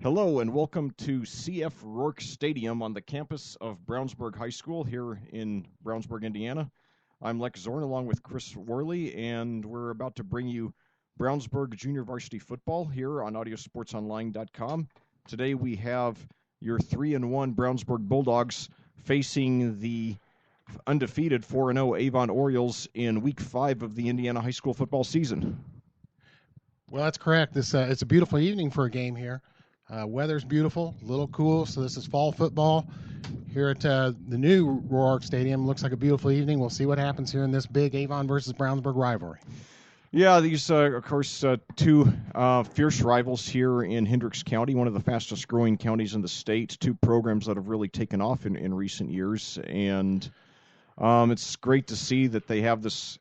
Hello and welcome to CF Rourke Stadium on the campus of Brownsburg High School here in Brownsburg, Indiana. I'm Lex Zorn along with Chris Worley, and we're about to bring you Brownsburg Junior Varsity Football here on audiosportsonline.com. Today we have your 3-1 Brownsburg Bulldogs facing the undefeated 4-0 Avon Orioles in Week 5 of the Indiana high school football season. Well, that's correct. It's a beautiful evening for a game here. Weather's beautiful, a little cool, so this is fall football here at the new Rourke Stadium. Looks like a beautiful evening. We'll see what happens here in this big Avon versus Brownsburg rivalry. Yeah, these, of course, two fierce rivals here in Hendricks County, one of the fastest growing counties in the state, two programs that have really taken off in recent years. And it's great to see that they have this,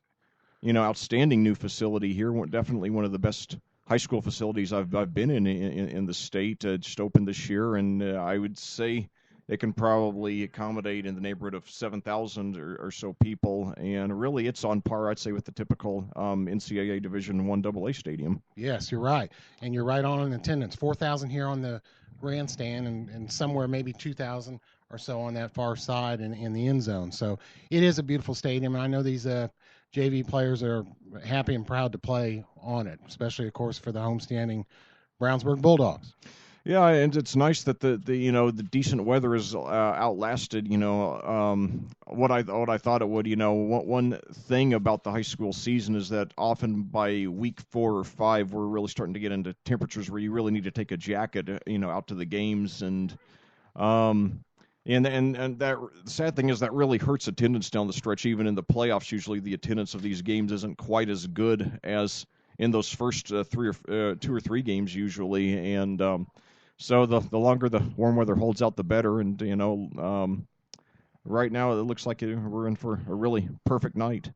outstanding new facility here. Definitely one of the best high school facilities I've been in the state. Just opened this year, and I would say they can probably accommodate in the neighborhood of 7,000 or so people, and really it's on par, I'd say, with the typical NCAA Division I AA stadium. Yes, you're right, and you're right on in attendance. 4,000 here on the grandstand, and somewhere maybe 2,000 or so on that far side in the end zone. So it is a beautiful stadium, and I know these JV players are happy and proud to play on it, especially, of course, for the homestanding Brownsburg Bulldogs. Yeah, and it's nice that the decent weather has outlasted what I thought it would. One thing about the high school season is that often by week 4 or 5 we're really starting to get into temperatures where you really need to take a jacket out to the games, and that the sad thing is that really hurts attendance down the stretch. Even in the playoffs, usually the attendance of these games isn't quite as good as in those first 2 or 3 games usually, and so the longer the warm weather holds out, the better. And right now it looks like we're in for a really perfect night.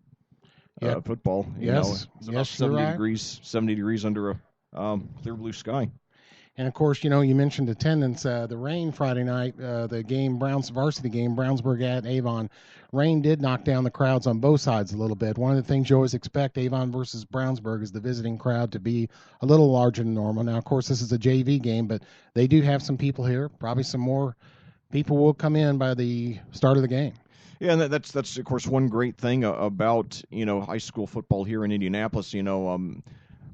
Yep. Football. Yes, it's about 70 degrees under a clear blue sky. And of course, you mentioned attendance. The rain Friday night, the game, varsity game, Brownsburg at Avon, rain did knock down the crowds on both sides a little bit. One of the things you always expect, Avon versus Brownsburg, is the visiting crowd to be a little larger than normal. Now, of course, this is a JV game, but they do have some people here. Probably some more people will come in by the start of the game. Yeah, and that's of course one great thing about high school football here in Indianapolis.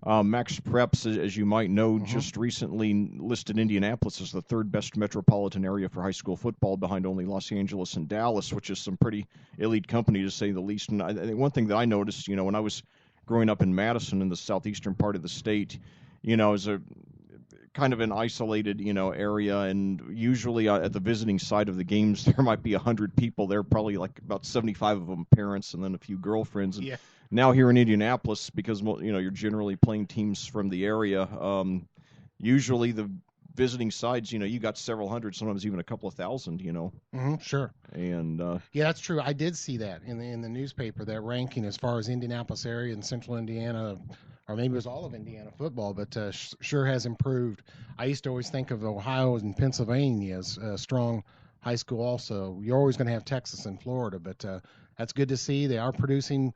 Max Preps, as you might know, just recently listed Indianapolis as the 3rd best metropolitan area for high school football, behind only Los Angeles and Dallas, which is some pretty elite company to say the least. And I think one thing that I noticed, when I was growing up in Madison in the southeastern part of the state, is a kind of an isolated, area, and usually at the visiting side of the games, there might be 100 people there, probably like about 75 of them parents, and then a few girlfriends. And yeah. Now here in Indianapolis, because you're generally playing teams from the area, usually the visiting sides, you got several hundred, sometimes even a couple of thousand, Sure. And yeah, that's true. I did see that in the newspaper, that ranking as far as Indianapolis area and Central Indiana, or maybe it was all of Indiana football, but sure has improved. I used to always think of Ohio and Pennsylvania as a strong high school also. You're always going to have Texas and Florida, but that's good to see. They are producing,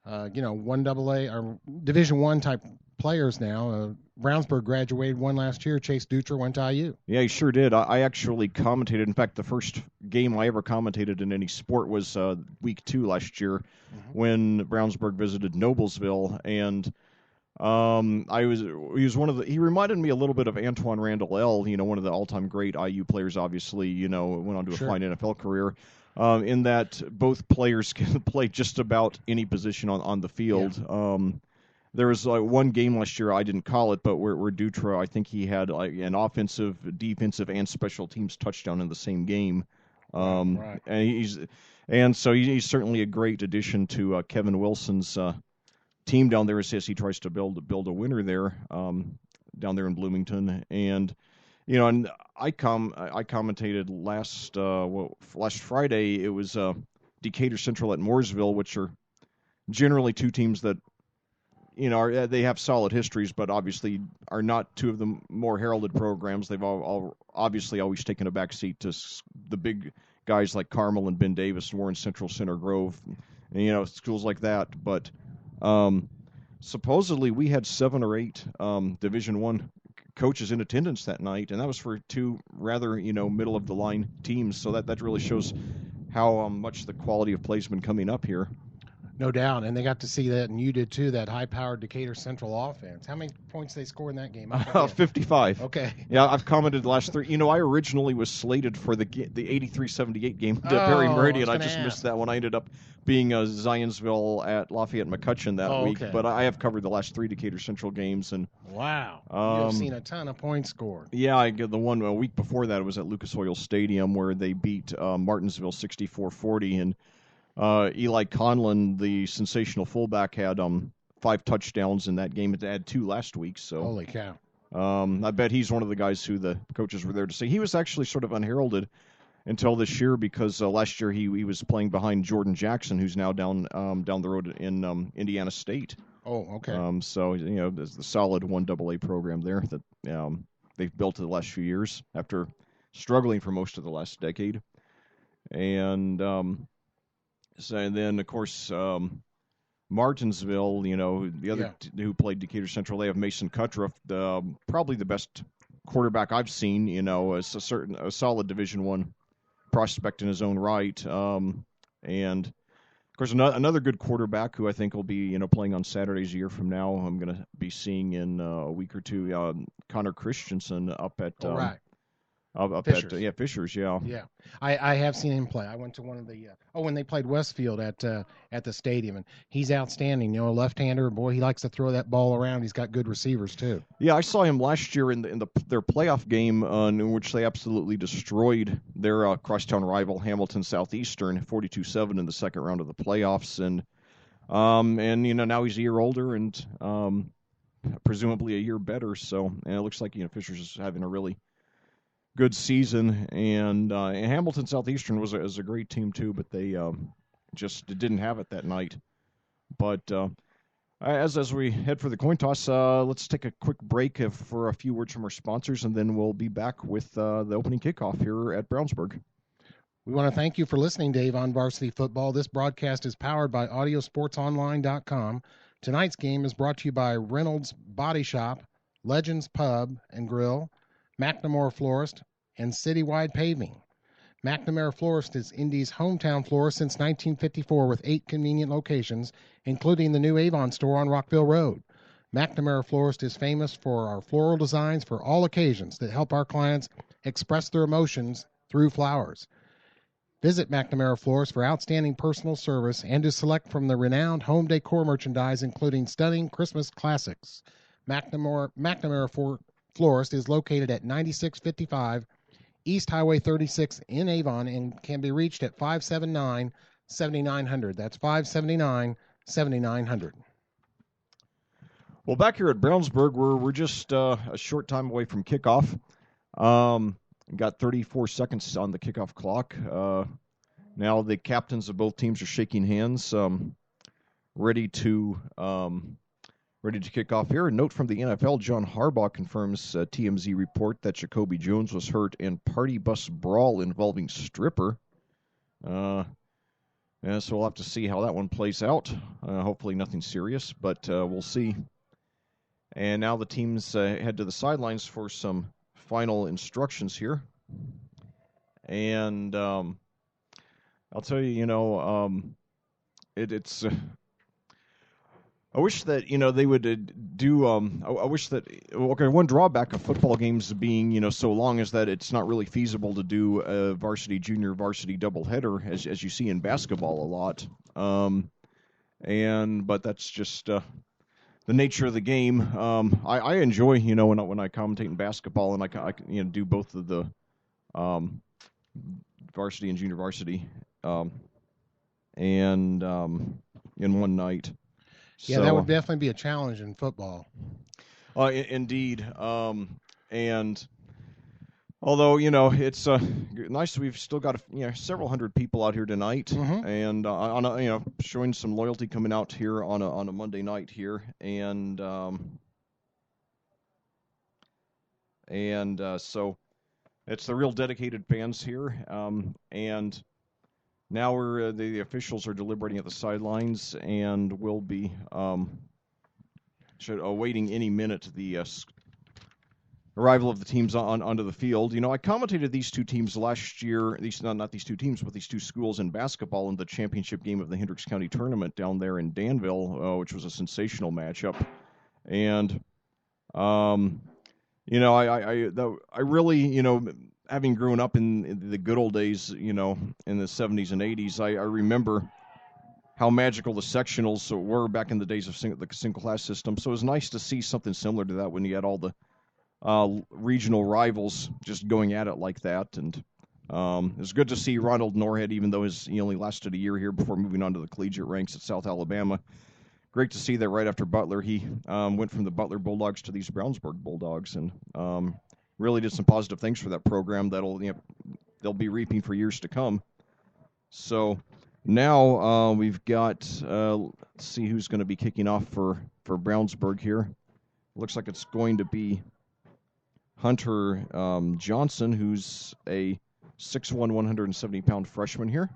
1AA or Division I type players now. Brownsburg graduated one last year. Chase Dutra went to IU. Yeah, he sure did. I actually commentated. In fact, the first game I ever commentated in any sport was week 2 last year when Brownsburg visited Noblesville, and he was he reminded me a little bit of Antoine Randall L., one of the all-time great IU players, obviously, went on to a fine NFL career, in that both players can play just about any position on the field. Yeah. There was one game last year, I didn't call it, but where Dutra, I think he had an offensive, defensive, and special teams touchdown in the same game. Right. And so he's certainly a great addition to Kevin Wilson's team down there, as he tries to build a winner there, down there in Bloomington. And and I commentated last Friday. It was Decatur Central at Mooresville, which are generally two teams that they have solid histories, but obviously are not two of the more heralded programs. They've all obviously always taken a back seat to the big guys like Carmel and Ben Davis and Warren Central, Center Grove, and, schools like that. But supposedly we had 7 or 8 Division I coaches in attendance that night, and that was for two rather middle of the line teams. So that really shows how much the quality of play has been coming up here. No doubt, and they got to see that, and you did too. That high-powered Decatur Central offense. How many points they scored in that game? 55. Okay. Yeah, I've commented the last three. I originally was slated for the 83-78 game to Barry Meridian. I just missed that one. I ended up being Zionsville at Lafayette McCutcheon that week. Okay. But I have covered the last three Decatur Central games, and wow, you've seen a ton of points scored. Yeah, I get the one a week before that. It was at Lucas Oil Stadium where they beat Martinsville 64-40, and Eli Conlon, the sensational fullback, had 5 touchdowns in that game. It had 2 last week. So holy cow! I bet he's one of the guys who the coaches were there to see. He was actually sort of unheralded until this year because last year he was playing behind Jordan Jackson, who's now down the road in Indiana State. Oh, okay. So there's the solid 1AA program there that they've built in the last few years after struggling for most of the last decade, and and then of course Martinsville, the other who played Decatur Central, they have Mason Cutruff, probably the best quarterback I've seen. As a solid Division I prospect in his own right, and of course another good quarterback who I think will be playing on Saturdays a year from now. I'm going to be seeing in a week or two. Connor Christensen up at right. Up Fishers. at Fishers, yeah. Yeah, I have seen him play. I went to one of the when they played Westfield at the stadium, and he's outstanding. A left-hander. Boy, he likes to throw that ball around. He's got good receivers too. Yeah, I saw him last year in their playoff game in which they absolutely destroyed their crosstown rival Hamilton Southeastern 42-7 in the second round of the playoffs, and now he's a year older and presumably a year better. So and it looks like Fishers is having a really good season, and Hamilton Southeastern was a great team too, but they just didn't have it that night. But as we head for the coin toss, let's take a quick break for a few words from our sponsors, and then we'll be back with the opening kickoff here at Brownsburg. We want to thank you for listening to Avon Varsity Football. This broadcast is powered by AudioSportsOnline.com. Tonight's game is brought to you by Reynolds Body Shop, Legends Pub and Grill, McNamara Florist, and Citywide Paving. McNamara Florist is Indy's hometown florist since 1954 with 8 convenient locations, including the new Avon store on Rockville Road. McNamara Florist is famous for our floral designs for all occasions that help our clients express their emotions through flowers. Visit McNamara Florist for outstanding personal service and to select from the renowned home decor merchandise, including stunning Christmas classics. McNamara Florist is located at 9655 East Highway 36 in Avon and can be reached at 579-7900. That's 579-7900. Well, back here at Brownsburg, we're just a short time away from kickoff. Got 34 seconds on the kickoff clock. Now the captains of both teams are shaking hands, ready to kick off here. A note from the NFL, John Harbaugh confirms TMZ report that Jacoby Jones was hurt in party bus brawl involving stripper. So we'll have to see how that one plays out. Hopefully nothing serious, but we'll see. And now the teams head to the sidelines for some final instructions here. And I'll tell you, it's... I wish that they would do. I wish that one drawback of football games being so long is that it's not really feasible to do a varsity junior varsity doubleheader as you see in basketball a lot. But that's just the nature of the game. I enjoy when I commentate in basketball and I do both of the varsity and junior varsity in one night. Yeah, that would definitely be a challenge in football. Indeed. And although, it's nice we've still got several hundred people out here tonight, and showing some loyalty coming out here on a Monday night here, and so it's the real dedicated fans here, and now the officials are deliberating at the sidelines, and we'll be awaiting any minute the arrival of the teams onto the field. I commentated these two teams last year. Not these two teams, but these two schools in basketball in the championship game of the Hendricks County tournament down there in Danville, which was a sensational matchup. And I really, having grown up in the good old days, in the 70s and 80s, I remember how magical the sectionals were back in the days of the single class system. So it was nice to see something similar to that when you had all the regional rivals just going at it like that. And it was good to see Ronald Norhead, even though he only lasted a year here before moving on to the collegiate ranks at South Alabama. Great to see that right after Butler, he went from the Butler Bulldogs to these Brownsburg Bulldogs, and really did some positive things for that program that'll they'll be reaping for years to come. So now we've got let's see who's going to be kicking off for Brownsburg here. Looks like it's going to be Hunter Johnson, who's a 6'1", 170-pound freshman here.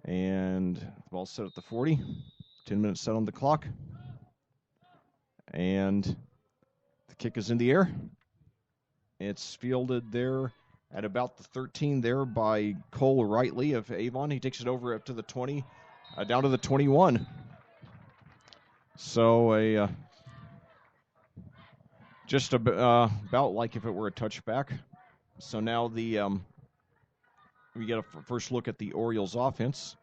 And the ball's set at the 40. 10 minutes set on the clock. And the kick is in the air. It's fielded there at about the 13 there by Cole Wrightley of Avon. He takes it over up to the 20, down to the 21. So just about like if it were a touchback. So now we get a first look at the Orioles offense.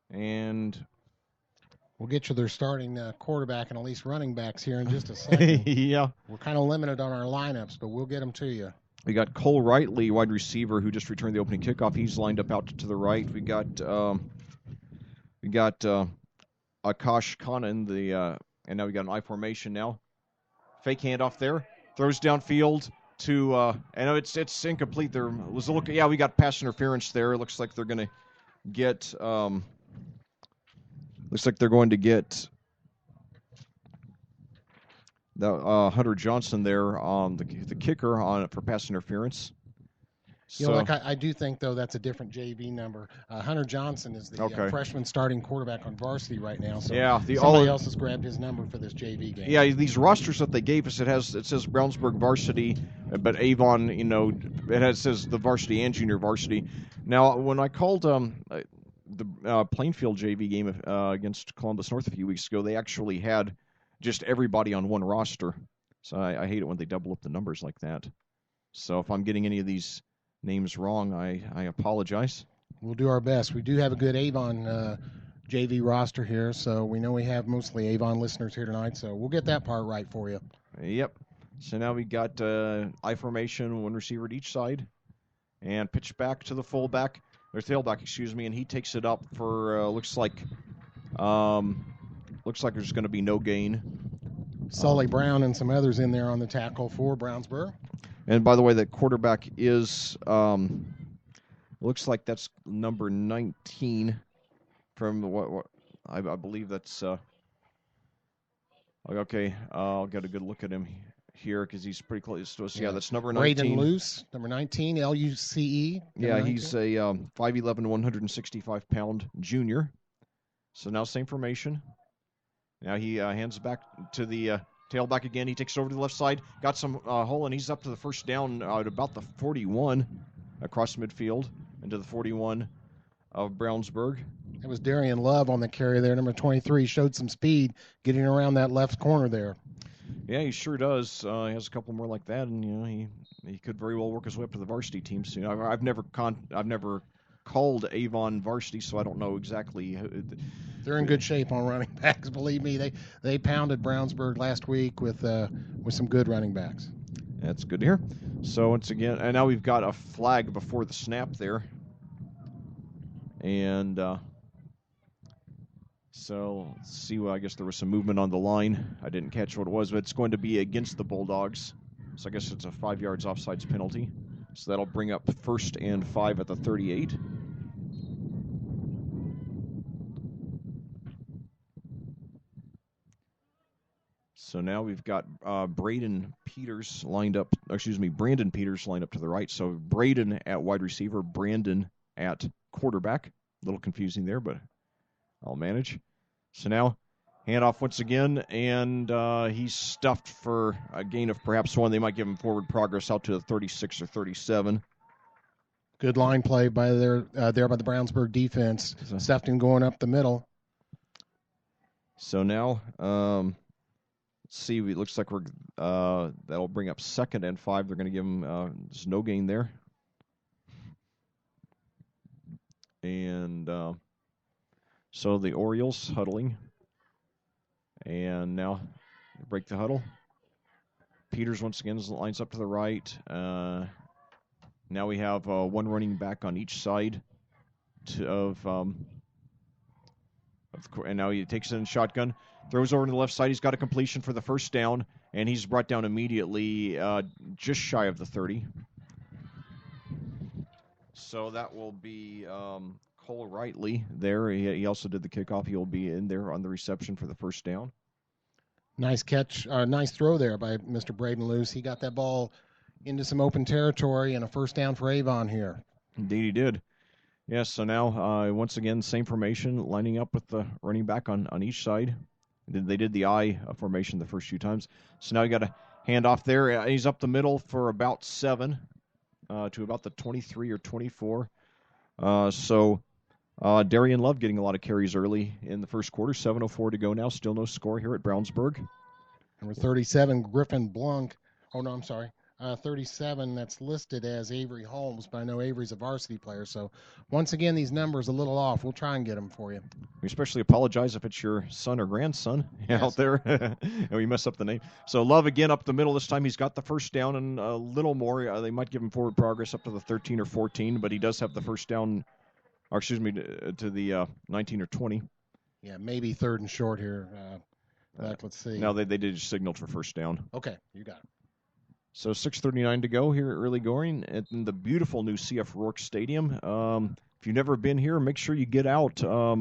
And we'll get you their starting quarterback and at least running backs here in just a second. Yeah. We're kind of limited on our lineups, but we'll get them to you. We got Cole Wrightley, wide receiver, who just returned the opening kickoff. He's lined up out to the right. We got Akash Khanna and now we got an I formation now. Fake handoff there. Throws downfield to I know it's incomplete. There was a look. Yeah, we got pass interference there. It looks like they're going to get. Looks like they're going to get the Hunter Johnson there on the kicker on for pass interference. So, I do think, though, that's a different JV number. Hunter Johnson is the freshman starting quarterback on varsity right now. So yeah, somebody else has grabbed his number for this JV game. Yeah, these rosters that they gave us, it says Brownsburg varsity, but Avon, it says the varsity and junior varsity. Now, when I called the Plainfield JV game against Columbus North a few weeks ago, they actually had just everybody on one roster. So I hate it when they double up the numbers like that. So if I'm getting any of these names wrong, I apologize. We'll do our best. We do have a good Avon JV roster here, so we know we have mostly Avon listeners here tonight, so we'll get that part right for you. Yep. So now we got I formation, one receiver at each side, and pitch back to the fullback, or tailback, excuse me, and he takes it up for looks like there's going to be no gain. Sully Brown and some others in there on the tackle for Brownsburg. And by the way, that quarterback is, looks like that's number 19 from what I believe that's, okay, I'll get a good look at him here because he's pretty close to us. Yeah, that's number 19. Braden Luce, number 19, Luce. Yeah, 19. He's a 5'11", 165-pound junior. So now same formation. Now he hands it back to the tailback again. He takes it over to the left side. Got some hole, and he's up to the first down at about the 41 across midfield into the 41 of Brownsburg. It was Darian Love on the carry there. Number 23 showed some speed getting around that left corner there. Yeah, he sure does. He has a couple more like that, and he could very well work his way up to the varsity team soon. I've never called Avon varsity, so I don't know exactly. They're in good shape on running backs. Believe me, they pounded Brownsburg last week with some good running backs. That's good to hear. So once again, and now we've got a flag before the snap there, and so let's see. Well, I guess there was some movement on the line. I didn't catch what it was, but it's going to be against the Bulldogs. So I guess it's a 5 yards offsides penalty. So that'll bring up 1st and 5 at the 38. So now we've got Brandon Peters lined up to the right. So Braden at wide receiver, Brandon at quarterback. A little confusing there, but I'll manage. So now Handoff once again, and he's stuffed for a gain of perhaps one. They might give him forward progress out to the 36 or 37. Good line play by there by the Brownsburg defense. Sefton going up the middle. So now, let's see. It looks like that'll bring up 2nd and 5. They're going to give him there's no gain there, and so the Orioles huddling, and now break the huddle. Peters once again lines up to the right. Now we have one running back on each side and now he takes it in shotgun, throws over to the left side. He's got a completion for the first down, and he's brought down immediately just shy of the 30. So that will be Cole Rightly there. He also did the kickoff. He'll be in there on the reception for the first down. Nice catch, nice throw there by Mr. Braden Luce. He got that ball into some open territory and a first down for Avon here. Indeed he did. Yes, so now, once again, same formation, lining up with the running back on each side. They did the I formation the first few times. So now you got a handoff there. He's up the middle for about 7 to about the 23 or 24. Darian Love getting a lot of carries early in the first quarter. 7:04 to go now. Still no score here at Brownsburg. Number 37, Griffin Blunk. Oh, no, I'm sorry. 37, that's listed as Avery Holmes, but I know Avery's a varsity player. So, once again, these numbers a little off. We'll try and get them for you. We especially apologize if it's your son or grandson out there and we mess up the name. So, Love again up the middle. This time he's got the first down and a little more. They might give him forward progress up to the 13 or 14, but he does have the first down, or excuse me, to the 19 or 20. Yeah, maybe 3rd and short here. Let's see. No, they did signal for first down. Okay, you got it. So 6:39 to go here at early going at the beautiful new CF Rourke Stadium. If you've never been here, make sure you get out. I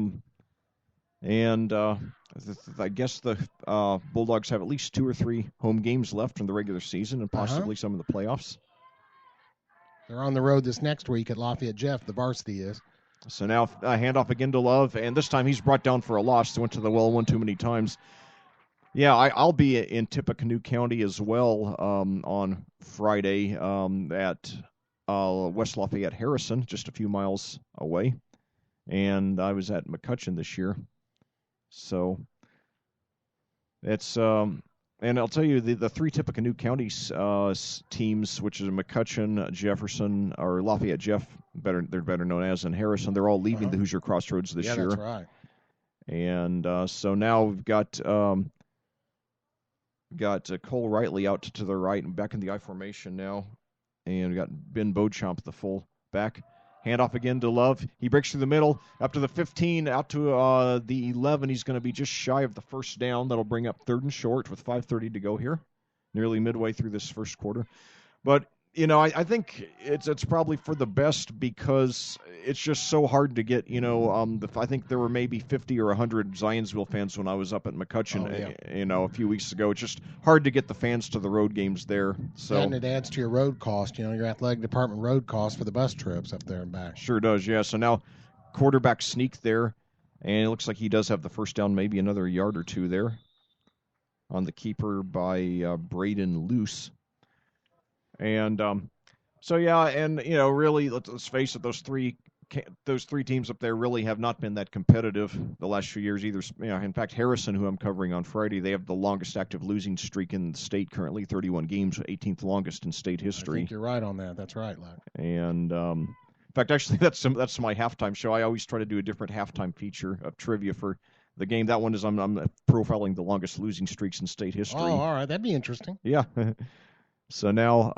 guess the Bulldogs have at least 2 or 3 home games left from the regular season and possibly some of the playoffs. They're on the road this next week at Lafayette Jeff, the varsity is. So now handoff again to Love, and this time he's brought down for a loss. They went to the well one too many times. Yeah, I'll be in Tippecanoe County as well on Friday at West Lafayette Harrison, just a few miles away. And I was at McCutcheon this year. So it's and I'll tell you the 3 Tippecanoe County teams, which is McCutcheon, Jefferson, or Lafayette Jeff, they're better known as, and Harrison. They're all leaving the Hoosier Crossroads this year. Yeah, that's right. And so now we've got Cole Rightly out to the right and back in the I formation now. And we got Ben Beauchamp, the full back. Handoff again to Love. He breaks through the middle, up to the 15, out to the 11. He's going to be just shy of the first down. That'll bring up 3rd and short with 5:30 to go here, nearly midway through this first quarter. But I think it's probably for the best because it's just so hard to get. I think there were maybe 50 or 100 Zionsville fans when I was up at McCutcheon. A few weeks ago. It's just hard to get the fans to the road games there. So and it adds to your road cost. Your athletic department road cost for the bus trips up there and back. Sure does. Yeah. So now quarterback sneak there, and it looks like he does have the first down, maybe another yard or 2 there on the keeper by Braden Luce. And really, let's face it, those three teams up there really have not been that competitive the last few years either. In fact, Harrison, who I'm covering on Friday, they have the longest active losing streak in the state currently, 31 games, 18th longest in state history. I think you're right on that. That's right, Luck. And in fact, actually, that's my halftime show. I always try to do a different halftime feature of trivia for the game. That one is I'm profiling the longest losing streaks in state history. Oh, all right, that'd be interesting. Yeah. So now,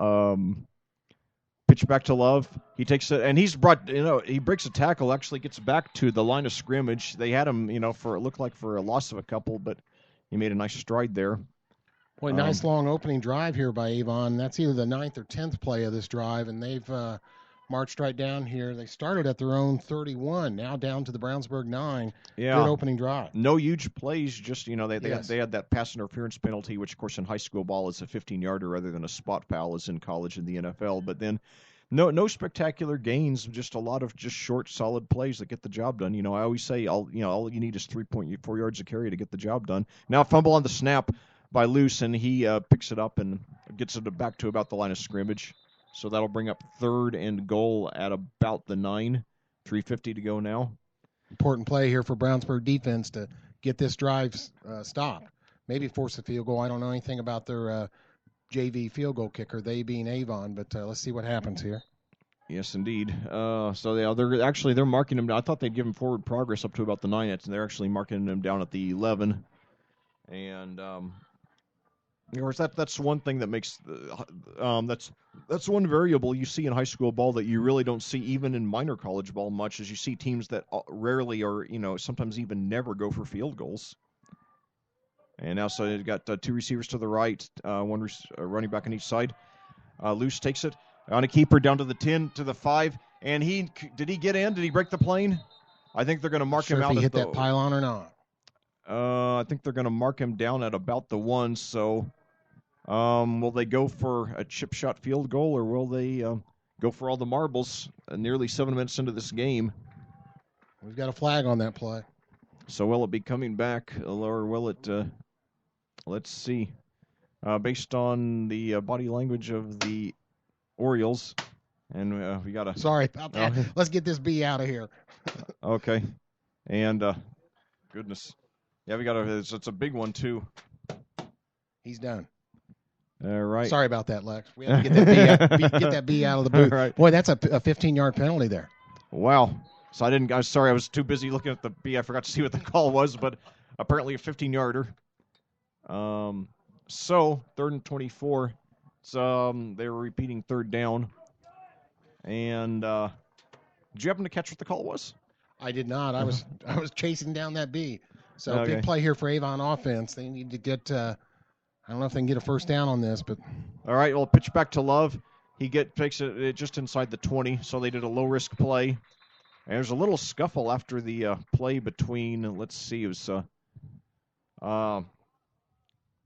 pitch back to Love. He takes it, and he breaks a tackle, actually gets back to the line of scrimmage. They had him, it looked like for a loss of a couple, but he made a nice stride there. Boy, nice long opening drive here by Avon. That's either the 9th or 10th play of this drive, and they've marched right down here. They started at their own 31, now down to the Brownsburg 9. Yeah. Good opening drive. No huge plays, just, they had that pass interference penalty, which, of course, in high school ball is a 15-yarder rather than a spot foul as in college and the NFL. But then No spectacular gains, just a lot of just short, solid plays that get the job done. I always say all you need is 3.4 yards of carry to get the job done. Now fumble on the snap by Luce, and he picks it up and gets it back to about the line of scrimmage. So that'll bring up 3rd and goal at about the 9. 3:50 to go now. Important play here for Brownsburg defense to get this drive stopped. Maybe force a field goal. I don't know anything about their JV field goal kicker, they being Avon, but let's see what happens here. Yes, indeed. So they're marking him down. I thought they'd give him forward progress up to about the 9, and they're actually marking him down at the 11. And of course, that's one thing that makes that's one variable you see in high school ball that you really don't see even in minor college ball much, is you see teams that rarely or sometimes even never go for field goals. And now, so they've got 2 receivers to the right, one running back on each side. Luce takes it on a keeper down to the 10, to the 5. And did he get in? Did he break the plane? I think they're going to mark him out. If he hit that pylon or not. I think they're going to mark him down at about the 1. So, will they go for a chip shot field goal, or will they go for all the marbles? Nearly 7 minutes into this game. We've got a flag on that play. So will it be coming back, or will it? Let's see. Based on the body language of the Orioles, and we got a. Sorry about that. Let's get this B out of here. Okay, and goodness, yeah, we got it's a big one too. He's done. All right. Sorry about that, Lex. We have to get that B out of the booth. Right. Boy, that's a 15-yard penalty there. Wow. So I'm sorry, I was too busy looking at the B. I forgot to see what the call was, but apparently a 15-yarder. So 3rd and 24. They were repeating 3rd down. And did you happen to catch what the call was? I did not. I was chasing down that B. So okay. Big play here for Avon offense. They need to get. I don't know if they can get a first down on this, but. All right. Well, pitch back to Love. He takes it just inside the 20. So they did a low risk play. And there's a little scuffle after the play between. Let's see. It was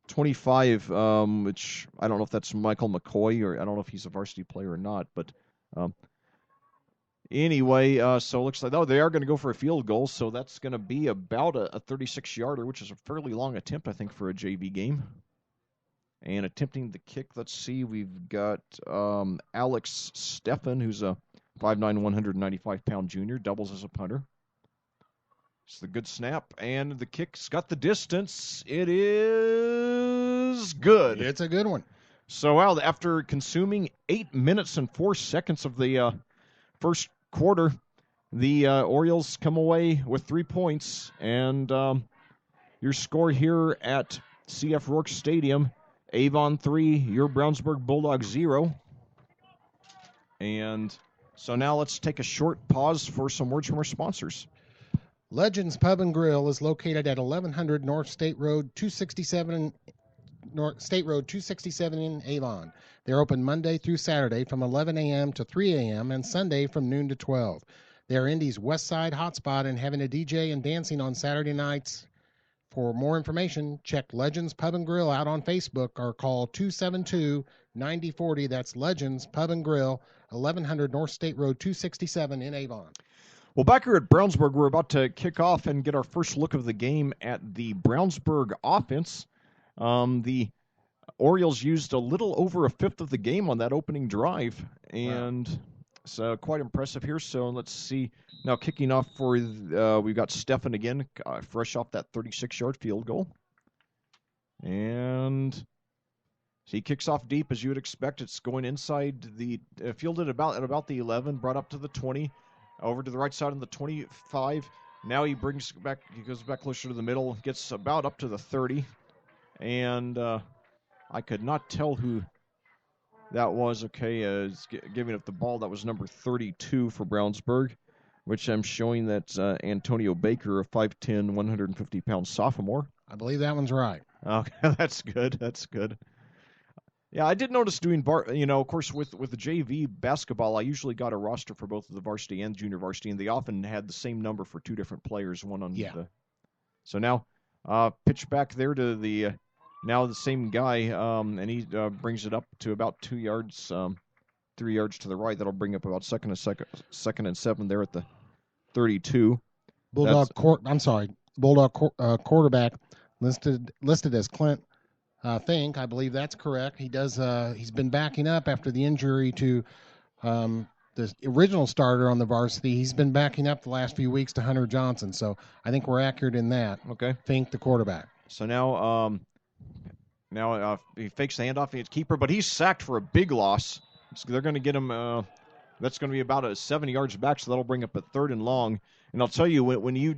25, which I don't know if that's Michael McCoy, or I don't know if he's a varsity player or not, but anyway, so it looks like, they are going to go for a field goal, so that's going to be about a 36-yarder, which is a fairly long attempt, I think, for a JV game. And attempting the kick, let's see, we've got Alex Steffen, who's a 5'9", 195-pound junior, doubles as a punter. It's the good snap, and the kick's got the distance. It is good. It's a good one. So, after consuming 8 minutes and 4 seconds of the first quarter, the Orioles come away with 3 points. And your score here at CF Rourke Stadium, Avon 3, your Brownsburg Bulldogs 0. And so now let's take a short pause for some words from our sponsors. Legends Pub and Grill is located at 1100 North State Road 267 in Avon. They're open Monday through Saturday from 11 a.m. to 3 a.m. and Sunday from noon to 12. They're Indy's West Side hotspot and having a DJ and dancing on Saturday nights. For more information, check Legends Pub and Grill out on Facebook or call 272-9040. That's Legends Pub and Grill, 1100 North State Road 267 in Avon. Well, back here at Brownsburg, we're about to kick off and get our first look of the game at the Brownsburg offense. The Orioles used a little over a fifth of the game on that opening drive, and so quite impressive here. So let's see. Now kicking off for, we've got Steffen again, fresh off that 36-yard field goal. And he kicks off deep, as you would expect. It's going inside the, fielded at about the 11, brought up to the 20. Over to the right side on the 25. Now he goes back closer to the middle, gets about up to the 30. And I could not tell who that was. Okay, giving up the ball. That was number 32 for Brownsburg, which I'm showing that's Antonio Baker, a 5'10", 150-pound sophomore. I believe that one's right. Okay, that's good. That's good. Yeah, I did notice doing, of course, with the JV basketball, I usually got a roster for both the varsity and junior varsity, and they often had the same number for 2 different players, one on the. So now, pitch back there to the same guy, and he brings it up to about 2 yards 3 yards to the right. That'll bring up about second and 7 there at the 32. Bulldog quarterback listed as Clint Fink. I believe that's correct. He's been backing up after the injury to the original starter on the varsity. He's been backing up the last few weeks to Hunter Johnson, so I think we're accurate in that. Okay. Fink, the quarterback. So now he fakes the handoff. He's keeper, but he's sacked for a big loss. So they're going to get him. That's going to be about 7 yards back, so that'll bring up a 3rd and long. And I'll tell you, when you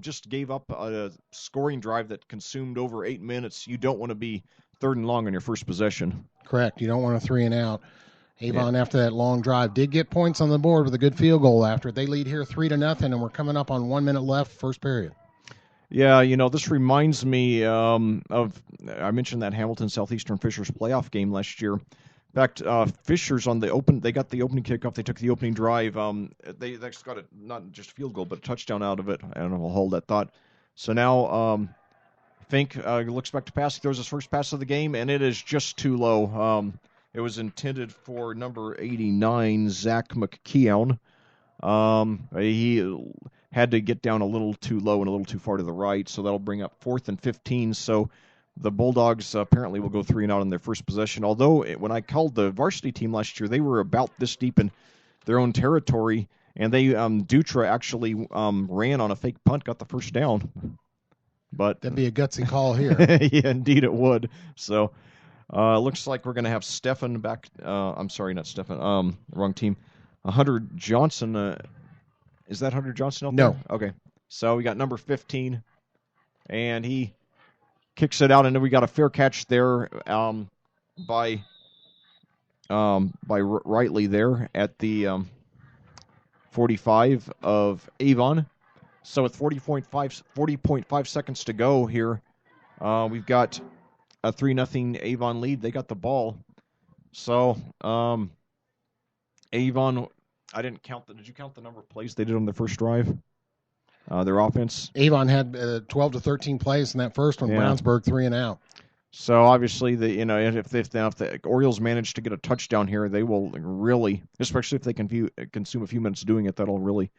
just gave up a scoring drive that consumed over 8 minutes, you don't want to be 3rd and long on your first possession. Correct. You don't want a 3 and out. Avon, after that long drive, did get points on the board with a good field goal after it. They lead here 3-0, and we're coming up on 1 minute left, first period. Yeah, this reminds me of, I mentioned that Hamilton Southeastern Fishers playoff game last year. In fact, Fishers they got the opening kickoff. They took the opening drive. They actually got not just a field goal, but a touchdown out of it. I don't know if I'll hold that thought. So now Fink looks back to pass. He throws his first pass of the game, and it is just too low. It was intended for number 89, Zach McKeown. He had to get down a little too low and a little too far to the right, so that'll bring up 4th and 15. So the Bulldogs apparently will go 3 and out on their first possession. Although when I called the varsity team last year, they were about this deep in their own territory, and they Dutra actually ran on a fake punt, got the first down. But that'd be a gutsy call here. Yeah, indeed it would. So looks like we're going to have Stefan back. I'm sorry, not Stefan. Wrong team. Hunter Johnson. Is that Hunter Johnson out there? No. Okay. So we got number 15, and he kicks it out, and then we got a fair catch there by Rightly there at the 45 of Avon. So with 40.5 seconds to go here, we've got a 3-0 Avon lead. They got the ball. So Avon, I didn't count did you count the number of plays they did on their first drive? Their offense? Avon had 12 to 13 plays in that first one. Yeah. Brownsburg 3 and out. So obviously, if the Orioles manage to get a touchdown here, they will really, especially if they can consume a few minutes doing it, that'll really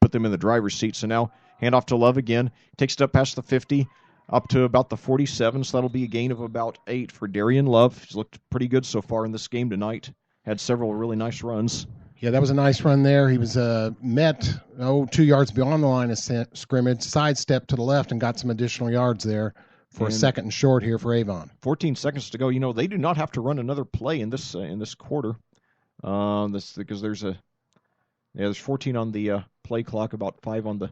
put them in the driver's seat. So now handoff to Love again, takes it up past the 50, up to about the 47. So that'll be a gain of about 8 for Darian Love. He's looked pretty good so far in this game tonight. Had several really nice runs. Yeah, that was a nice run there. He was met 2 yards beyond the line of scrimmage, sidestepped to the left, and got some additional yards there for a 2nd and short here for Avon. 14 seconds to go. They do not have to run another play in this quarter. Because there's 14 on the play clock, about 5 on the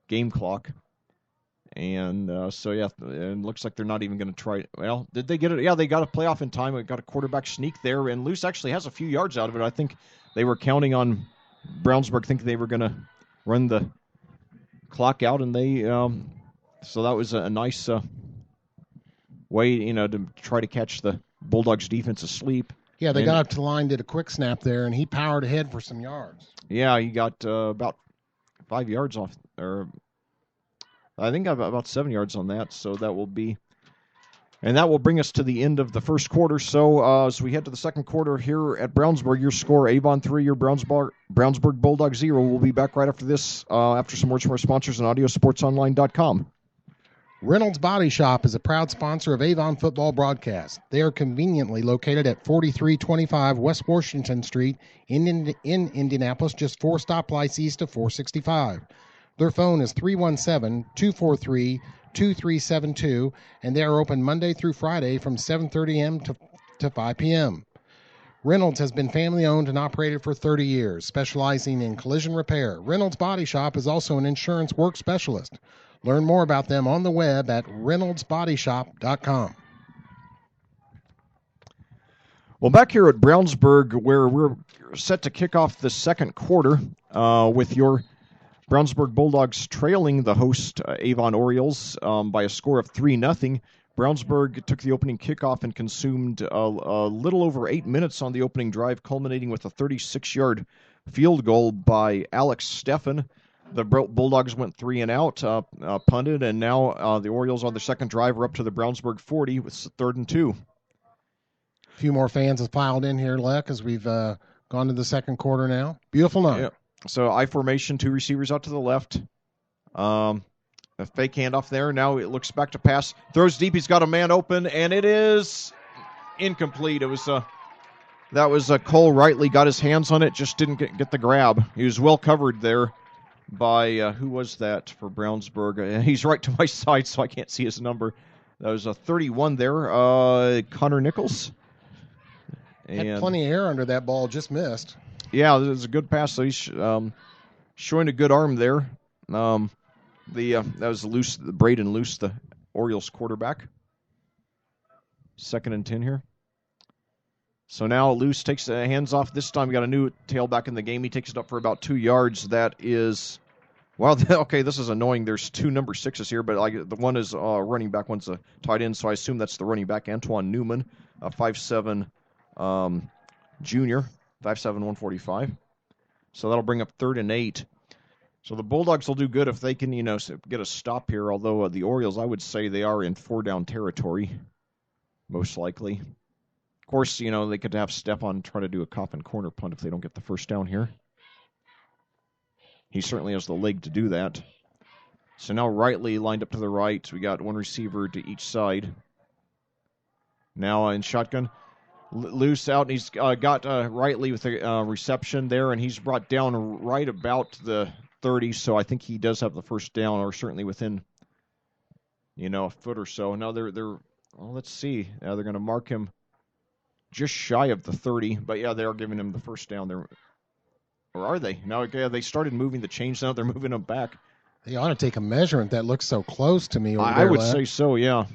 game clock. And it looks like they're not even going to try. Well, did they get it? Yeah, they got a playoff in time. They got a quarterback sneak there, and Luce actually has a few yards out of it. I think they were counting on Brownsburg, thinking they were going to run the clock out, and they so that was a nice way, to try to catch the Bulldogs' defense asleep. Yeah, they got up to the line, did a quick snap there, and he powered ahead for some yards. Yeah, he got about 5 yards off, or I think about 7 yards on that. So that will bring us to the end of the first quarter. So as we head to the second quarter here at Brownsburg, your score, Avon 3, your Brownsburg Bulldogs 0. We'll be back right after this, after some words from our sponsors on AudioSportsOnline.com. Reynolds Body Shop is a proud sponsor of Avon Football Broadcast. They are conveniently located at 4325 West Washington Street in Indianapolis, just 4 stoplights east of 465. Their phone is 317-243-2372, and they are open Monday through Friday from 7:30 a.m. to 5 p.m. Reynolds has been family-owned and operated for 30 years, specializing in collision repair. Reynolds Body Shop is also an insurance work specialist. Learn more about them on the web at reynoldsbodyshop.com. Well, back here at Brownsburg, where we're set to kick off the second quarter with your Brownsburg Bulldogs trailing the host Avon Orioles by a score of 3-0. Brownsburg took the opening kickoff and consumed a little over 8 minutes on the opening drive, culminating with a 36-yard field goal by Alex Steffen. The Bulldogs went 3 and out, punted, and now the Orioles on the second drive are up to the Brownsburg 40 with 3rd and 2. A few more fans have piled in here, Leck, as we've gone to the second quarter now. Beautiful night. Yeah. So I formation, 2 receivers out to the left. A fake handoff there. Now it looks back to pass. Throws deep. He's got a man open, and it is incomplete. It was that was Cole Rightly got his hands on it, just didn't get the grab. He was well covered there by who was that for Brownsburg? He's right to my side, so I can't see his number. That was a 31 there, Connor Nichols. Had plenty of air under that ball, just missed. Yeah, it was a good pass. So he's showing a good arm there. That was Braden Luce, the Orioles quarterback. 2nd and 10 here. So now Luce takes the hands off. This time we got a new tailback in the game. He takes it up for about 2 yards. That is, well, okay, this is annoying. There's 2 number 6s here, but the one is running back, one's a tight end, so I assume that's the running back, Antoine Newman, a 5'7" junior, 5'7", 145. So that'll bring up 3rd and 8. So the Bulldogs will do good if they can, get a stop here, although the Orioles, I would say they are in 4-down territory, most likely. Of course, they could have Stephon try to do a coffin corner punt if they don't get the first down here. He certainly has the leg to do that. So now Rightly lined up to the right. We got 1 receiver to each side. Now in shotgun. Loose out, and he's got Rightly with a reception there, and he's brought down right about the 30, so I think he does have the first down, or certainly within, a foot or so. Now let's see. Now they're going to mark him just shy of the 30, but yeah, they are giving him the first down there. Or are they? No, okay, they started moving the chains now. They're moving them back. They ought to take a measurement. That looks so close to me. I would say so, yeah.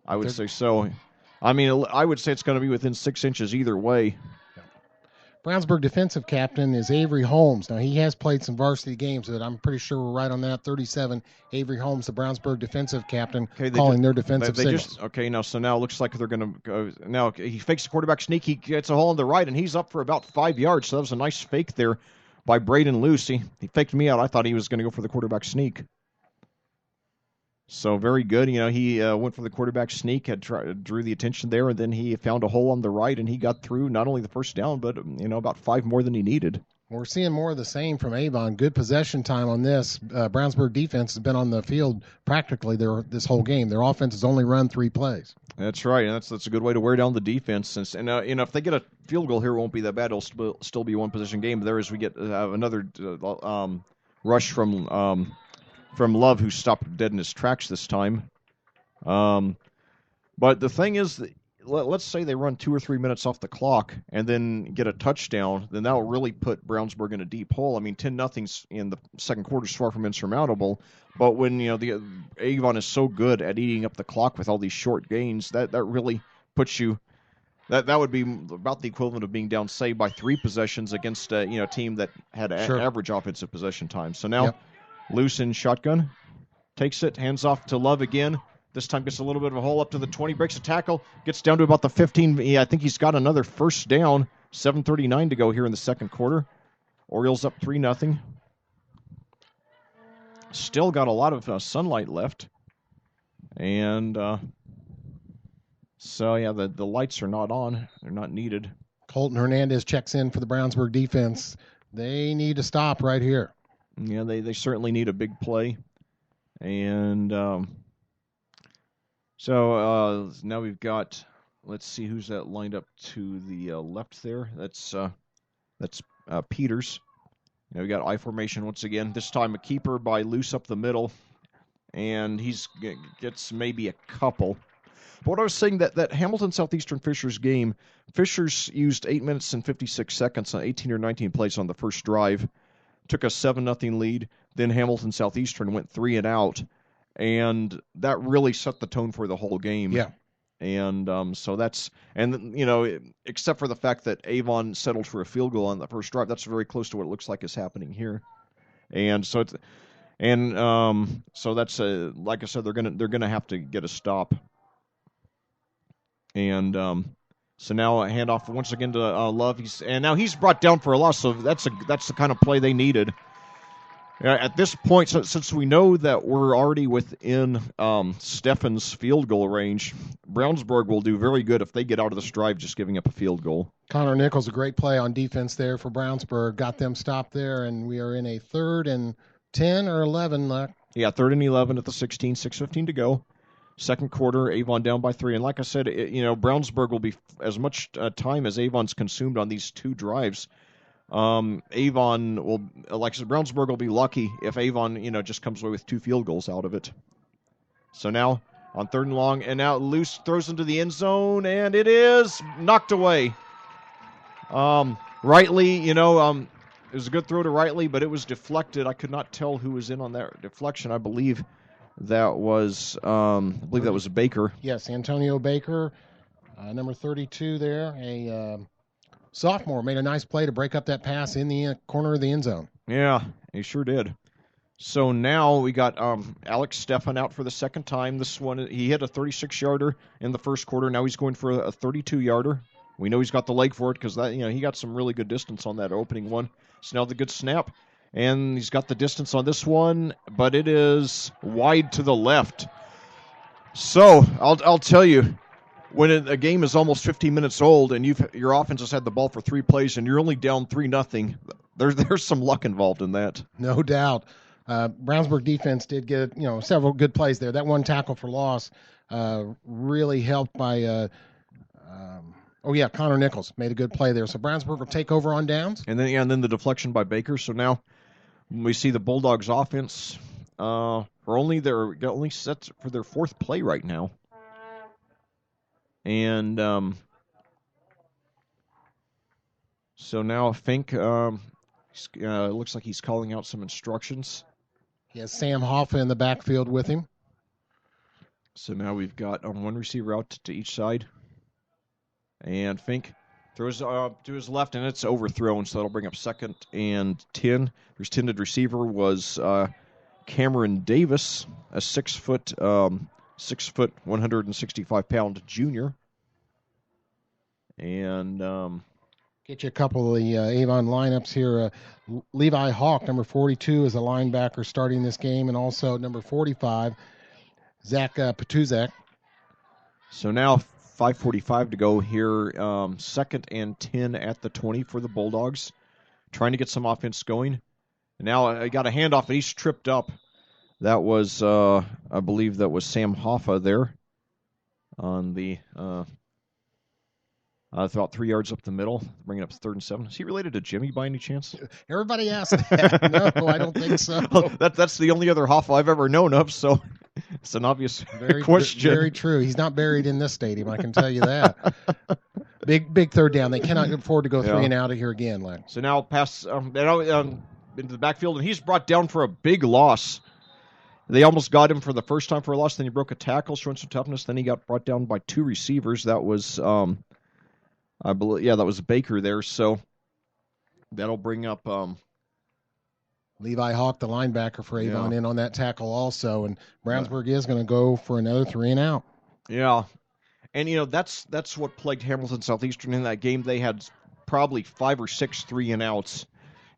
I would say so. I mean, I would say it's going to be within 6 inches either way. Brownsburg defensive captain is Avery Holmes. Now, he has played some varsity games, but I'm pretty sure we're right on that. 37, Avery Holmes, the Brownsburg defensive captain, calling their defensive signals. Now it looks like they're going to go. Now, he fakes the quarterback sneak. He gets a hole on the right, and he's up for about 5 yards. So that was a nice fake there by Braden Luce. He faked me out. I thought he was going to go for the quarterback sneak. So very good. He went for the quarterback sneak, drew the attention there, and then he found a hole on the right, and he got through not only the first down, but about 5 more than he needed. We're seeing more of the same from Avon. Good possession time on this. Brownsburg defense has been on the field practically this whole game. Their offense has only run 3 plays. That's right, and that's a good way to wear down the defense. And if they get a field goal here, it won't be that bad. It'll still be a 1-possession game. There as we get another rush from Love, who stopped dead in his tracks this time. But the thing is, let's say they run 2 or 3 minutes off the clock and then get a touchdown, then that will really put Brownsburg in a deep hole. I mean, 10-0 in the second quarter is far from insurmountable. But when the Avon is so good at eating up the clock with all these short gains, that really puts you. That would be about the equivalent of being down, say, by 3 possessions against a team that had average offensive possession time. So now. Yep. Loose in shotgun, takes it, hands off to Love again. This time gets a little bit of a hole up to the 20, breaks a tackle, gets down to about the 15. Yeah, I think he's got another first down. 7:39 to go here in the second quarter. Orioles up 3-0. Still got a lot of sunlight left. And so, yeah, the lights are not on. They're not needed. Colton Hernandez checks in for the Brownsburg defense. They need to stop right here. Yeah, they certainly need a big play. And so now we've got, let's see who's that lined up to the left there. That's Peters. Now we got I formation once again. This time a keeper by Luce up the middle. And he's gets maybe a couple. But what I was saying, that Hamilton Southeastern Fishers game, Fishers used 8 minutes and 56 seconds on 18 or 19 plays on the first drive. Took a 7-0 lead. Then Hamilton Southeastern went 3 and out, and that really set the tone for the whole game. Yeah. And so that's except for the fact that Avon settled for a field goal on the first drive, that's very close to what it looks like is happening here. And so so that's like I said, they're gonna have to get a stop. And so now a handoff once again to Love. He's brought down for a loss. So that's the kind of play they needed. At this point, since we know that we're already within Steffen's field goal range, Brownsburg will do very good if they get out of this drive just giving up a field goal. Connor Nichols, a great play on defense there for Brownsburg. Got them stopped there, and we are in a 3rd and 10 or 11. Yeah, 3rd and 11 at the 16, 6:15 to go. Second quarter, Avon down by 3. And like I said, Brownsburg will be as much time as Avon's consumed on these 2 drives. Avon will, like I said, Brownsburg will be lucky if Avon, just comes away with 2 field goals out of it. So now on 3rd and long, and now Loose throws into the end zone, and it is knocked away. Rightly, it was a good throw to Rightly, but it was deflected. I could not tell who was in on that deflection. I believe that was Baker. Yes, Antonio Baker, number 32 there, a sophomore, made a nice play to break up that pass in the corner of the end zone. Yeah, he sure did. So now we got Alex Steffen out for the second time. This one, he hit a 36-yarder in the first quarter. Now he's going for a 32-yarder. We know he's got the leg for it because he got some really good distance on that opening one. So now the good snap, and he's got the distance on this one, but it is wide to the left. So I'll tell you, when a game is almost 15 minutes old and your offense has had the ball for 3 plays and you're only down 3-0, there's some luck involved in that. No doubt. Brownsburg defense did get several good plays there. That one tackle for loss really helped by Connor Nichols made a good play there. So Brownsburg will take over on downs. And then the deflection by Baker. So now we see the Bulldogs offense are only set for their 4th play right now. And so now Fink looks like he's calling out some instructions. He has Sam Hoffa in the backfield with him. So now we've got one receiver out to each side. And Fink throws to his left, and it's overthrown, so that'll bring up 2nd and 10. His intended receiver was Cameron Davis, a 6 foot, 165-pound junior. And get you a couple of the Avon lineups here. Levi Hawk, number 42, is a linebacker starting this game, and also number 45, Zach Patuzak. So now 5:45 to go here. 2nd and 10 at the 20 for the Bulldogs, trying to get some offense going. And now I got a handoff, and he's tripped up. That was, I believe that was Sam Hoffa there on the about 3 yards up the middle, bringing up 3rd and 7. Is he related to Jimmy by any chance? Everybody asked that. No, I don't think so. Well, that's the only other Hoffa I've ever known of, so it's an obvious question. Very true. He's not buried in this stadium, I can tell you that. Big 3rd down. They cannot afford to go 3 and out of here again, Len. So now pass into the backfield, and he's brought down for a big loss. They almost got him for the first time for a loss. Then he broke a tackle, showing some toughness. Then he got brought down by 2 receivers. That was, I believe, that was Baker there. So that'll bring up Levi Hawk, the linebacker for Avon, in on that tackle also. And Brownsburg is going to go for another 3 and out. Yeah, and that's what plagued Hamilton Southeastern in that game. They had probably 5 or 6 3 and outs,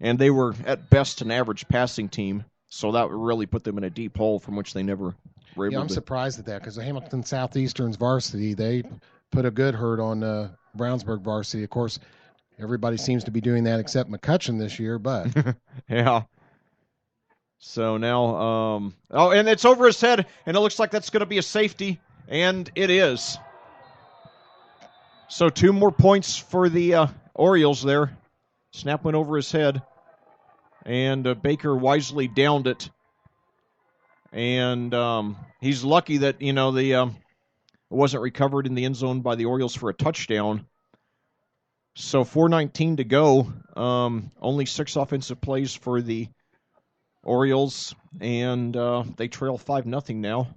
and they were at best an average passing team. So that really put them in a deep hole from which they never were able to. I'm surprised at that because the Hamilton Southeastern's varsity, they put a good hurt on Brownsburg varsity. Of course, everybody seems to be doing that except McCutcheon this year, but. Yeah. So now, and it's over his head, and it looks like that's going to be a safety, and it is. So 2 more points for the Orioles there. Snap went over his head. And Baker wisely downed it. And he's lucky that, it wasn't recovered in the end zone by the Orioles for a touchdown. So 4:19 to go. Only 6 offensive plays for the Orioles. And they trail 5-0 now.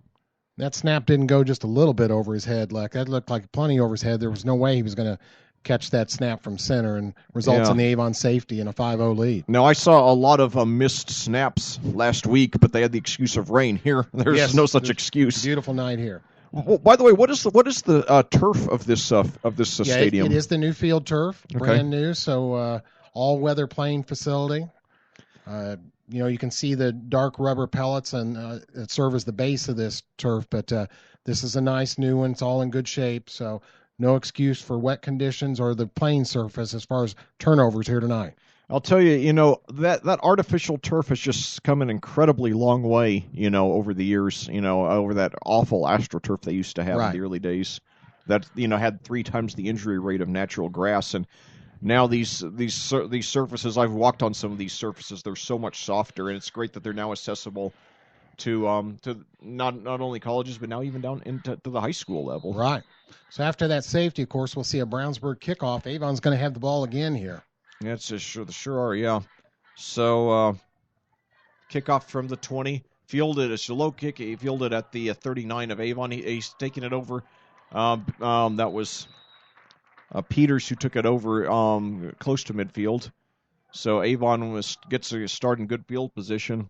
That snap didn't go just a little bit over his head. That looked like plenty over his head. There was no way he was going to catch that snap from center and results in the Avon safety and a 5-0 lead. Now, I saw a lot of missed snaps last week, but they had the excuse of rain. Here, there's no such excuse. Beautiful night here. Well, by the way, what is the turf of this stadium? It is the new field turf, brand new, so all-weather playing facility. You can see the dark rubber pellets and that serve as the base of this turf, but this is a nice new one. It's all in good shape, so no excuse for wet conditions or the playing surface as far as turnovers here tonight. I'll tell you, that artificial turf has just come an incredibly long way, over the years, over that awful AstroTurf they used to have in the early days that, had 3 times the injury rate of natural grass. And now these surfaces, I've walked on some of these surfaces, they're so much softer, and it's great that they're now accessible to not only colleges, but now even down into the high school level. Right. So after that safety, of course, we'll see a Brownsburg kickoff. Avon's going to have the ball again here. Yeah, sure are, yeah. So, kickoff from the 20. Fielded, it's a low kick. He fielded at the 39 of Avon. He's taking it over. That was Peters who took it over close to midfield. So Avon gets a start in good field position.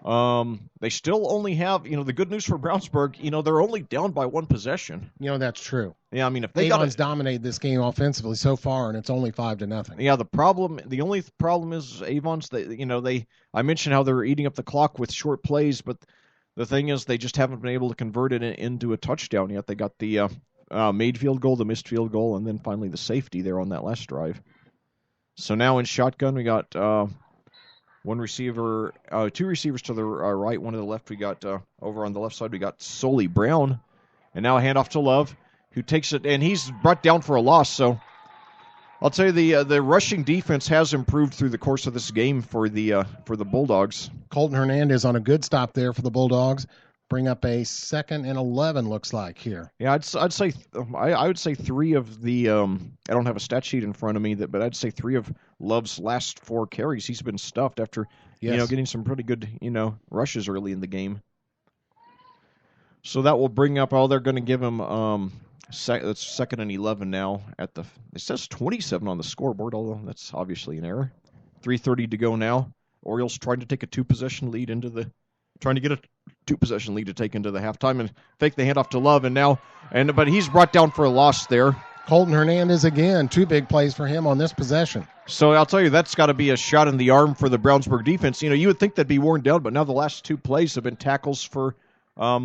They still only have, the good news for Brownsburg, they're only down by 1 possession. That's true. Yeah, I mean, if they Avon's dominated this game offensively so far, and it's only 5-0. Yeah, the only problem is Avon's. I mentioned how they're eating up the clock with short plays, but the thing is, they just haven't been able to convert it into a touchdown yet. They got the made field goal, the missed field goal, and then finally the safety there on that last drive. So now in shotgun, we got 1 receiver, 2 receivers to the right, 1 to the left. We got over on the left side, we got Soley Brown, and now a handoff to Love, who takes it, and he's brought down for a loss. So I'll tell you, the rushing defense has improved through the course of this game for the Bulldogs. Colton Hernandez on a good stop there for the Bulldogs. Bring up a 2nd and 11, looks like here. Yeah, I would say 3 of the I don't have a stat sheet in front of me, but I'd say 3 of Love's last 4 carries he's been stuffed after getting some pretty good rushes early in the game. So that will bring up. They're going to give him that's 2nd and 11 now at the. It says 27 on the scoreboard, although that's obviously an error. 3:30 to go now. Orioles trying to take a 2-possession lead trying to get a 2-possession lead to take into the halftime and fake the handoff to Love, but he's brought down for a loss there. Colton Hernandez again, 2 big plays for him on this possession. So I'll tell you, that's got to be a shot in the arm for the Brownsburg defense. You would think they'd be worn down, but now the last 2 plays have been tackles for a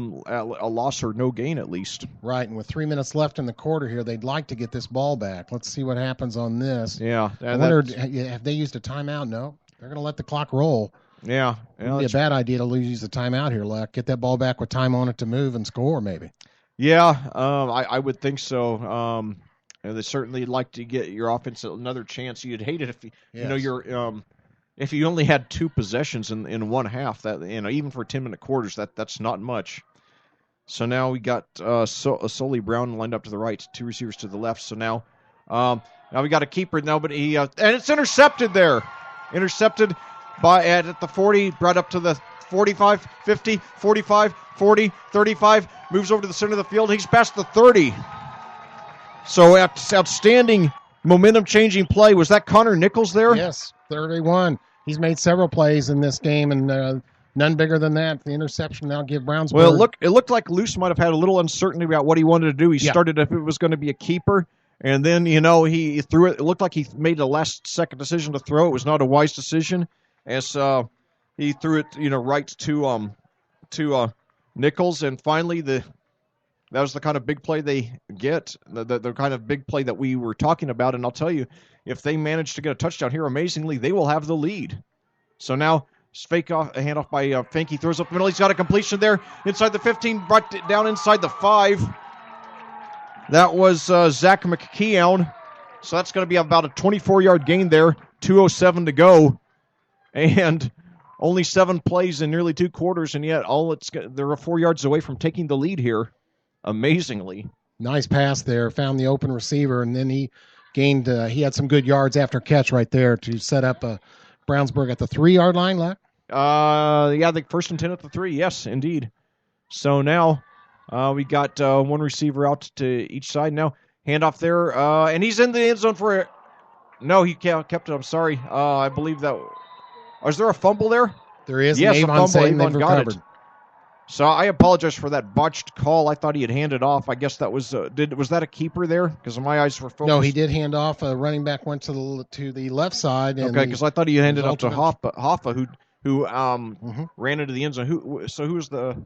loss or no gain at least. Right, and with 3 minutes left in the quarter here, they'd like to get this ball back. Let's see what happens on this. Yeah. I wondered, have they used a timeout? No. They're going to let the clock roll. Yeah. It'd be a bad idea to use the timeout here, Luck. Get that ball back with time on it to move and score, maybe. Yeah, I would think so. They certainly like to get your offense another chance. You'd hate it if if you only had 2 possessions in one half. That even for 10-minute quarters, that's not much. So now we got Soley Brown lined up to the right, 2 receivers to the left. So now we got a keeper now, but and it's intercepted there. Intercepted at the 40, brought up to the 45, 50, 45, 40, 35, moves over to the center of the field. He's past the 30. So outstanding momentum-changing play. Was that Connor Nichols there? Yes, 31. He's made several plays in this game, and none bigger than that. The interception now give Brownsburg. Well, it looked like Luce might have had a little uncertainty about what he wanted to do. He started if it was going to be a keeper, and then, he threw it. It looked like he made a last-second decision to throw. It was not a wise decision, as he threw it, right to Nichols, and finally that was the kind of big play they get, the kind of big play that we were talking about. And I'll tell you, if they manage to get a touchdown here, amazingly, they will have the lead. So now, a handoff by Fink. He throws up the middle. He's got a completion there inside the 15, brought it down inside the 5. That was Zach McKeown. So that's going to be about a 24-yard gain there. 2:07 to go. And only 7 plays in nearly 2 quarters, and yet they're 4 yards away from taking the lead here. Amazingly. Nice pass there. Found the open receiver, and then he gained. He had some good yards after catch right there to set up Brownsburg at the 3-yard line, Luck? The 1st and 10 at the 3. Yes, indeed. So now we got 1 receiver out to each side. Now, handoff there, and he's in the end zone for it. No, he kept it. I'm sorry. I believe that. Is there a fumble there? There is. Yes, a fumble. Avon got it. So I apologize for that botched call. I thought he had handed off. I guess that was was that a keeper there? Because my eyes were focused. No, he did hand off. A running back went to the left side. And okay, because I thought he handed off to Hoffa, who Mm-hmm. ran into the end zone. Who was the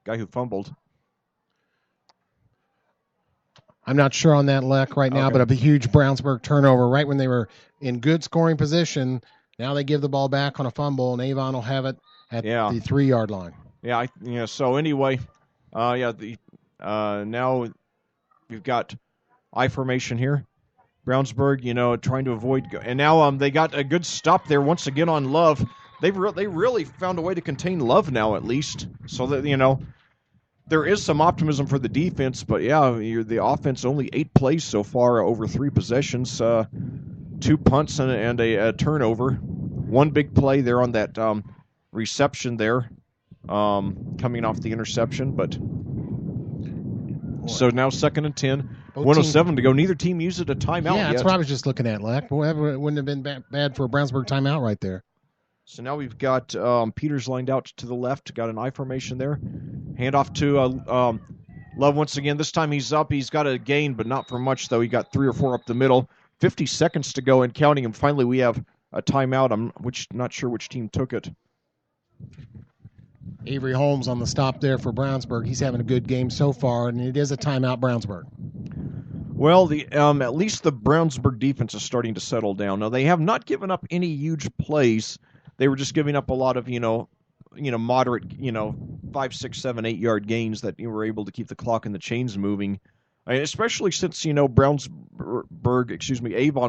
guy who fumbled? I'm not sure on that, Leck, right now, Okay. but a huge Brownsburg turnover right when they were in good scoring position. Now they give the ball back on a fumble, and Avon will have it at Yeah. the 3-yard line. Yeah. So anyway, now we've got I formation here. Brownsburg, trying to avoid, and now they got a good stop there once again on Love. They really found a way to contain Love now at least, so that there is some optimism for the defense. But yeah, the offense only 8 plays so far over 3 possessions, 2 punts and a turnover, 1 big play there on that reception there, coming off the interception, but. So now 2nd and 10, 1:07 to go. Neither team used a timeout Yeah, that's yet. what I was just looking at, Leck. Boy, it wouldn't have been bad for a Brownsburg timeout right there. So now we've got Peters lined out to the left, got an I formation there. Handoff to Love once again. This time he's up. He's got a gain, but not for much, though. He got 3 or 4 up the middle. 50 seconds to go and counting, and finally we have a timeout. I'm not sure which team took it. Avery Holmes on the stop there for Brownsburg. He's having a good game so far, and it is a timeout, Brownsburg. Well, at least the Brownsburg defense is starting to settle down. Now, they have not given up any huge plays. They were just giving up a lot of, moderate, 5, 6, 7, 8-yard gains that you were able to keep the clock and the chains moving. Especially since, Avon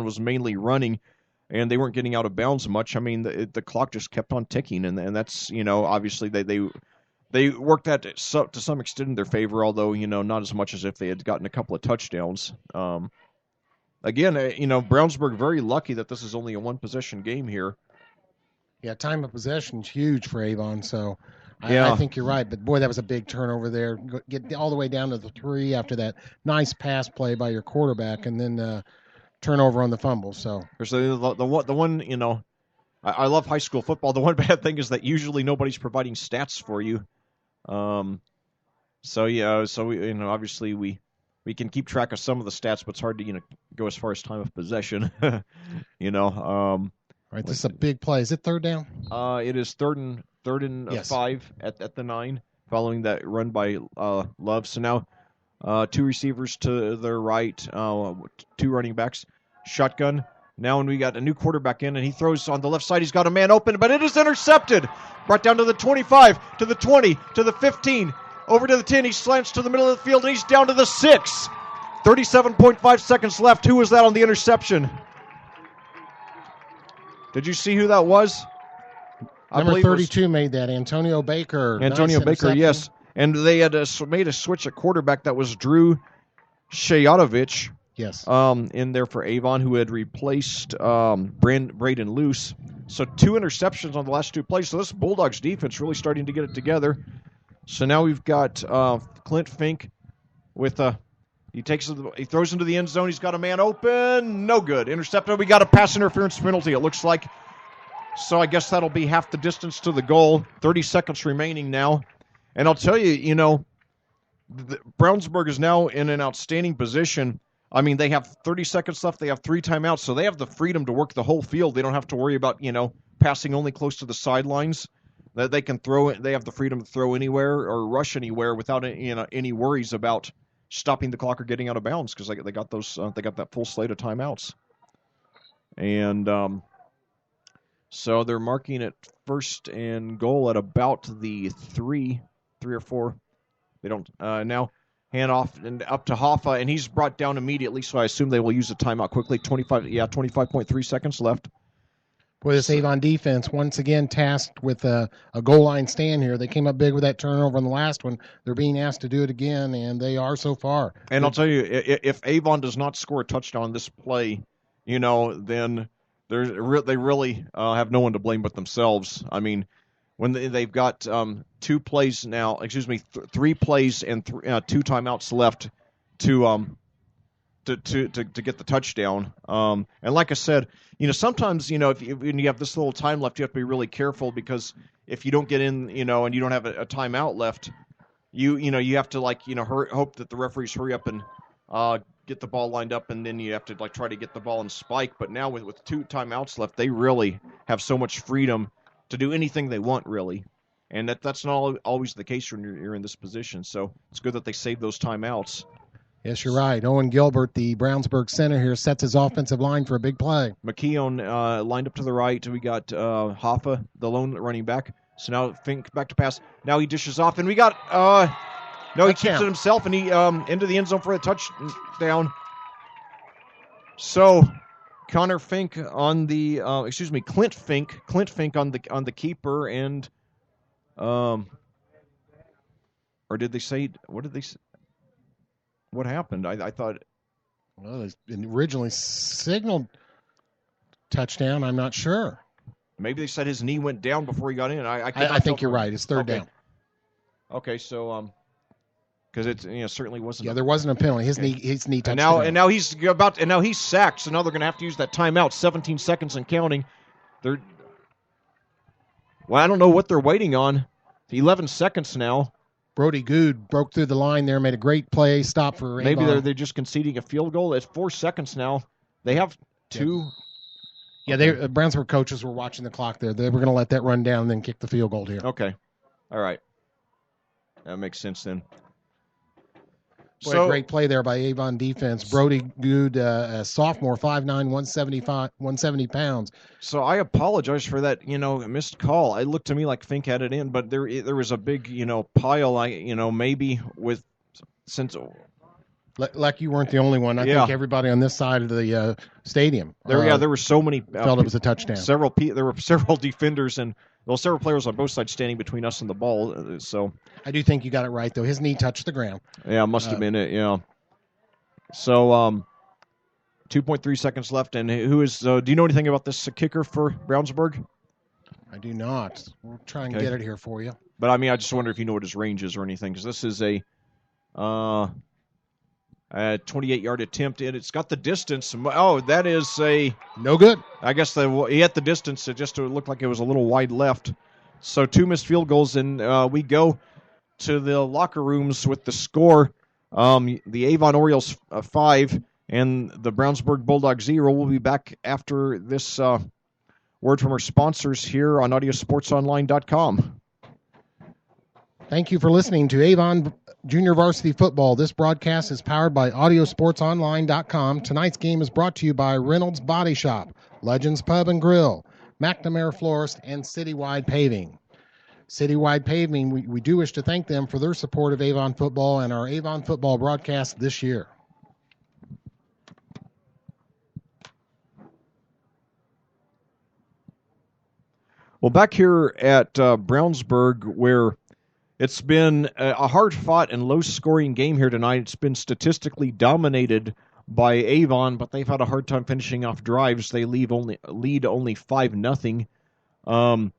was mainly running, and they weren't getting out of bounds much. I mean, the clock just kept on ticking, and that's, obviously they worked that to some extent in their favor, although, not as much as if they had gotten a couple of touchdowns. Again, Brownsburg very lucky that this is only a 1-possession game here. Yeah, time of possession is huge for Avon, so Yeah. I think you're right. But, boy, that was a big turnover there. Get all the way down to the 3 after that nice pass play by your quarterback, and then turnover on the fumble. So There's the one, I love high school football. The one bad thing is that usually nobody's providing stats for you. So we, obviously we can keep track of some of the stats, but it's hard to go as far as time of possession. Right, this is a big play. Is it 3rd down? It is third and Yes. 5 at the 9, following that run by Love. So now 2 receivers to their right, 2 running backs, shotgun. Now when we got a new quarterback in, and he throws on the left side, he's got a man open, but it is intercepted. Brought down to the 25, to the 20, to the 15, over to the 10. He slants to the middle of the field, and he's down to the 6. 37.5 seconds left. Who was that on the interception? Did you see who that was? Number 32 made that. Antonio Baker. Antonio Nice Baker, yes. And they had made a switch at quarterback. That was Drew Shayatovich. Yes. In there for Avon, who had replaced Braden Luce. So 2 interceptions on the last 2 plays. So this Bulldogs defense really starting to get it together. So now we've got Clint Fink with he throws into the end zone. He's got a man open. No good. Intercepted. We got a pass interference penalty, it looks like. So I guess that'll be half the distance to the goal. 30 seconds remaining now. And I'll tell you, Brownsburg is now in an outstanding position. I mean, they have 30 seconds left. They have 3 timeouts, so they have the freedom to work the whole field. They don't have to worry about, passing only close to the sidelines. That they can throw it. They have the freedom to throw anywhere or rush anywhere without any worries about stopping the clock or getting out of bounds, because they got those. They got that full slate of timeouts. And so they're marking it 1st and goal at about the 3 or 4. They don't now. Hand off and up to Hoffa, and he's brought down immediately, so I assume they will use a timeout quickly. 25.3 seconds left. Boy, this Avon defense, once again, tasked with a goal line stand here. They came up big with that turnover in the last one. They're being asked to do it again, and they are so far. And I'll tell you, if Avon does not score a touchdown on this play, then they really have no one to blame but themselves. I mean, when they've got 2 plays now, 3 plays and 2 timeouts left to get the touchdown. And like I said, sometimes when you have this little time left, you have to be really careful, because if you don't get in, and you don't have a timeout left, you have to hope that the referees hurry up and get the ball lined up, and then you have to try to get the ball and spike. But now with 2 timeouts left, they really have so much freedom to do anything they want, really. And that's not always the case when you're in this position. So it's good that they saved those timeouts. Yes, you're right. Owen Gilbert, the Brownsburg center here, sets his offensive line for a big play. McKeown lined up to the right. We got Hoffa, the lone running back. So now Fink back to pass. Now he dishes off, and we got no, he keeps it himself, and he into the end zone for a touchdown. So Connor Fink on the Clint Fink on the keeper, and or did they say what happened? I thought. Well, they originally signaled touchdown. I'm not sure. Maybe they said his knee went down before he got in. I think you're right. It's third down. Okay, so because it certainly wasn't. Yeah, there wasn't a penalty. His knee touched. And now he's sacked. So now they're going to have to use that timeout. 17 seconds and counting. Well, I don't know what they're waiting on. 11 seconds now. Brody Good broke through the line there, made a great play, stop for Avon. Maybe they're just conceding a field goal. It's 4 seconds now. They have two. Yeah, Brownsburg coaches were watching the clock there. They were going to let that run down and then kick the field goal here. Okay. All right. That makes sense then. A great play there by Avon defense. Brody Good, a sophomore, 5'9", 170 pounds. So I apologize for that, missed call. It looked to me like Fink had it in, but there was a big, pile. Maybe with since. Like you weren't the only one. I think everybody on this side of the stadium. There were so many. Felt it was a touchdown. There were several defenders and several players on both sides standing between us and the ball. So I do think you got it right, though. His knee touched the ground. Yeah, must have been it. Yeah. So 2.3 seconds left, and who is? Do you know anything about this kicker for Brownsburg? I do not. We'll try and get it here for you. But I just wonder if you know what his range is or anything, because this is a 28-yard attempt, and it's got the distance. Oh, that is no good. I guess he had the distance. It just looked like it was a little wide left. So 2 missed field goals, and we go to the locker rooms with the score. The Avon Orioles 5 and the Brownsburg Bulldogs 0. We'll be back after this word from our sponsors here on audiosportsonline.com. Thank you for listening to Avon Junior Varsity Football. This broadcast is powered by audiosportsonline.com. Tonight's game is brought to you by Reynolds Body Shop, Legends Pub and Grill, McNamara Florist, and Citywide Paving. Citywide Paving, we do wish to thank them for their support of Avon football and our Avon football broadcast this year. Well, back here at Brownsburg, where it's been a hard-fought and low-scoring game here tonight. It's been statistically dominated by Avon, but they've had a hard time finishing off drives. They lead only 5-0.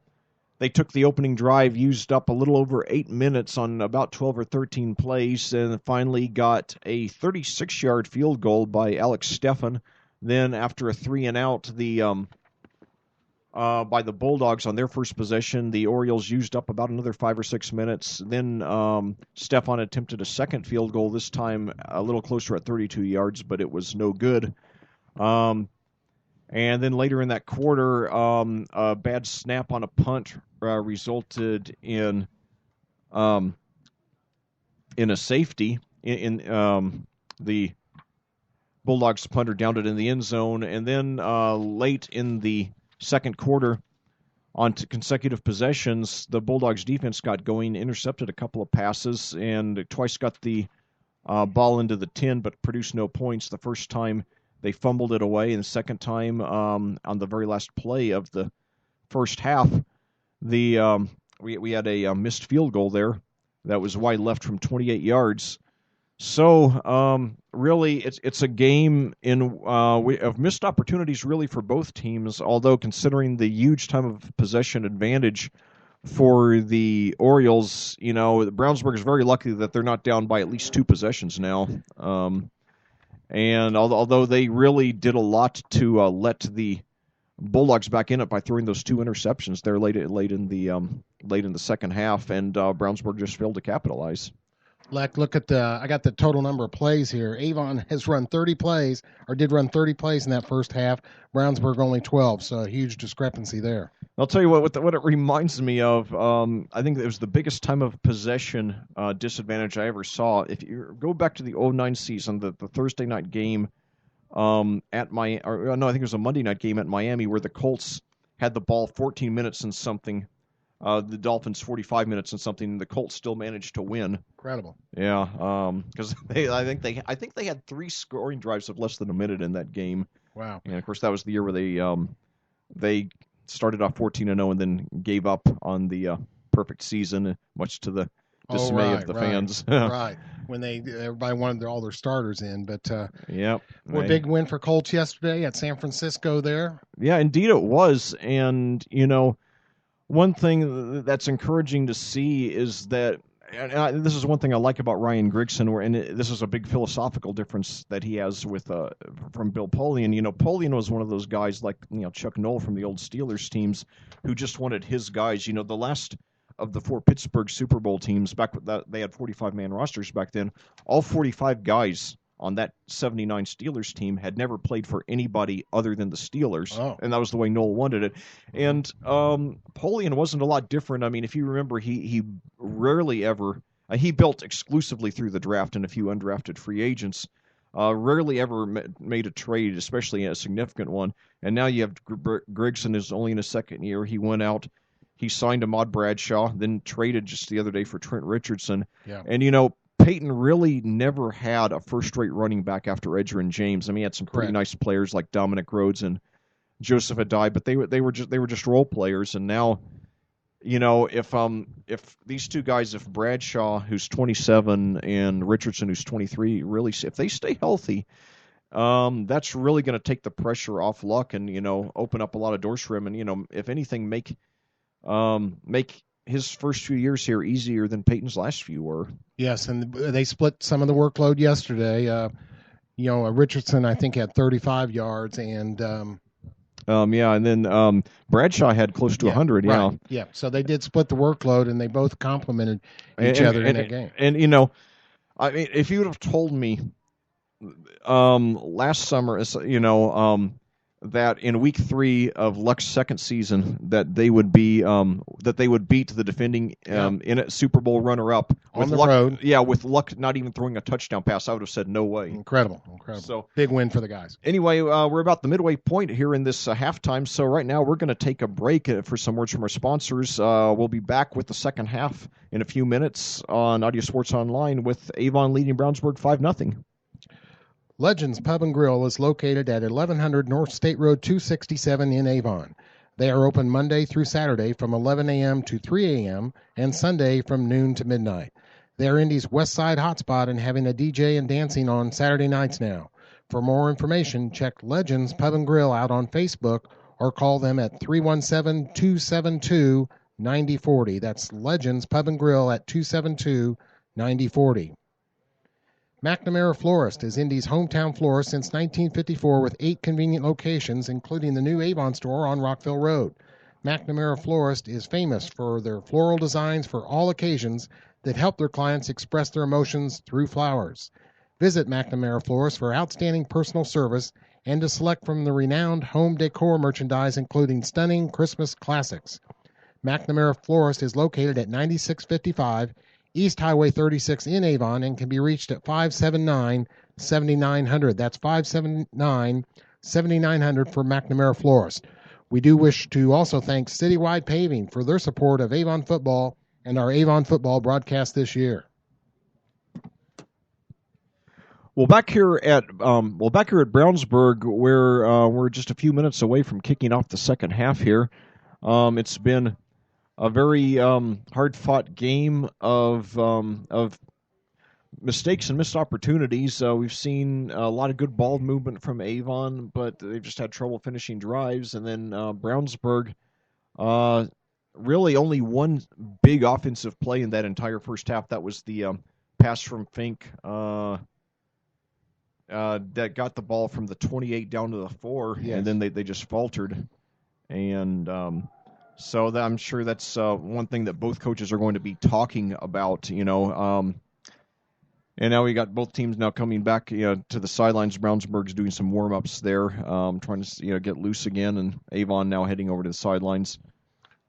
They took the opening drive, used up a little over 8 minutes on about 12 or 13 plays, and finally got a 36-yard field goal by Alex Stephan. Then after a 3-and-out, by the Bulldogs on their first possession, the Orioles used up about another 5 or 6 minutes. Then Stephan attempted a second field goal, this time a little closer at 32 yards, but it was no good. And then later in that quarter, a bad snap on a punt resulted in a safety. The Bulldogs punter downed it in the end zone. And then late in the second quarter, on consecutive possessions, the Bulldogs defense got going, intercepted a couple of passes, and twice got the ball into the 10, but produced no points. The first time they fumbled it away, and the second time on the very last play of the first half, we had a missed field goal there that was wide left from 28 yards. So really, it's a game of missed opportunities really for both teams, although considering the huge time of possession advantage for the Orioles, Brownsburg is very lucky that they're not down by at least 2 possessions now. And although they really did a lot to let the Bulldogs back in it by throwing those 2 interceptions there late in the second half, and Brownsburg just failed to capitalize. Look at I got the total number of plays here. Avon has run 30 plays, or did run 30 plays in that first half. Brownsburg only 12, so a huge discrepancy there. I'll tell you what it reminds me of. I think it was the biggest time of possession disadvantage I ever saw. If you go back to the '09 season, the Thursday night game at my, or no, I think it was a Monday night game at Miami where the Colts had the ball 14 minutes and something. The Dolphins 45 minutes and something. And the Colts still managed to win. Incredible. Yeah, because I think they had 3 scoring drives of less than a minute in that game. Wow. And of course, that was the year where they started off 14-0 and then gave up on the perfect season, much to the dismay of the fans. Right. When everybody wanted all their starters in, but yep. What a big win for Colts yesterday at San Francisco there. Yeah, indeed it was. And, one thing that's encouraging to see is that, and this is one thing I like about Ryan Grigson, and this is a big philosophical difference that he has with from Bill Polian. Polian was one of those guys like Chuck Noll from the old Steelers teams who just wanted his guys. The last of the 4 Pittsburgh Super Bowl teams back with that, they had 45-man rosters back then. All 45 guys on that 79 Steelers team had never played for anybody other than the Steelers, and that was the way Noel wanted it. And Polian wasn't a lot different. I mean, if you remember, he rarely ever he built exclusively through the draft and a few undrafted free agents. Rarely ever made a trade, especially a significant one. And now you have Grigson is only in his second year. He went out, he signed Ahmad Bradshaw, then traded just the other day for Trent Richardson. Yeah. And Peyton really never had a first-rate running back after Edgerrin James. I mean, he had some pretty nice players like Dominic Rhodes and Joseph Adai, but they were just role players. And now, if these two guys, if Bradshaw, who's 27, and Richardson, who's 23, really, if they stay healthy, that's really going to take the pressure off Luck and open up a lot of doors for him. And if anything, make his first few years here easier than Peyton's last few were. Yes, and they split some of the workload yesterday. Richardson, I think, had 35 yards, and and then Bradshaw had close to 100. Right. Yeah, yeah. So they did split the workload, and they both complemented each other in that game. And I mean, if you would have told me last summer, that in week 3 of Luck's second season that they would be beat the defending in a Super Bowl runner-up on the road. Yeah, with Luck not even throwing a touchdown pass, I would have said no way. Incredible. So big win for the guys. Anyway, we're about the midway point here in this halftime. So right now we're going to take a break for some words from our sponsors. We'll be back with the second half in a few minutes on Audio Sports Online with Avon leading Brownsburg 5-0. Legends Pub and Grill is located at 1100 North State Road 267 in Avon. They are open Monday through Saturday from 11 a.m. to 3 a.m. and Sunday from noon to midnight. They are Indy's West Side hotspot and having a DJ and dancing on Saturday nights now. For more information, check Legends Pub and Grill out on Facebook or call them at 317-272-9040. That's Legends Pub and Grill at 272-9040. McNamara Florist is Indy's hometown florist since 1954 with 8 convenient locations, including the new Avon store on Rockville Road. McNamara Florist is famous for their floral designs for all occasions that help their clients express their emotions through flowers. Visit McNamara Florist for outstanding personal service and to select from the renowned home decor merchandise, including stunning Christmas classics. McNamara Florist is located at 9655 East Highway 36 in Avon and can be reached at 579-7900. That's 579-7900 for McNamara Florist. We do wish to also thank Citywide Paving for their support of Avon football and our Avon football broadcast this year. Well, back here at Brownsburg, where we're just a few minutes away from kicking off the second half here. It's been a very hard-fought game of mistakes and missed opportunities. We've seen a lot of good ball movement from Avon, but they've just had trouble finishing drives. And then Brownsburg, really only one big offensive play in that entire first half. That was the pass from Fink that got the ball from the 28 down to the 4, and then they just faltered. And so I'm sure that's one thing that both coaches are going to be talking about, And now we got both teams now coming back, to the sidelines. Brownsburg's doing some warm-ups there, trying to, get loose again, and Avon now heading over to the sidelines.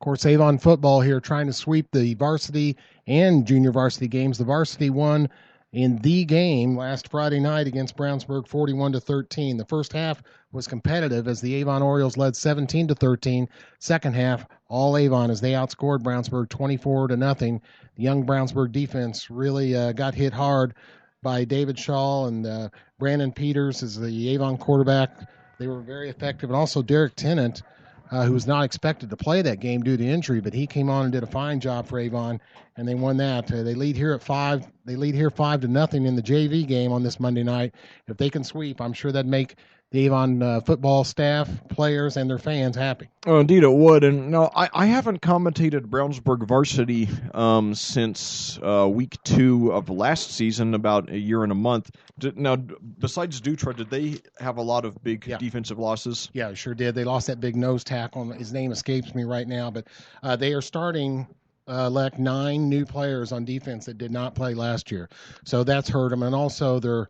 course, Avon football here trying to sweep the varsity and junior varsity games. The varsity won in the game last Friday night against Brownsburg 41-13. The first half was competitive as the Avon Orioles led 17-13. Second half, all Avon as they outscored Brownsburg 24-0. The young Brownsburg defense really got hit hard by David Shaw and Brandon Peters as the Avon quarterback. They were very effective. And also Derek Tennant, who was not expected to play that game due to injury, but he came on and did a fine job for Avon, and they won that. They lead here at 5. They lead here 5-0 in the JV game on this Monday night. If they can sweep, I'm sure that'd make the Avon football staff, players, and their fans happy. Oh, indeed it would. And no, I haven't commentated Brownsburg varsity since week 2 of last season, about a year and a month. Now, besides Dutra, did they have a lot of big defensive losses? Yeah, sure did. They lost that big nose tackle. His name escapes me right now, but they are starting like 9 new players on defense that did not play last year. So that's hurt them. And also their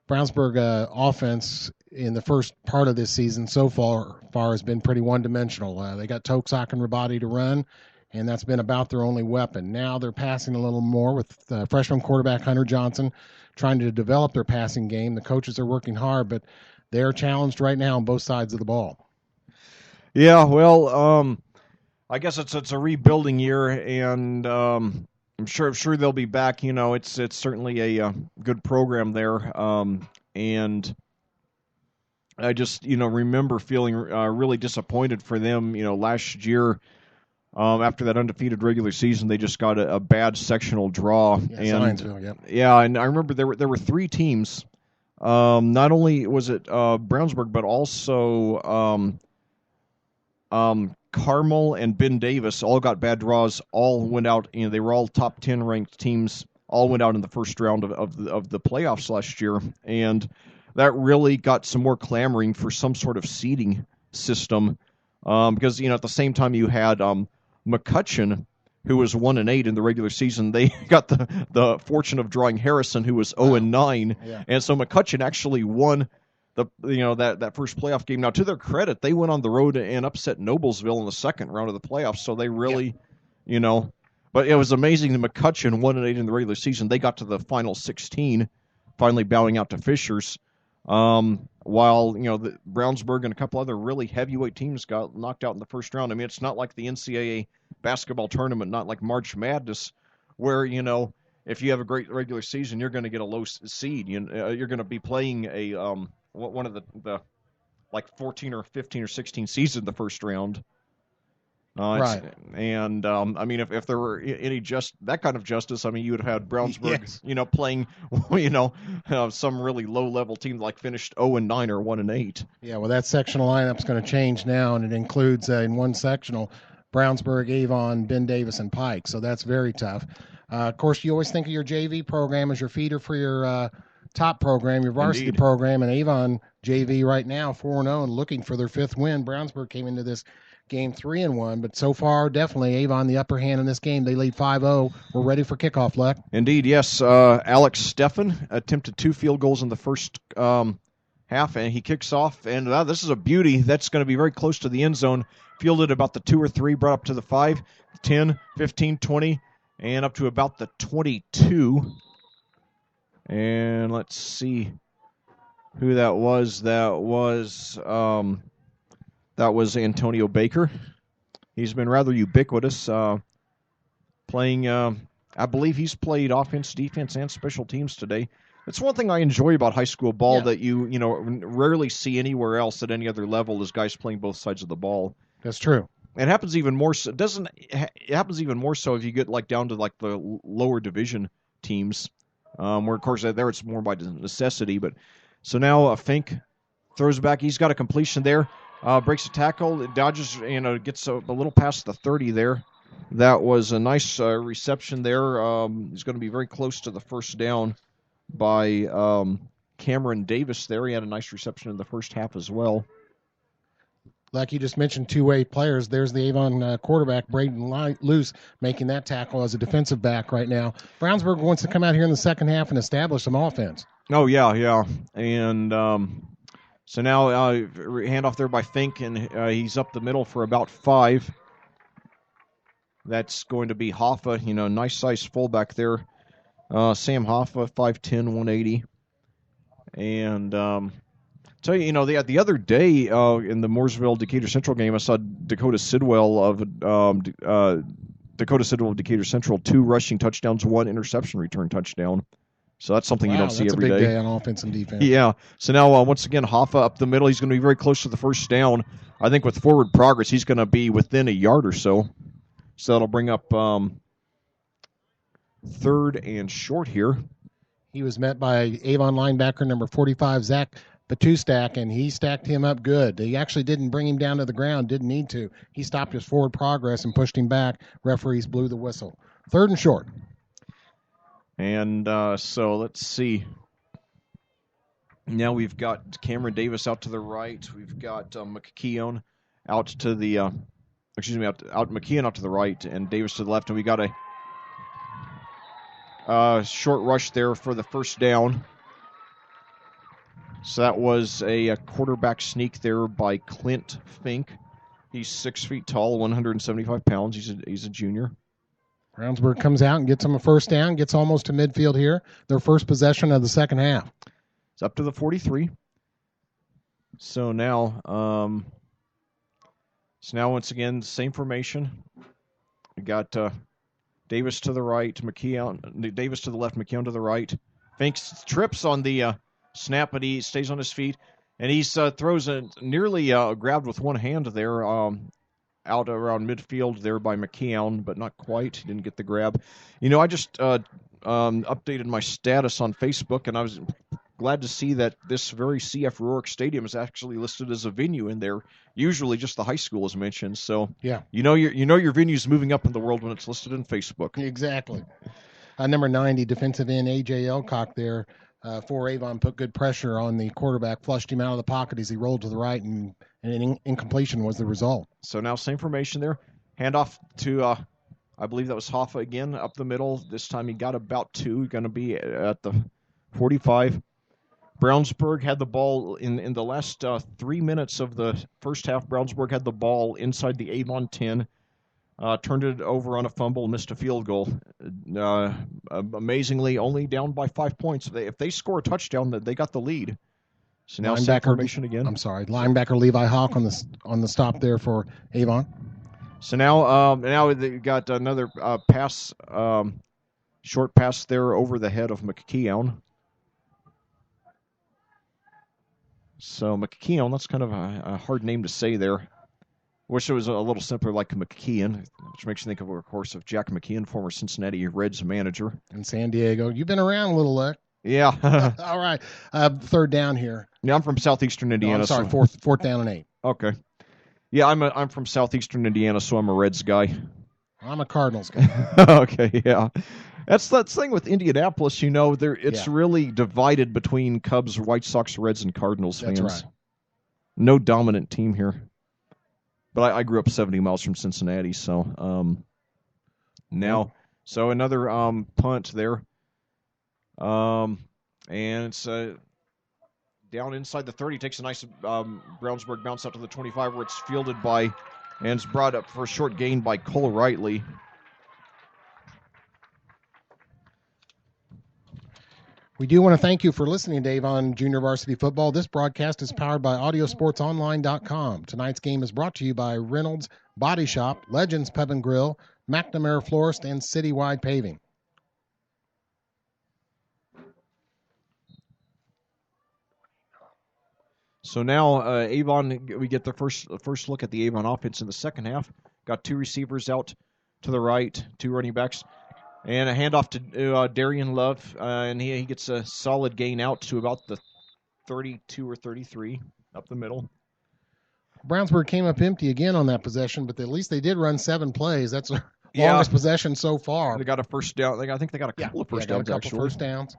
Brownsburg offense in the first part of this season so far has been pretty one-dimensional. They got Toksok and Rabati to run, and that's been about their only weapon. Now they're passing a little more with freshman quarterback Hunter Johnson trying to develop their passing game. The coaches are working hard, but they're challenged right now on both sides of the ball. Yeah, well, I guess it's a rebuilding year, and I'm sure they'll be back. You know, it's certainly a good program there, and I just remember feeling really disappointed for them. Last year, after that undefeated regular season, they just got a bad sectional draw. Zionsville, yeah. Yeah, and I remember there were 3 teams. Not only was it Brownsburg, but also Carmel and Ben Davis all got bad draws. All went out. They were all top 10 ranked teams. All went out in the first round of the playoffs last year, and that really got some more clamoring for some sort of seeding system. Because at the same time you had McCutcheon, who was 1-8 in the regular season. They got the fortune of drawing Harrison, who was 0-9, and so McCutcheon actually won that first playoff game. Now, to their credit, they went on the road and upset Noblesville in the second round of the playoffs. So they really, but it was amazing that McCutcheon 1-8 in the regular season. They got to the final 16, finally bowing out to Fishers. While the Brownsburg and a couple other really heavyweight teams got knocked out in the first round. I mean, it's not like the NCAA basketball tournament, not like March Madness, where if you have a great regular season, you're going to get a low seed. You're going to be playing a one of the like 14 or 15 or 16 seeds in the first round. Right. And I mean, if there were any that kind of justice, I mean, you would have had Brownsburg, playing, some really low-level team like finished 0-9 or 1-8. Yeah, well, that sectional lineup's going to change now, and it includes in one sectional Brownsburg, Avon, Ben Davis, and Pike. So that's very tough. Of course, you always think of your JV program as your feeder for your top program, your varsity Indeed. program, and Avon JV right now 4-0 and looking for their 5th win. Brownsburg came into this game 3-1, but so far, definitely Avon the upper hand in this game. They lead 5-0. We're ready for kickoff, Leck. Indeed, yes. Alex Steffen attempted 2 field goals in the first half, and he kicks off. And this is a beauty. That's going to be very close to the end zone. Fielded about the 2 or 3, brought up to the 5, 10, 15, 20, and up to about the 22. And let's see who that was. That was Antonio Baker. He's been rather ubiquitous, playing, I believe he's played offense, defense, and special teams today. It's one thing I enjoy about high school ball that you rarely see anywhere else at any other level is guys playing both sides of the ball. That's true. It happens even more so. It happens even more so if you get down to the lower division teams, where of course there it's more by necessity. But so now Fink throws back. He's got a completion there. Breaks a tackle, dodges, gets a little past the 30 there. That was a nice reception there. He's going to be very close to the first down by Cameron Davis there. He had a nice reception in the first half as well. Like you just mentioned, two-way players. There's the Avon quarterback, Braden Luce, making that tackle as a defensive back right now. Brownsburg wants to come out here in the second half and establish some offense. Oh, yeah. And so now handoff there by Fink, and he's up the middle for about 5. That's going to be Hoffa, nice size fullback there. Sam Hoffa, 5'10", 180. And tell you, the other day in the Mooresville Decatur Central game, I saw Dakota Sidwell of Decatur Central, 2 rushing touchdowns, 1 interception return touchdown. So that's something you don't see every day. That's a big day on offense and defense. Yeah. So now, once again, Hoffa up the middle. He's going to be very close to the first down. I think with forward progress, he's going to be within a yard or so. So that'll bring up 3rd and short here. He was met by Avon linebacker number 45, Zach Batustak, and he stacked him up good. He actually didn't bring him down to the ground, didn't need to. He stopped his forward progress and pushed him back. Referees blew the whistle. 3rd and short. And so let's see. Now we've got Cameron Davis out to the right. We've got McKeown out to the, out McKeown out to the right, and Davis to the left. And we got a short rush there for the first down. So that was a quarterback sneak there by Clint Fink. He's 6 feet tall, 175 pounds. He's a junior. Brownsburg comes out and gets him a first down, gets almost to midfield here. Their first possession of the second half. It's up to the 43. So now, once again, same formation. We got Davis to the right, Davis to the left, McKeown to the right. Fink trips on the snap, but he stays on his feet, and he throws nearly grabbed with one hand there. Out around midfield there by McKeown, but not quite. He didn't get the grab. I just updated my status on Facebook, and I was glad to see that this very CF Rourke Stadium is actually listed as a venue in there. Usually just the high school is mentioned. So yeah, your venue's moving up in the world when it's listed in Facebook. Exactly. Number 90, defensive end A.J. Elcock there for Avon put good pressure on the quarterback, flushed him out of the pocket as he rolled to the right, and an incompletion was the result. So now same formation there. Handoff to, I believe that was Hoffa again, up the middle. This time he got about 2, going to be at the 45. Brownsburg had the ball in the last 3 minutes of the first half. Brownsburg had the ball inside the Avon 10. Turned it over on a fumble, missed a field goal. Amazingly, only down by 5 points. If they score a touchdown, they got the lead. So now same formation again. Linebacker Levi Hawk on the stop there for Avon. So now they got another pass, short pass there over the head of McKeown. So McKeown, that's kind of a hard name to say there. Wish it was a little simpler like McKeon, which makes you think of course, of Jack McKeon, former Cincinnati Reds manager. In San Diego. You've been around a little, Luck. Yeah. All right. 3rd down here. Yeah, I'm from southeastern Indiana. I'm sorry, fourth down and 8. Okay. Yeah, I'm from southeastern Indiana, so I'm a Reds guy. I'm a Cardinals guy. Okay, yeah. That's the thing with Indianapolis, it's really divided between Cubs, White Sox, Reds, and Cardinals fans. That's right. No dominant team here. But I grew up 70 miles from Cincinnati, so so another punt there. And it's down inside the 30. Takes a nice Brownsburg bounce out to the 25, where it's fielded by, and it's brought up for a short gain by Cole Rightly. We do want to thank you for listening to Avon Junior Varsity Football. This broadcast is powered by AudioSportsOnline.com. Tonight's game is brought to you by Reynolds Body Shop, Legends Pub and Grill, McNamara Florist, and Citywide Paving. So now Avon, we get the first look at the Avon offense in the second half. Got 2 receivers out to the right, 2 running backs. And a handoff to Darian Love, and he gets a solid gain out to about the 32 or 33 up the middle. Brownsburg came up empty again on that possession, but at least they did run 7 plays. That's the longest possession so far. They got a first down. I think they got a couple of first downs, actually. First downs.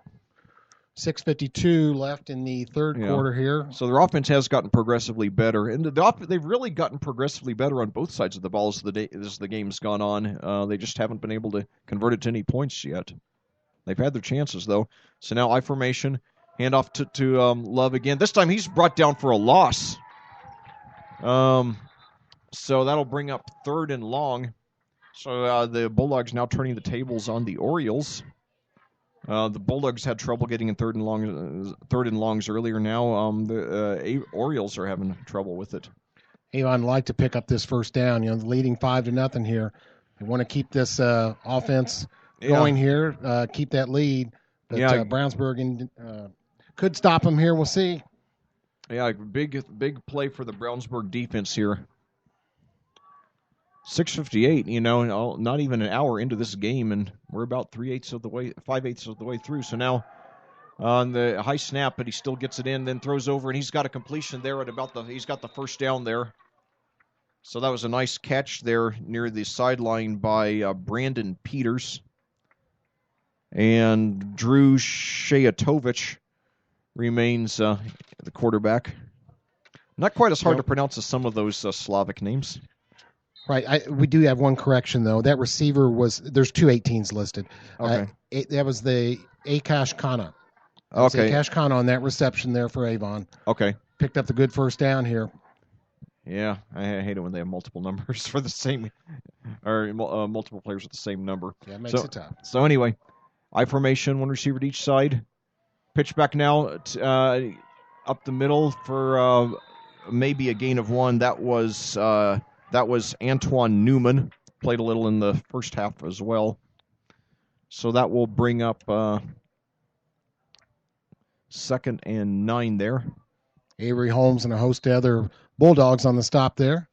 6:52 left in the third quarter here. So their offense has gotten progressively better, and they've really gotten progressively better on both sides of the ball as the game's gone on. They just haven't been able to convert it to any points yet. They've had their chances, though. So now I formation, handoff to Love again. This time he's brought down for a loss. So that'll bring up 3rd and long. So the Bulldogs now turning the tables on the Orioles. The Bulldogs had trouble getting in third and longs earlier. Now the Orioles are having trouble with it. Avon like to pick up this first down. Leading 5-0 here. They want to keep this offense going here, keep that lead. But Brownsburg could stop them here. We'll see. Yeah, big play for the Brownsburg defense here. 6:58, not even an hour into this game, and we're about 5/8 of the way through. So now on the high snap, but he still gets it in, then throws over, and he's got a completion there he's got the first down there. So that was a nice catch there near the sideline by Brandon Peters. And Drew Shayatovich remains the quarterback. Not quite as hard to pronounce as some of those Slavic names. Right. We do have one correction, though. That receiver there's two 18s listed. Okay. That was the Akash Khanna. Okay. Akash Khanna on that reception there for Avon. Okay. Picked up the good first down here. Yeah, I hate it when they have multiple numbers for the same, or multiple players with the same number. Yeah, it makes it tough. So anyway, I formation, one receiver to each side. Pitch back now up the middle for maybe a gain of one. That was Antoine Newman. Played a little in the first half as well. So that will bring up 2nd and 9 there. Avery Holmes and a host of other Bulldogs on the stop there.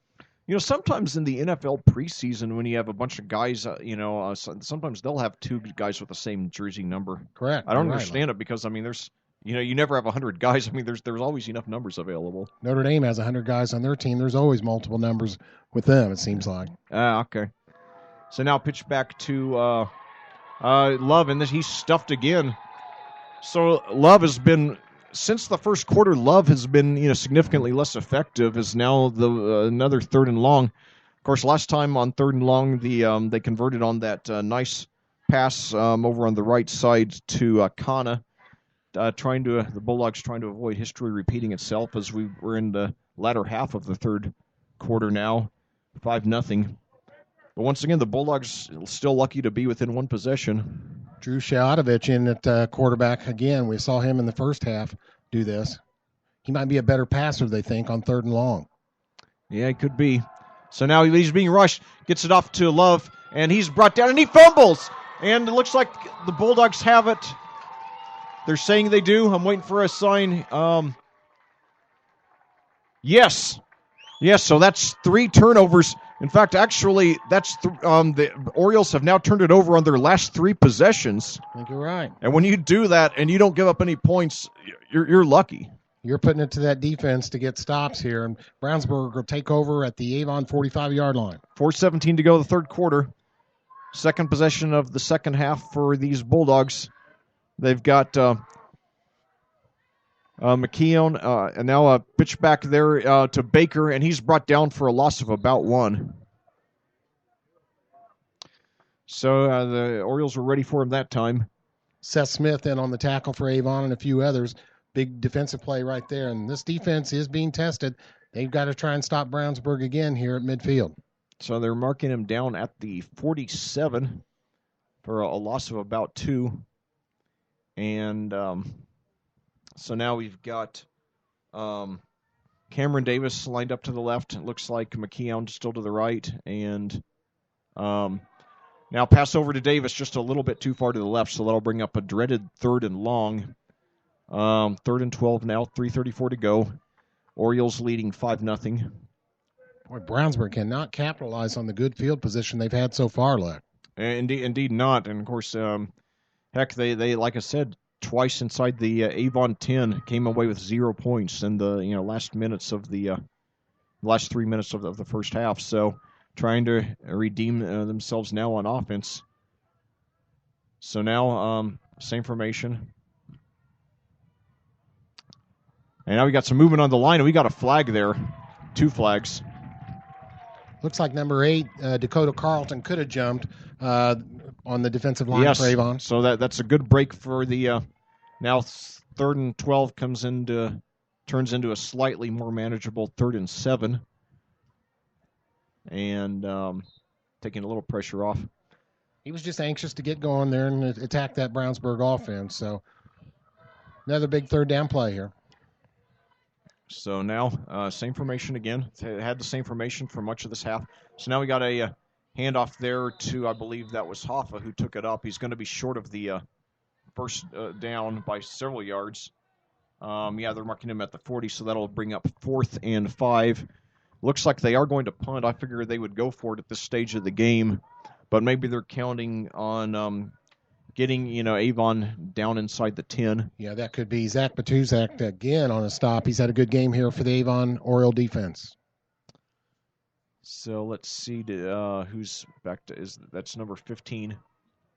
Sometimes in the NFL preseason, when you have a bunch of guys, sometimes they'll have two guys with the same jersey number. Correct. I don't understand it because, there's, you never have 100 guys. There's always enough numbers available. Notre Dame has 100 guys on their team. There's always multiple numbers with them, it seems like. Okay. So now pitch back to Love, and he's stuffed again. So Love has been... Since the first quarter, Love has been, significantly less effective. Is now another 3rd and long. Of course, last time on 3rd and long, they converted on that nice pass over on the right side to Khanna, the Bulldogs trying to avoid history repeating itself as we were in the latter half of the third quarter now, 5-0. But once again, the Bulldogs still lucky to be within one possession. Drew Shayatovich in at quarterback again. We saw him in the first half do this. He might be a better passer, they think, on 3rd and long. Yeah, he could be. So now he's being rushed, gets it off to Love, and he's brought down, and he fumbles. And it looks like the Bulldogs have it. They're saying they do. I'm waiting for a sign. Yes, so that's 3 turnovers. In fact, actually, that's the Orioles have now turned it over on their last 3 possessions. I think you're right. And when you do that and you don't give up any points, you're lucky. You're putting it to that defense to get stops here, and Brownsburg will take over at the Avon 45-yard line. 4:17 to go the third quarter. Second possession of the second half for these Bulldogs. They've got McKeown, and now a pitch back there to Baker, and he's brought down for a loss of about 1. So the Orioles were ready for him that time. Seth Smith in on the tackle for Avon and a few others. Big defensive play right there, and this defense is being tested. They've got to try and stop Brownsburg again here at midfield. So they're marking him down at the 47 for a loss of about 2. And so now we've got Cameron Davis lined up to the left. It looks like McKeown still to the right. And now pass over to Davis just a little bit too far to the left, so that'll bring up a dreaded 3rd and long. 3rd and 12 now, 3:34 to go. Orioles leading 5-0. Boy, Brownsburg cannot capitalize on the good field position they've had so far, Luck. Indeed not. And, of course, heck, they like I said, twice inside the Avon 10 came away with 0 points in the last 3 minutes of the first half. So trying to redeem themselves now on offense. So now same formation. And now we got some movement on the line, and we got a flag there. 2 flags. Looks like number 8, Dakota Carlton, could have jumped on the defensive line for Avon. So that's a good break for the now 3rd and 12 turns into a slightly more manageable 3rd and 7. And taking a little pressure off. He was just anxious to get going there and attack that Brownsburg offense. So another big third down play here. So now, same formation again. Had the same formation for much of this half. So now we got a handoff there to, I believe that was Hoffa who took it up. He's going to be short of the first down by several yards. They're marking him at the 40, so that'll bring up 4th and 5. Looks like they are going to punt. I figured they would go for it at this stage of the game, but maybe they're counting on getting, Avon down inside the 10. Yeah, that could be Zach Batuzak again on a stop. He's had a good game here for the Avon Oriole defense. So let's see who's back to, that's number 15,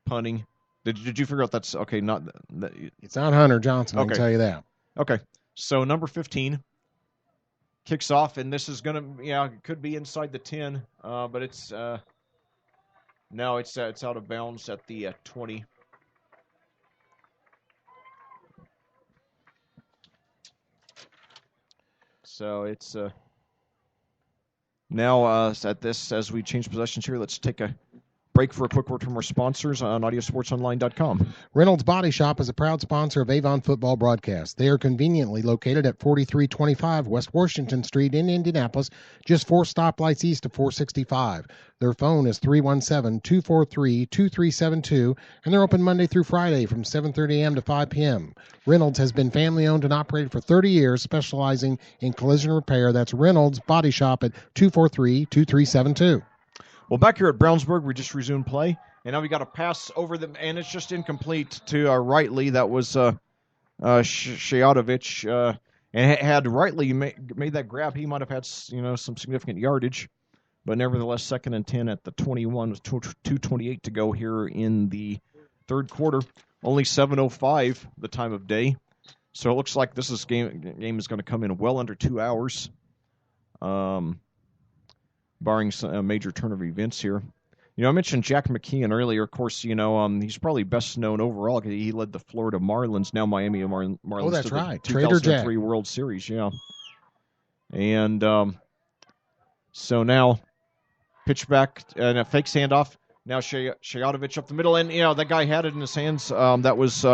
punting. Did you figure out that's, okay, not that, it's not Hunter Johnson, okay. I can tell you that. Okay, so number 15 kicks off, and this is going to, it could be inside the 10, but it's, no, it's out of bounds at the 20. So it's now at this, as we change possessions here, let's take a break for a quick word from our sponsors on audiosportsonline.com. Reynolds Body Shop is a proud sponsor of Avon Football Broadcast. They are conveniently located at 4325 West Washington Street in Indianapolis, just 4 stoplights east of 465. Their phone is 317-243-2372, and they're open Monday through Friday from 7:30 a.m. to 5 p.m. Reynolds has been family-owned and operated for 30 years, specializing in collision repair. That's Reynolds Body Shop at 243-2372. Well, back here at Brownsburg, we just resumed play, and now we got a pass over them, and it's just incomplete to Rightly. That was Shayatovich, and had Rightly made that grab, he might have had some significant yardage, but nevertheless, 2nd and 10 at the 21 with 2:28 to go here in the third quarter. Only 7:05 the time of day, so it looks like this game is going to come in well under 2 hours. Barring a major turn of events here. I mentioned Jack McKeon earlier. Of course, he's probably best known overall because he led the Florida Marlins, now Miami Marlins. Oh, that's to right. The 2003 World Series, yeah. And so now, pitch back and a fake handoff. Now Shayatovich up the middle, and that guy had it in his hands. That was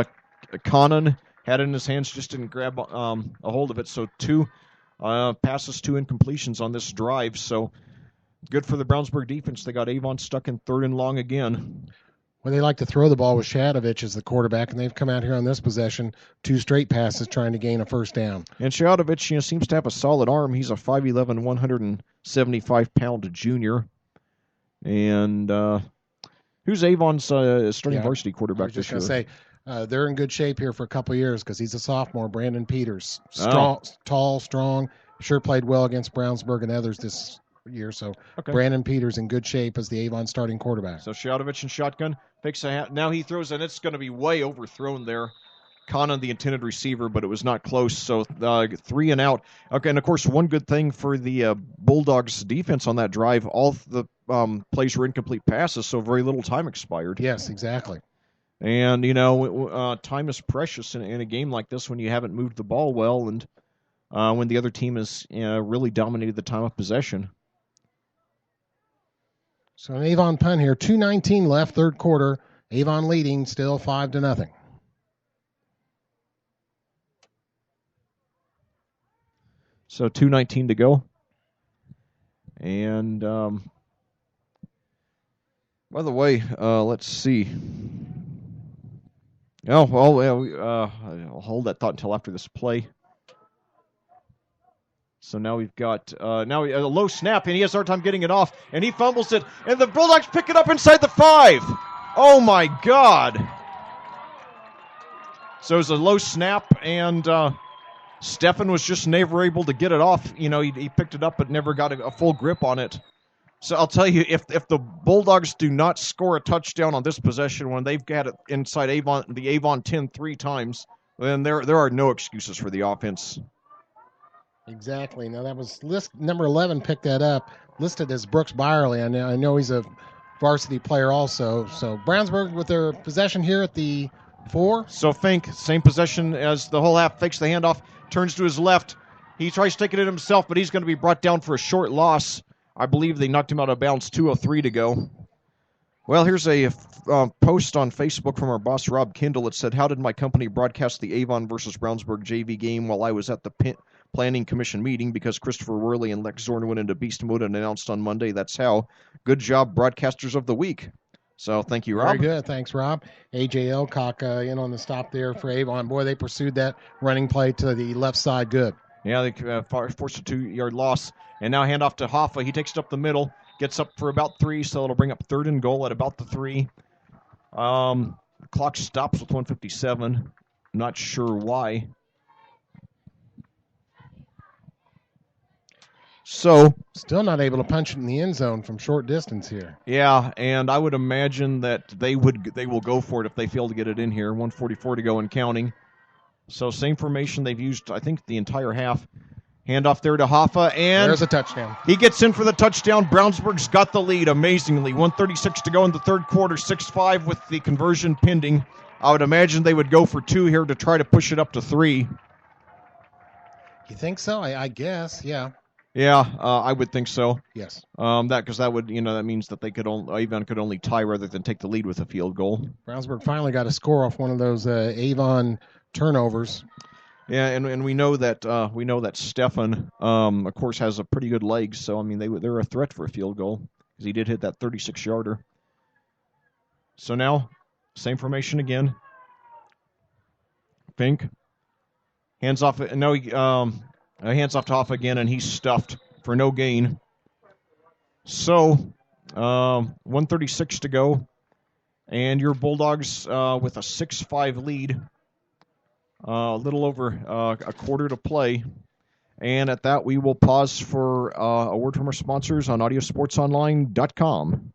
Conan, had it in his hands, just didn't grab a hold of it. So 2 passes, 2 incompletions on this drive. So good for the Brownsburg defense. They got Avon stuck in 3rd and long again. Well, they like to throw the ball with Shayatovich as the quarterback, and they've come out here on this possession, 2 straight passes trying to gain a first down. And Shayatovich, seems to have a solid arm. He's a 5'11", 175-pound junior. And who's Avon's starting varsity quarterback this year? I was just going to say, they're in good shape here for a couple of years because he's a sophomore, Brandon Peters. Tall, strong, sure played well against Brownsburg and others this year. So Brandon Peters in good shape as the Avon starting quarterback. So Shayatovich in shotgun. Fakes a hat. Now he throws, and it's going to be way overthrown there. Conan, the intended receiver, but it was not close. So 3 and out. Okay, and of course, one good thing for the Bulldogs defense on that drive, all the plays were incomplete passes, so very little time expired. Yes, exactly. And, time is precious in a game like this when you haven't moved the ball well and when the other team has really dominated the time of possession. So an Avon punt here, 2:19 left, third quarter. Avon leading still 5-0. So 2:19 to go. And by the way, let's see. Oh, well, I'll hold that thought until after this play. So now we've got a low snap, and he has a hard time getting it off, and he fumbles it, and the Bulldogs pick it up inside the 5. Oh, my God. So it was a low snap, and Stefan was just never able to get it off. He picked it up but never got a full grip on it. So I'll tell you, if the Bulldogs do not score a touchdown on this possession when they've got it inside the Avon 10 3 times, then there are no excuses for the offense. Exactly. Now that was number 11 picked that up, listed as Brooks Byerly. I know he's a varsity player also. So Brownsburg with their possession here at the 4. So Fink, same possession as the whole half, fakes the handoff, turns to his left. He tries taking it himself, but he's going to be brought down for a short loss. I believe they knocked him out of bounds, 2:03 to go. Well, here's a post on Facebook from our boss, Rob Kindle. It said, "How did my company broadcast the Avon versus Brownsburg JV game while I was at the Planning Commission meeting? Because Christopher Worley and Lex Zorn went into beast mode and announced on Monday. That's how. Good job, broadcasters of the week." So thank you, Very Rob. good. Thanks, Rob. A.J. Elcock in on the stop there for Avon. Boy, they pursued that running play to the left side good. Yeah, they forced a 2-yard loss. And now handoff to Hoffa. He takes it up the middle, gets up for about 3, so it'll bring up 3rd and goal at about the 3. Clock stops with 1:57. Not sure why. So still not able to punch it in the end zone from short distance here. Yeah, and I would imagine that they will go for it if they fail to get it in here. 1:44 to go and counting. So same formation they've used, I think, the entire half. Handoff there to Hoffa, and there's a touchdown. He gets in for the touchdown. Brownsburg's got the lead, amazingly. 1:36 to go in the third quarter, 6-5 with the conversion pending. I would imagine they would go for 2 here to try to push it up to 3. You think so? I guess, yeah. Yeah, I would think so. Yes. That means that Avon could only tie rather than take the lead with a field goal. Brownsburg finally got a score off one of those Avon turnovers. Yeah, and we know that Stefan, of course, has a pretty good leg. So I mean, they're a threat for a field goal because he did hit that 36-yarder. So now, same formation again. Fink hands off. No, hands off to Hoff again, and he's stuffed for no gain. So 1:36 to go, and your Bulldogs with a 6-5 lead. A little over a quarter to play. And at that, we will pause for a word from our sponsors on audiosportsonline.com.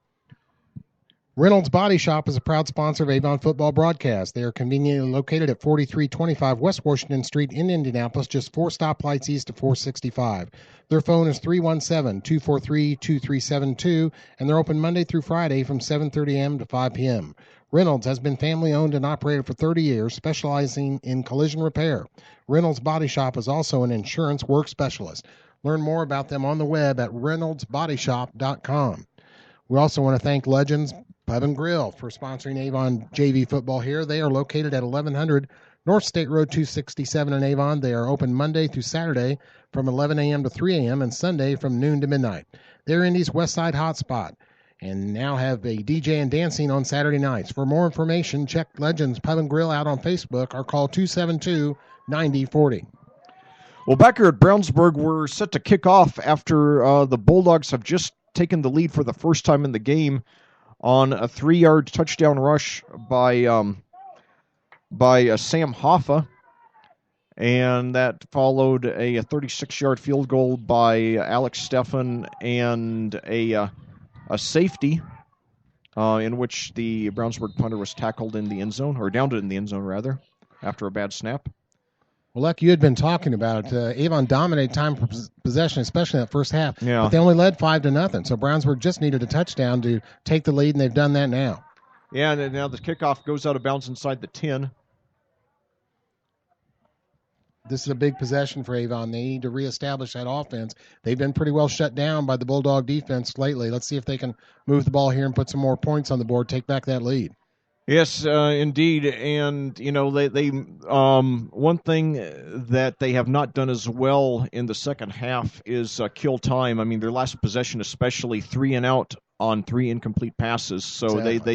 Reynolds Body Shop is a proud sponsor of Avon Football Broadcast. They are conveniently located at 4325 West Washington Street in Indianapolis, just 4 stoplights east of 465. Their phone is 317-243-2372, and they're open Monday through Friday from 7:30 a.m. to 5 p.m. Reynolds has been family-owned and operated for 30 years, specializing in collision repair. Reynolds Body Shop is also an insurance work specialist. Learn more about them on the web at reynoldsbodyshop.com. We also want to thank Legends Pub and Grill for sponsoring Avon JV football here. They are located at 1100 North State Road 267 in Avon. They are open Monday through Saturday from 11 a.m. to 3 a.m. and Sunday from noon to midnight. They're Indy's West Side hotspot and now have a DJ and dancing on Saturday nights. For more information, check Legends Pub and Grill out on Facebook or call 272-9040. Well, back here at Brownsburg, we're set to kick off after the Bulldogs have just taken the lead for the first time in the game on a 3-yard touchdown rush by Sam Hoffa, and that followed a 36-yard field goal by Alex Stefan and a safety in which the Brownsburg punter was tackled in the end zone, or downed in the end zone, rather, after a bad snap. Well, like you had been talking about, Avon dominated time for possession, especially in that first half. Yeah. But they only led 5-0, so Brownsburg just needed a touchdown to take the lead, and they've done that now. Yeah, and now the kickoff goes out of bounds inside the 10. This is a big possession for Avon. They need to reestablish that offense. They've been pretty well shut down by the Bulldog defense lately. Let's see if they can move the ball here and put some more points on the board, take back that lead. Yes, indeed, and they one thing that they have not done as well in the second half is kill time. I mean, their last possession, especially 3 and out on 3 incomplete passes, so exactly. they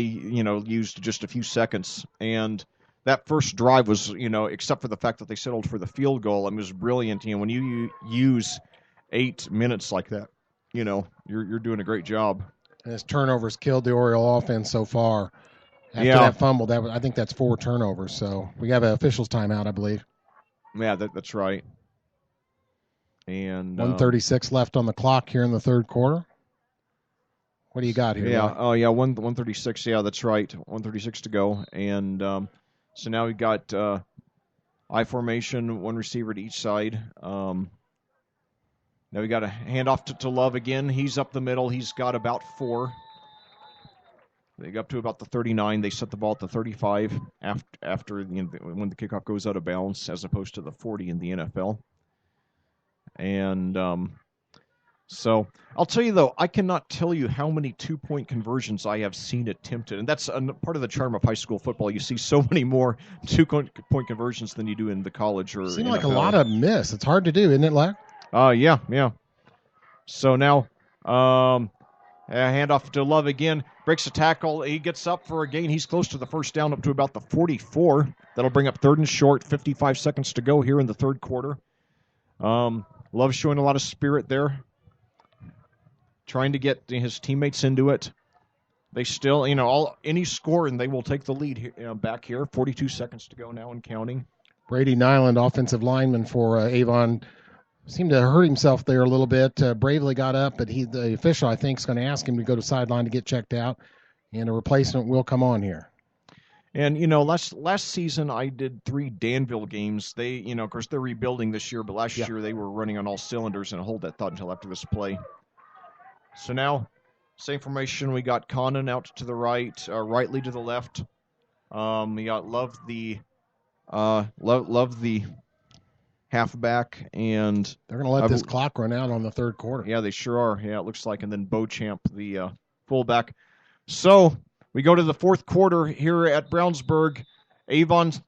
used just a few seconds, and that first drive was except for the fact that they settled for the field goal, it was brilliant. When you use 8 minutes like that, you're doing a great job. And his turnovers killed the Oriole offense so far. After that fumble, I think that's 4 turnovers. So we have an officials timeout, I believe. Yeah, that's right. And 1:36 left on the clock here in the third quarter. What do you got here? Yeah, 1:36. Yeah, that's right. 1:36 to go, and so now we've got I formation, 1 receiver to each side. Now we got a handoff to Love again. He's up the middle. He's got about 4. They got up to about the 39. They set the ball at the 35 after when the kickoff goes out of bounds, as opposed to the 40 in the NFL. And So I'll tell you, though, I cannot tell you how many two-point conversions I have seen attempted. And that's part of the charm of high school football. You see so many more two-point conversions than you do in the college or Seem NFL. like a lot of miss. It's hard to do, isn't it, Lack? Yeah. So now, handoff to Love again. Breaks a tackle. He gets up for a gain. He's close to the first down, up to about the 44. That'll bring up 3rd and short. 55 seconds to go here in the third quarter. Love showing a lot of spirit there, trying to get his teammates into it. They still, any score, and they will take the lead here, back here. 42 seconds to go now and counting. Brady Nyland, offensive lineman for Avon, seemed to hurt himself there a little bit. Bravely got up, but the official, I think, is going to ask him to go to sideline to get checked out, and a replacement will come on here. And, last season I did 3 Danville games. They, of course, they're rebuilding this year, but last year they were running on all cylinders, and hold that thought until after this play. So now, same formation. We got Conan out to the right, Rightly to the left. We got Love the halfback, and they're going to let this clock run out on the third quarter. Yeah, they sure are. Yeah, it looks like. And then Beauchamp, the fullback. So we go to the fourth quarter here at Brownsburg. Brownsburg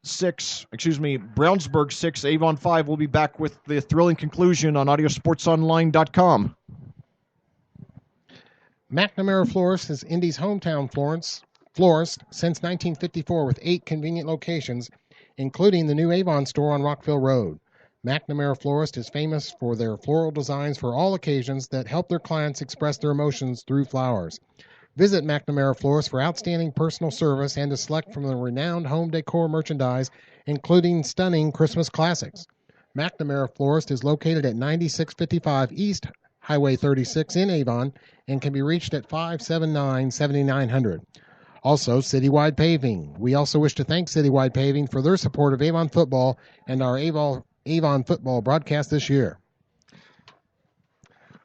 6, Avon 5. We'll be back with the thrilling conclusion on audiosportsonline.com. McNamara Florist is Indy's hometown florist since 1954 with 8 convenient locations, including the new Avon store on Rockville Road. McNamara Florist is famous for their floral designs for all occasions that help their clients express their emotions through flowers. Visit McNamara Florist for outstanding personal service and to select from the renowned home decor merchandise, including stunning Christmas classics. McNamara Florist is located at 9655 East Highway 36 in Avon and can be reached at 579-7900. Also, Citywide Paving. We also wish to thank Citywide Paving for their support of Avon football and our Avon football broadcast this year.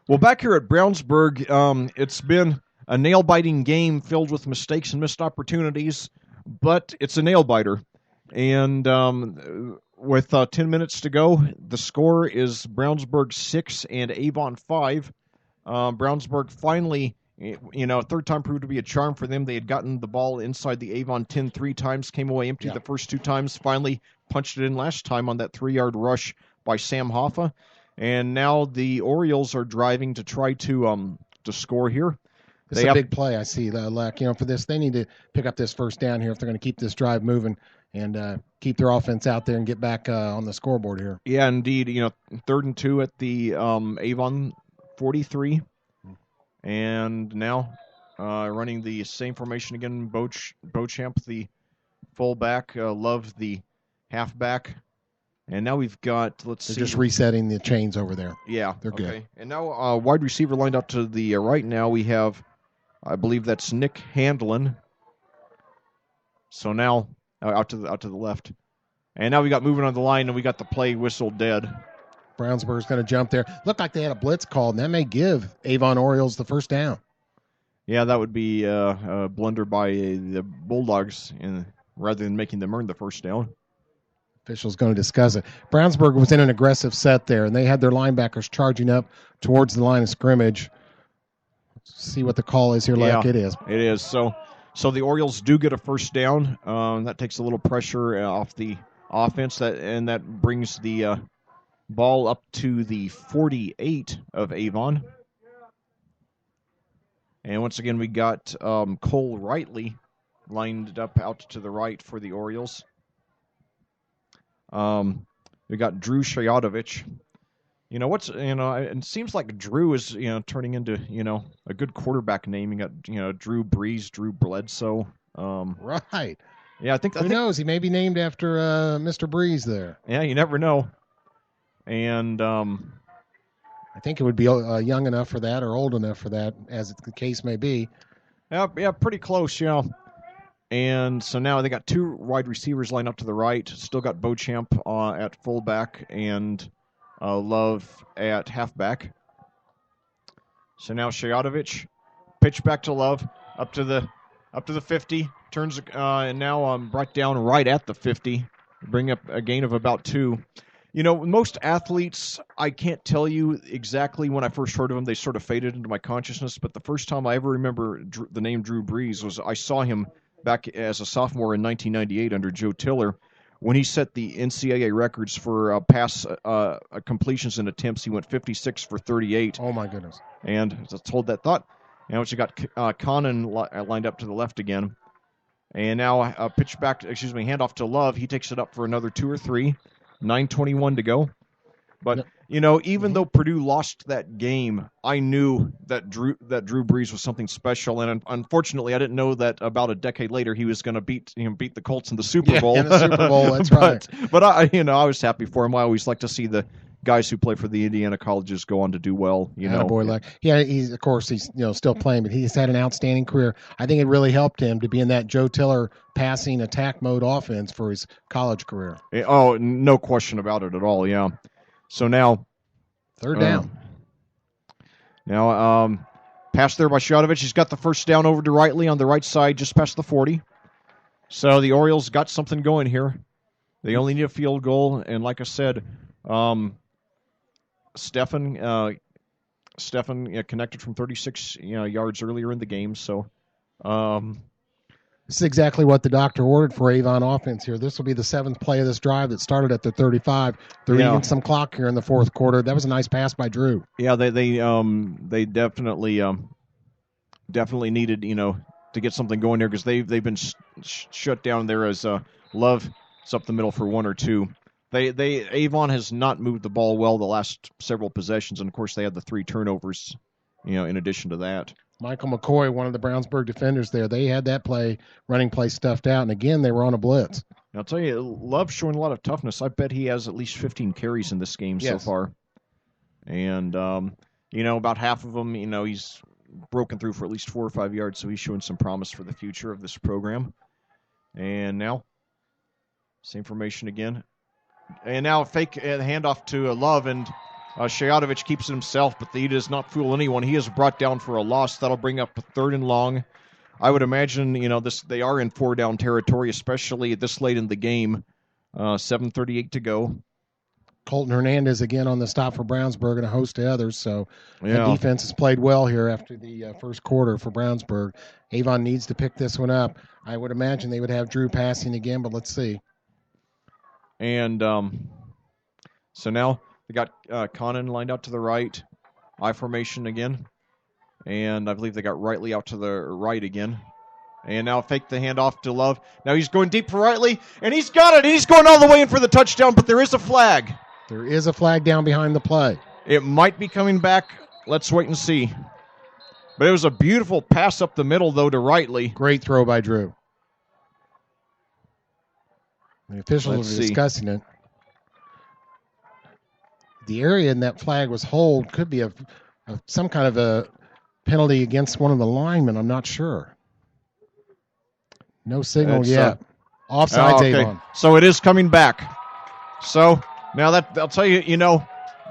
Well, back here at Brownsburg, it's been a nail-biting game filled with mistakes and missed opportunities, but it's a nail-biter. And with 10 minutes to go, the score is Brownsburg 6 and Avon 5. Brownsburg finally, third time proved to be a charm for them. They had gotten the ball inside the Avon 10 3 times, came away empty the first 2 times, finally punched it in last time on that 3-yard rush by Sam Hoffa. And now the Orioles are driving to try to score here. It's a big play, I see, Lack. For this, they need to pick up this first down here if they're going to keep this drive moving and keep their offense out there and get back on the scoreboard here. Yeah, indeed. 3rd and 2 at the Avon 43. And now running the same formation again, Beauchamp, the fullback, Love, the halfback. And now we've got, they're just resetting the chains over there. Yeah. They're good. And now wide receiver lined up to the right now. We have, I believe that's Nick Handlin. So now out to the left. And now we got moving on the line, and we got the play whistle dead. Brownsburg's going to jump there. Looked like they had a blitz called, and that may give Avon Orioles the first down. Yeah, that would be a blunder by the Bulldogs rather than making them earn the first down. Official's going to discuss it. Brownsburg was in an aggressive set there, and they had their linebackers charging up towards the line of scrimmage. Let's see what the call is here, Lack. It is. It is. So the Orioles do get a first down. That takes a little pressure off the offense, that brings the ball up to the 48 of Avon. And once again, we got Cole Rightly lined up out to the right for the Orioles. We got Drew Shayadovich. It seems like Drew is, turning into, a good quarterback name. You got, Drew Brees, Drew Bledsoe. Right. Yeah, I think. Who knows? He may be named after Mr. Brees there. Yeah, you never know. And I think it would be young enough for that or old enough for that, as the case may be. Yeah, pretty close, And so now they got 2 wide receivers lined up to the right. Still got Beauchamp at fullback and Love at halfback. So now Shayadovich, pitch back to Love, up to the 50, turns and now brought down right at the 50, bring up a gain of about 2. Most athletes, I can't tell you exactly when I first heard of them. They sort of faded into my consciousness. But the first time I ever remember the name Drew Brees was I saw him back as a sophomore in 1998 under Joe Tiller when he set the NCAA records for pass completions and attempts. He went 56 for 38. Oh, my goodness. And let's hold that thought. Now you got Connon lined up to the left again. And now handoff to Love. He takes it up for another 2 or 3. 9:21 to go. But, even though Purdue lost that game, I knew that Drew Brees was something special. And unfortunately, I didn't know that about a decade later he was going to beat the Colts in the Super Bowl. In the Super Bowl, that's right. But I was happy for him. I always like to see the guys who play for the Indiana colleges go on to do well. Boy, luck. Yeah, he's still playing, but he's had an outstanding career. I think it really helped him to be in that Joe Tiller passing attack mode offense for his college career. Oh, no question about it at all. Yeah. So now, third down. Now, pass there by Shadovich. He's got the first down over to Rightly on the right side, just past the 40. So the Orioles got something going here. They only need a field goal, and like I said, Stephan connected from 36 yards earlier in the game. So this is exactly what the doctor ordered for Avon offense here. This will be the 7th play of this drive that started at the 35. They're eating some clock here in the 4th quarter. That was a nice pass by Drew. Yeah, they definitely needed to get something going there because they've been shut down there as Love is up the middle for 1 or 2. Avon has not moved the ball well the last several possessions, and of course they had the 3 turnovers, in addition to that. Michael McCoy, one of the Brownsburg defenders there, they had that running play stuffed out, and again they were on a blitz. I'll tell you, Love's showing a lot of toughness. I bet he has at least 15 carries in this game so far. And, about half of them, he's broken through for at least 4 or 5 yards, so he's showing some promise for the future of this program. And now, same formation again. And now a fake handoff to Love, and Shayadovich keeps it himself, but he does not fool anyone. He is brought down for a loss. That'll bring up a 3rd and long. I would imagine, they are in 4-down territory, especially this late in the game. 7:38 to go. Colton Hernandez again on the stop for Brownsburg and a host of others. So the defense has played well here after the first quarter for Brownsburg. Avon needs to pick this one up. I would imagine they would have Drew passing again, but let's see. And so now they got Connon lined out to the right. I formation again. And I believe they got Rightly out to the right again. And now fake the handoff to Love. Now he's going deep for Rightly, and he's got it. He's going all the way in for the touchdown, but there is a flag. There is a flag down behind the play. It might be coming back. Let's wait and see. But it was a beautiful pass up the middle, though, to Rightly. Great throw by Drew. The officials are discussing it. The area in that flag was hold. Could be some kind of a penalty against one of the linemen. I'm not sure. No signal yet. Offsides, Avon. So it is coming back. So now that I'll tell you,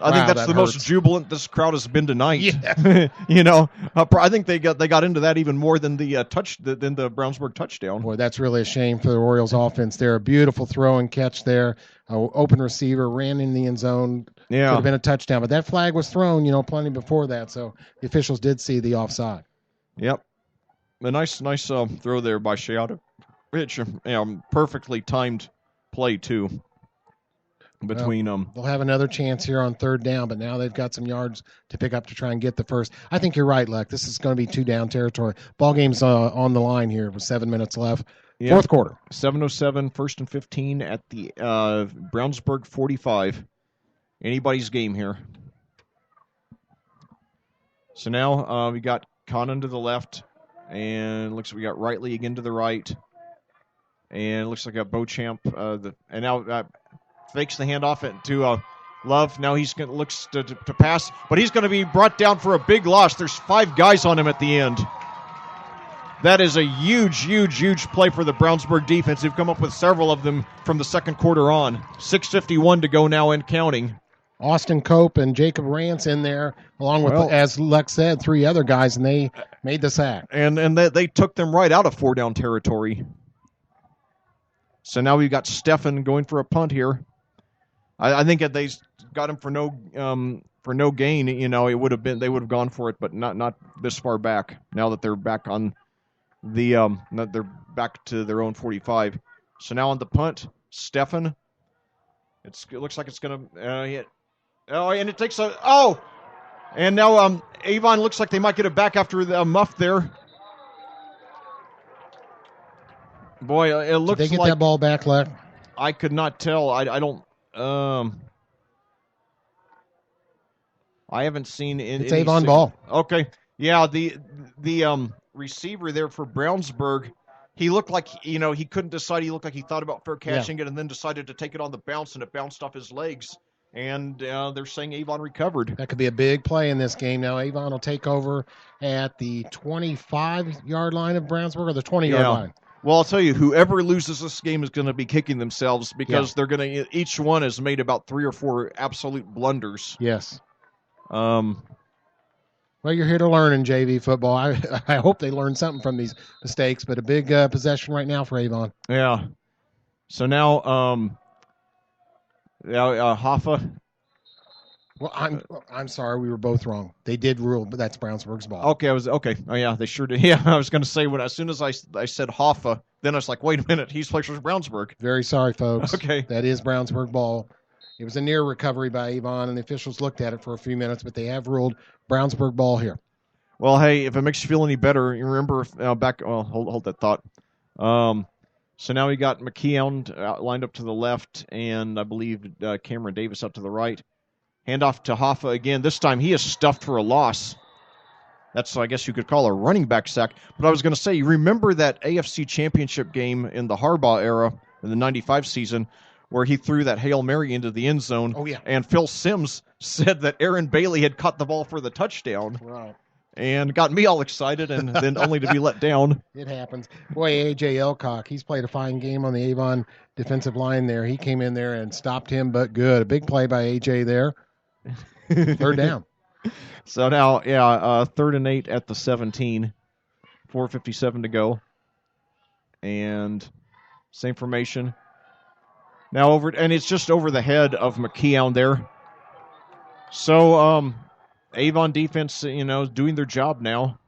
I think that's the most jubilant this crowd has been tonight. Yeah. I think they got into that even more than the Brownsburg touchdown. Boy, that's really a shame for the Orioles offense there. A beautiful throw and catch there. Open receiver ran in the end zone. Yeah. Could have been a touchdown, but that flag was thrown, plenty before that. So the officials did see the offside. Yep. A nice throw there by Shayadovich. Perfectly timed play too. Between them, they'll have another chance here on 3rd down, but now they've got some yards to pick up to try and get the first. I think you're right, Leck. This is going to be 2-down territory. Ball game's on the line here with 7 minutes left. Yeah. 4th quarter. 7:07, 1st and 15 at the Brownsburg 45. Anybody's game here. So now we got Connon to the left, and looks like we got Rightly again to the right, and it looks like a Beauchamp. And now. Fakes the handoff to Love. Now he's going looks to pass, but he's going to be brought down for a big loss. There's 5 guys on him at the end. That is a huge play for the Brownsburg defense. They've come up with several of them from the 2nd quarter on. 6:51 to go now and counting. Austin Cope and Jacob Rance in there, along with, as Lex said, 3 other guys, and they made the sack. And they took them right out of 4-down territory. So now we've got Stephan going for a punt here. I think if they got him for no gain, it would have been, they would have gone for it, but not this far back. Now that they're back on the they're back to their own 45. So now on the punt, Stefan. It looks like it's going to hit. Oh, and it takes and now Avon looks like they might get it back after the muff there. Boy, it looks like... Did they get that ball back, Leck? I could not tell. I don't... I haven't seen... It's Avon ball. Okay. Yeah, the receiver there for Brownsburg, he looked like, he couldn't decide. He looked like he thought about fair catching it and then decided to take it on the bounce, and it bounced off his legs. And they're saying Avon recovered. That could be a big play in this game. Now Avon will take over at the 25-yard line of Brownsburg, or the 20-yard line. Well, I'll tell you, whoever loses this game is going to be kicking themselves, because they're going to. Each one has made about 3 or 4 absolute blunders. Yes. Well, you're here to learn in JV football. I hope they learn something from these mistakes, but a big possession right now for Avon. Yeah. So now, Hoffa. Well, I'm sorry, we were both wrong. They did rule, but that's Brownsburg's ball. Okay, okay. Oh yeah, they sure did. Yeah, I was going to say, as soon as I said Hoffa, then I was like, wait a minute, he's playing for Brownsburg. Very sorry, folks. Okay, that is Brownsburg ball. It was a near recovery by Avon, and the officials looked at it for a few minutes, but they have ruled Brownsburg ball here. Well, hey, if it makes you feel any better, you remember back. Well, hold that thought. So now we got McKeown lined up to the left, and I believe Cameron Davis up to the right. Handoff to Hoffa again. This time he is stuffed for a loss. That's, I guess you could call a running back sack. But I was going to say, you remember that AFC Championship game in the Harbaugh era in the 95 season where he threw that Hail Mary into the end zone? Oh, yeah. And Phil Simms said that Aaron Bailey had caught the ball for the touchdown. Right. And got me all excited, and then only to be let down. It happens. Boy, A.J. Elcock, he's played a fine game on the Avon defensive line there. He came in there and stopped him, but good. A big play by A.J. there. Third down. So now, 3rd and 8 at the 17. 4:57 to go. And same formation. Now and it's just over the head of McKeown there. So, Avon defense, doing their job now.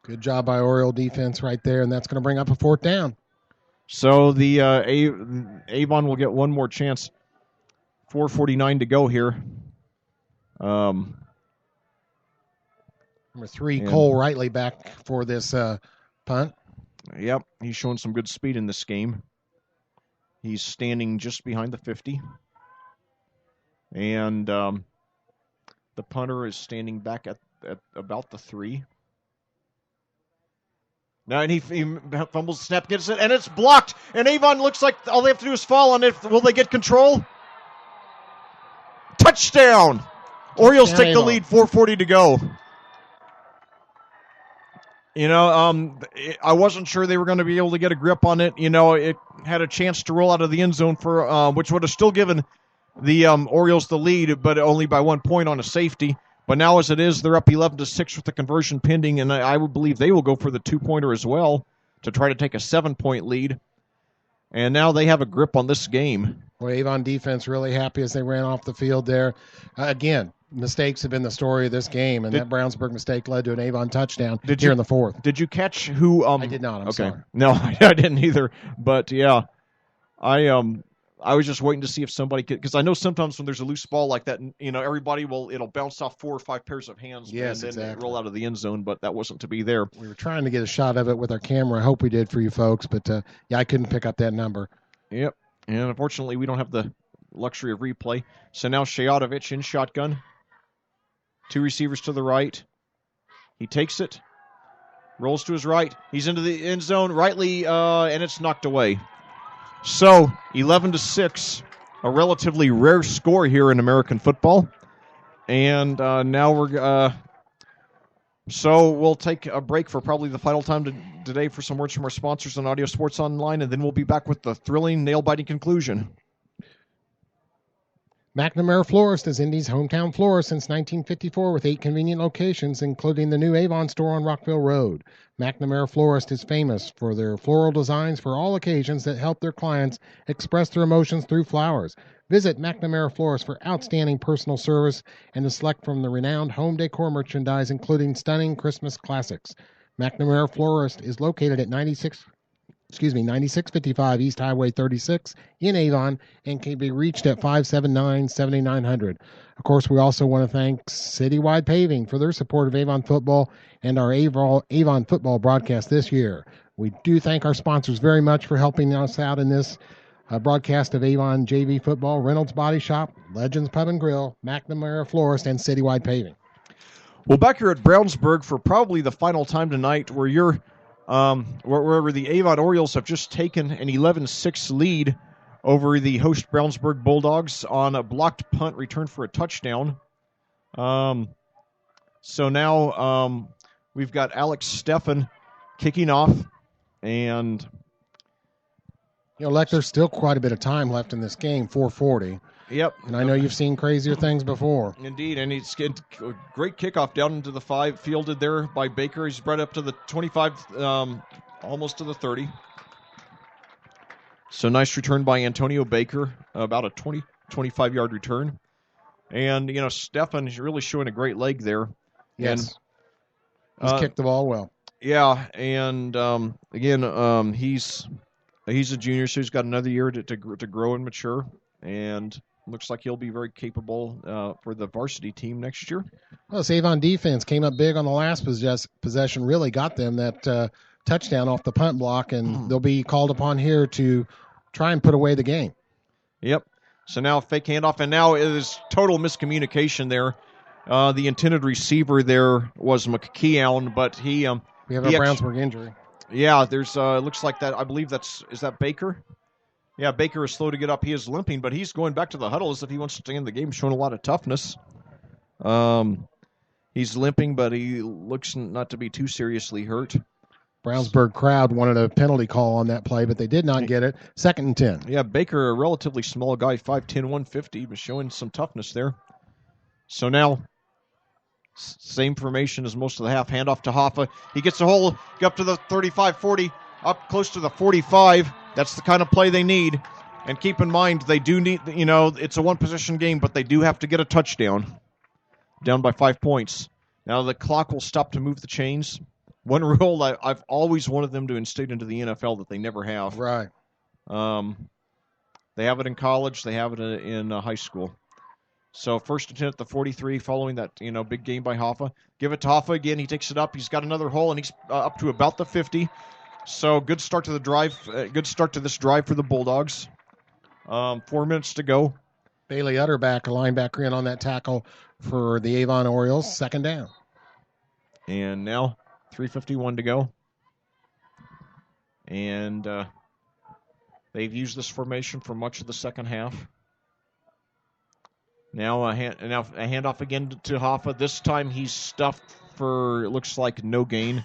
Good job by Oriole defense right there, and that's going to bring up a 4th down. So the Avon will get one more chance. 4:49 to go here. Number 3, Cole Rightly back for this punt. Yep, he's showing some good speed in this game. He's standing just behind the 50. And the punter is standing back at about the 3. Now, and he fumbles the snap, gets it, and it's blocked. And Avon looks like all they have to do is fall on it. Will they get control? Touchdown! Orioles take the lead, 4:40 to go. I wasn't sure they were going to be able to get a grip on it. It had a chance to roll out of the end zone for which would have still given the Orioles the lead, but only by 1 point on a safety. But now, as it is, they're up 11-6 with the conversion pending, and I would believe they will go for the 2-pointer as well to try to take a 7-point lead. And now they have a grip on this game. Well, Avon defense really happy as they ran off the field there. Again, mistakes have been the story of this game, and that Brownsburg mistake led to an Avon touchdown here in the 4th. Did you catch who? I did not. I'm sorry. No, I didn't either. But yeah, I was just waiting to see if somebody could, because I know sometimes when there's a loose ball like that, everybody it'll bounce off 4 or 5 pairs of hands, yes, and then exactly. roll out of the end zone. But that wasn't to be there. We were trying to get a shot of it with our camera. I hope we did for you folks, but I couldn't pick up that number. Yep, and unfortunately we don't have the luxury of replay. So now Shayatovich in shotgun. 2 receivers to the right. He takes it. Rolls to his right. He's into the end zone. Rightly, and it's knocked away. So, 11-6. A relatively rare score here in American football. And now we're... So we'll take a break for probably the final time today for some words from our sponsors on Audio Sports Online, and then we'll be back with the thrilling, nail-biting conclusion. McNamara Florist is Indy's hometown florist since 1954 with 8 convenient locations, including the new Avon store on Rockville Road. McNamara Florist is famous for their floral designs for all occasions that help their clients express their emotions through flowers. Visit McNamara Florist for outstanding personal service and to select from the renowned home decor merchandise, including stunning Christmas classics. McNamara Florist is located at 9655 East Highway 36 in Avon and can be reached at 579-7900. Of course, we also want to thank Citywide Paving for their support of Avon football and our Avon football broadcast this year. We do thank our sponsors very much for helping us out in this broadcast of Avon JV football: Reynolds Body Shop, Legends Pub and Grill, McNamara Florist, and Citywide Paving. Well, back here at Brownsburg for probably the final time tonight, wherever the Avon Orioles have just taken an 11-6 lead over the host Brownsburg Bulldogs on a blocked punt return for a touchdown. So now we've got Alex Steffen kicking off, and Lech, there's still quite a bit of time left in this game, 4:40. Yep. And I know you've seen crazier things before. Indeed, and it's a great kickoff down into the 5, fielded there by Baker. He's brought up to the 25, almost to the 30. So nice return by Antonio Baker, about a 25-yard return. And, Stefan is really showing a great leg there. Yes. And, he's kicked the ball well. Yeah, and again, he's a junior, so he's got another year to grow and mature. And looks like he'll be very capable for the varsity team next year. Well, this Avon defense came up big on the last possession, really got them that touchdown off the punt block, and they'll be called upon here to try and put away the game. Yep. So now fake handoff, and now it is total miscommunication there. The intended receiver there was McKeown, but we have a Brownsburg injury. Yeah, there's looks like that. I believe is that Baker? Yeah, Baker is slow to get up. He is limping, but he's going back to the huddle as if he wants to stay in the game, showing a lot of toughness. He's limping, but he looks not to be too seriously hurt. Brownsburg crowd wanted a penalty call on that play, but they did not get it. 2nd and 10. Yeah, Baker, a relatively small guy, 5'10", 150, but showing some toughness there. So now, same formation as most of the half. Handoff to Hoffa. He gets a hole, up to the 35, 40, up close to the 45. That's the kind of play they need. And keep in mind, they do need, it's a one-possession game, but they do have to get a touchdown. Down by 5 points. Now the clock will stop to move the chains. One rule I've always wanted them to instate into the NFL that they never have. Right. They have it in college. They have it in high school. So first and 10 at the 43, following that big gain by Hoffa. Give it to Hoffa again. He takes it up. He's got another hole, and he's up to about the 50. So good start to the drive. Good start to this drive for the Bulldogs. 4 minutes to go. Bailey Utterback, a linebacker, in on that tackle for the Avon Orioles. 2nd down. And now 3:51 to go. And they've used this formation for much of the second half. Now a handoff again to Hoffa. This time he's stuffed for, it looks like, no gain.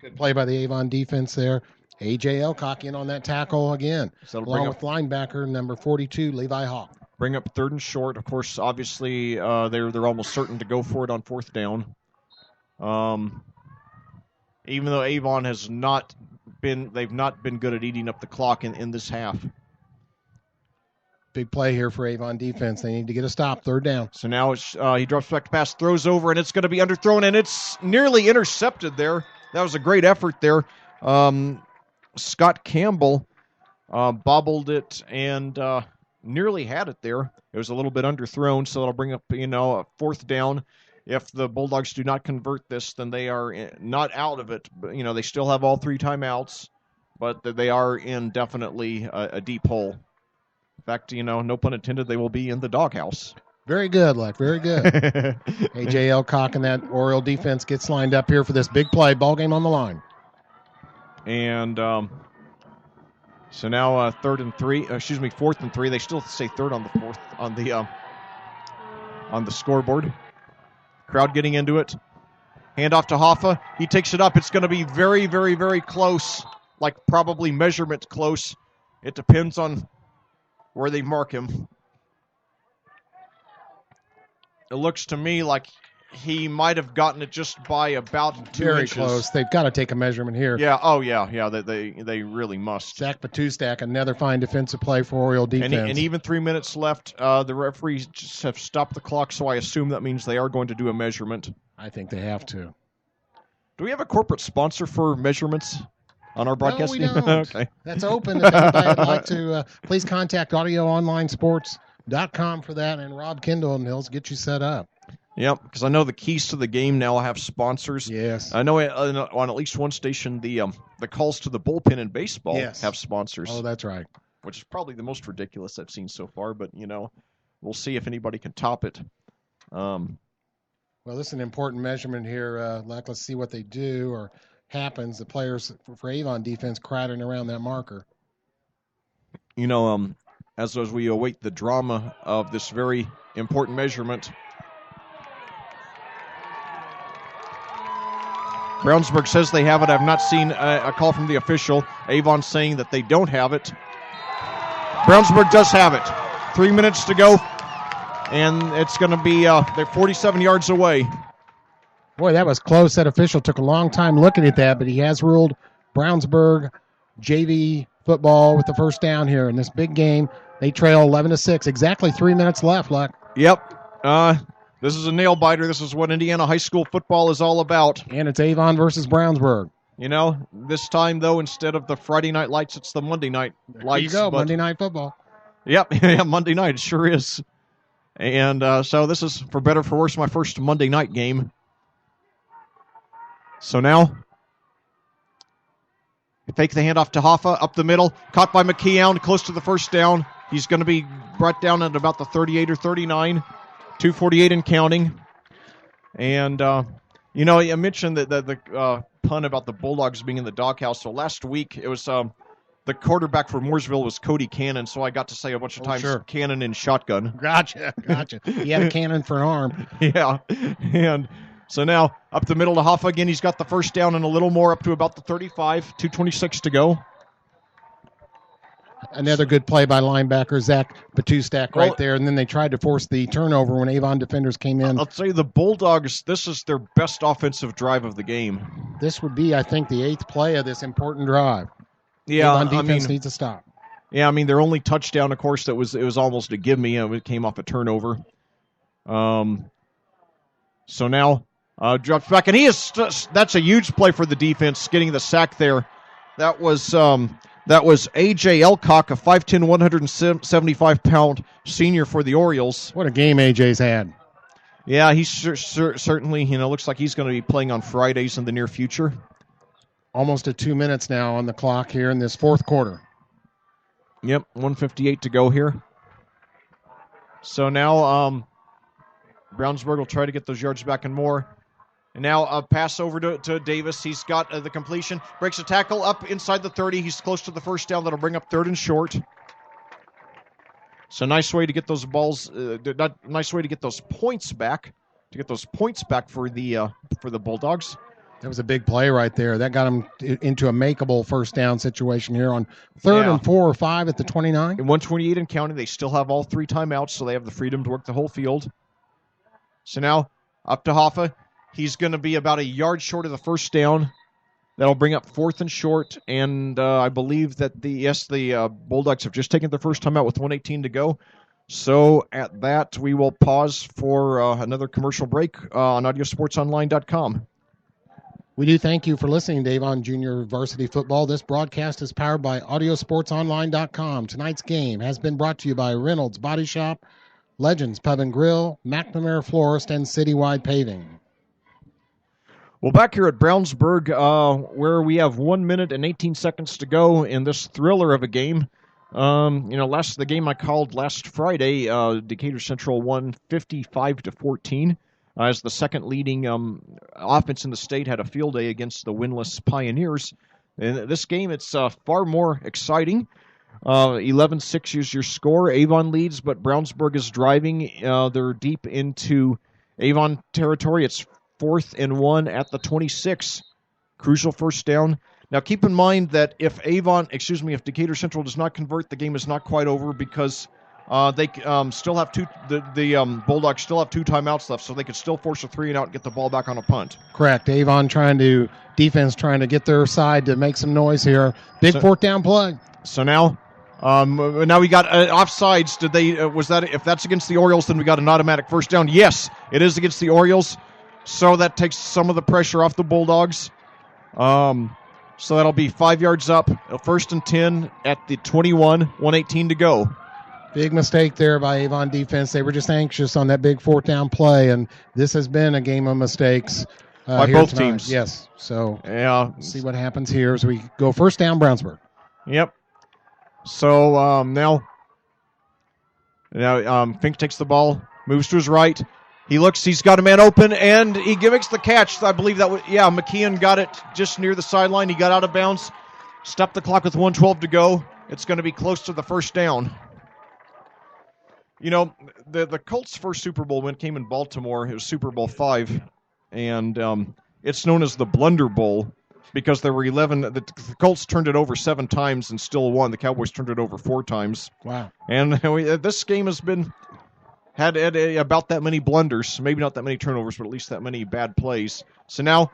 Good play by the Avon defense there. A.J. Elcock in on that tackle again, So along with linebacker number 42, Levi Hawk. Bring up 3rd and short. Of course, obviously, they're almost certain to go for it on 4th down. Even though Avon has not been good at eating up the clock in this half. Big play here for Avon defense. They need to get a stop. 3rd down. So now he drops back to pass, throws over, and it's going to be underthrown, and it's nearly intercepted there. That was a great effort there. Scott Campbell bobbled it and nearly had it there. It was a little bit underthrown, so it'll bring up a 4th down. If the Bulldogs do not convert this, then they are not out of it. But, they still have all 3 timeouts, but they are in definitely a deep hole. In fact, no pun intended, they will be in the doghouse. Very good, Leck. Very good. A.J. Elcock and that Oriole defense gets lined up here for this big play. Ball game on the line. And so now 4th and 3. They still say 3rd on the 4th on the scoreboard. Crowd getting into it. Handoff to Hoffa. He takes it up. It's going to be very, very, very close, like probably measurement close. It depends on where they mark him. it looks to me like he might have gotten it just by about 2 Very inches. close. They've got to take a measurement here. Yeah. Oh, yeah. They really must. Zach Batustak, another fine defensive play for Oriole defense. And even 3 minutes left. The referees just have stopped the clock, so I assume that means they are going to do a measurement. I think they have to. Do we have a corporate sponsor for measurements on our broadcast? No, we don't. Okay. That's open. If anybody would like to, please contact audioonlinesports.com for that, and Rob Kendall, and he'll get you set up. Yep, because I know the keys to the game now have sponsors. Yes. I know on at least one station the calls to the bullpen in baseball have sponsors. Oh, that's right. Which is probably the most ridiculous I've seen so far, but, we'll see if anybody can top it. Well, this is an important measurement here. Let's see what they do or happens. The players for Avon defense crowding around that marker. As we await the drama of this very important measurement, Brownsburg says they have it. I've not seen a call from the official. Avon saying that they don't have it. Brownsburg does have it. 3 minutes to go, and it's going to be they're 47 yards away. Boy, that was close. That official took a long time looking at that, but he has ruled Brownsburg JV football with the first down here in this big game. They trail 11-6. Exactly 3 minutes left, Luck. Yep. This is a nail-biter. This is what Indiana high school football is all about. And it's Avon versus Brownsburg. This time, though, instead of the Friday night lights, it's the Monday night lights. There you go, Monday night football. Yep, yeah, Monday night, it sure is. And so this is, for better or for worse, my first Monday night game. So now, fake the handoff to Hoffa, up the middle, caught by McKeown, close to the first down. He's going to be brought down at about the 38 or 39. 2:48 and counting. And, I mentioned that the pun about the Bulldogs being in the doghouse. So last week, it was the quarterback for Mooresville was Cody Cannon, so I got to say a bunch of times Cannon in shotgun. Gotcha. He had a cannon for an arm. Yeah. And so now, up the middle to Hoffa again. He's got the first down and a little more up to about the 35. 2:26 to go. Another good play by linebacker Zach Batustak right there, and then they tried to force the turnover when Avon defenders came in. I'll tell you, the Bulldogs, this is their best offensive drive of the game. This would be, I think, the 8th play of this important drive. Yeah, Avon defense needs to stop. Yeah, their only touchdown, of course, it was almost a give-me. It came off a turnover. So now, drops back, and that's a huge play for the defense, getting the sack there. That was A.J. Elcock, a 5'10", 175-pound senior for the Orioles. What a game A.J.'s had. Yeah, he's certainly, looks like he's going to be playing on Fridays in the near future. Almost at 2 minutes now on the clock here in this fourth quarter. Yep, 1:58 to go here. So now Brownsburg will try to get those yards back and more. And now a pass over to Davis. He's got the completion. Breaks a tackle up inside the 30. He's close to the first down. That'll bring up 3rd and short. So nice way to get those nice way to get those points back. To get those points back for the Bulldogs. That was a big play right there. That got him into a makeable first down situation here on 3rd and 4 or 5 at the 29. In 1:28 and counting, they still have all 3 timeouts, so they have the freedom to work the whole field. So now up to Hoffa. He's going to be about a yard short of the first down. That'll bring up 4th and short, and I believe that the Bulldogs have just taken their first time out with 1:18 to go. So at that, we will pause for another commercial break on audiosportsonline.com. We do thank you for listening to Avon Junior Varsity Football. This broadcast is powered by audiosportsonline.com. Tonight's game has been brought to you by Reynolds Body Shop, Legends Pub and Grill, McNamara Florist, and Citywide Paving. Well, back here at Brownsburg, where we have 1 minute and 18 seconds to go in this thriller of a game. The game I called last Friday, Decatur Central won 55-14. As the second leading offense in the state had a field day against the winless Pioneers. In this game, it's far more exciting. 11-6 is your score. Avon leads, but Brownsburg is driving. They're deep into Avon territory. It's 4th and 1 at the 26. Crucial first down. Now keep in mind that if Decatur Central does not convert, the game is not quite over because They still have two. The Bulldogs still have 2 timeouts left, so they could still force a 3-and-out and get the ball back on a punt. Correct. Avon defense trying to get their side to make some noise here. Big 4th down play. So now we got offsides. Did they? Was that? If that's against the Orioles, then we got an automatic 1st down. Yes, it is against the Orioles. So that takes some of the pressure off the Bulldogs. So that'll be 5 yards up, 1st and 10 at the 21, 1:18 to go. Big mistake there by Avon defense. They were just anxious on that big 4th down play, and this has been a game of mistakes by both teams. Yes. So yeah, see what happens here as we go 1st down, Brownsburg. Yep. So now Fink takes the ball, moves to his right. He looks, he's got a man open, and he makes the catch. I believe that was, McKeon got it just near the sideline. He got out of bounds, stopped the clock with 1:12 to go. It's going to be close to the 1st down. You know, the Colts' first Super Bowl win came in Baltimore. It was Super Bowl V, and it's known as the Blunder Bowl because there were 11. The Colts turned it over 7 times and still won. The Cowboys turned it over 4 times. Wow. And this game has had about that many blunders, maybe not that many turnovers, but at least that many bad plays. So now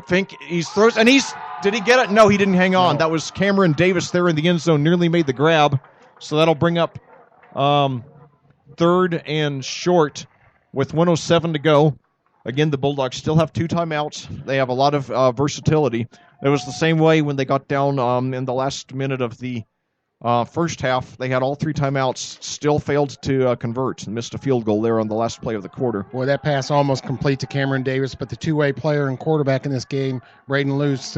Fink, he throws, and did he get it? No, he didn't hang on. No. That was Cameron Davis there in the end zone, nearly made the grab. So that'll bring up 3rd and short with 1:07 to go. Again, the Bulldogs still have 2 timeouts. They have a lot of versatility. It was the same way when they got down in the last minute of the first half. They had all 3 timeouts, still failed to convert and missed a field goal there on the last play of the quarter. Boy, that pass almost complete to Cameron Davis, but the two-way player and quarterback in this game, Braden Luce,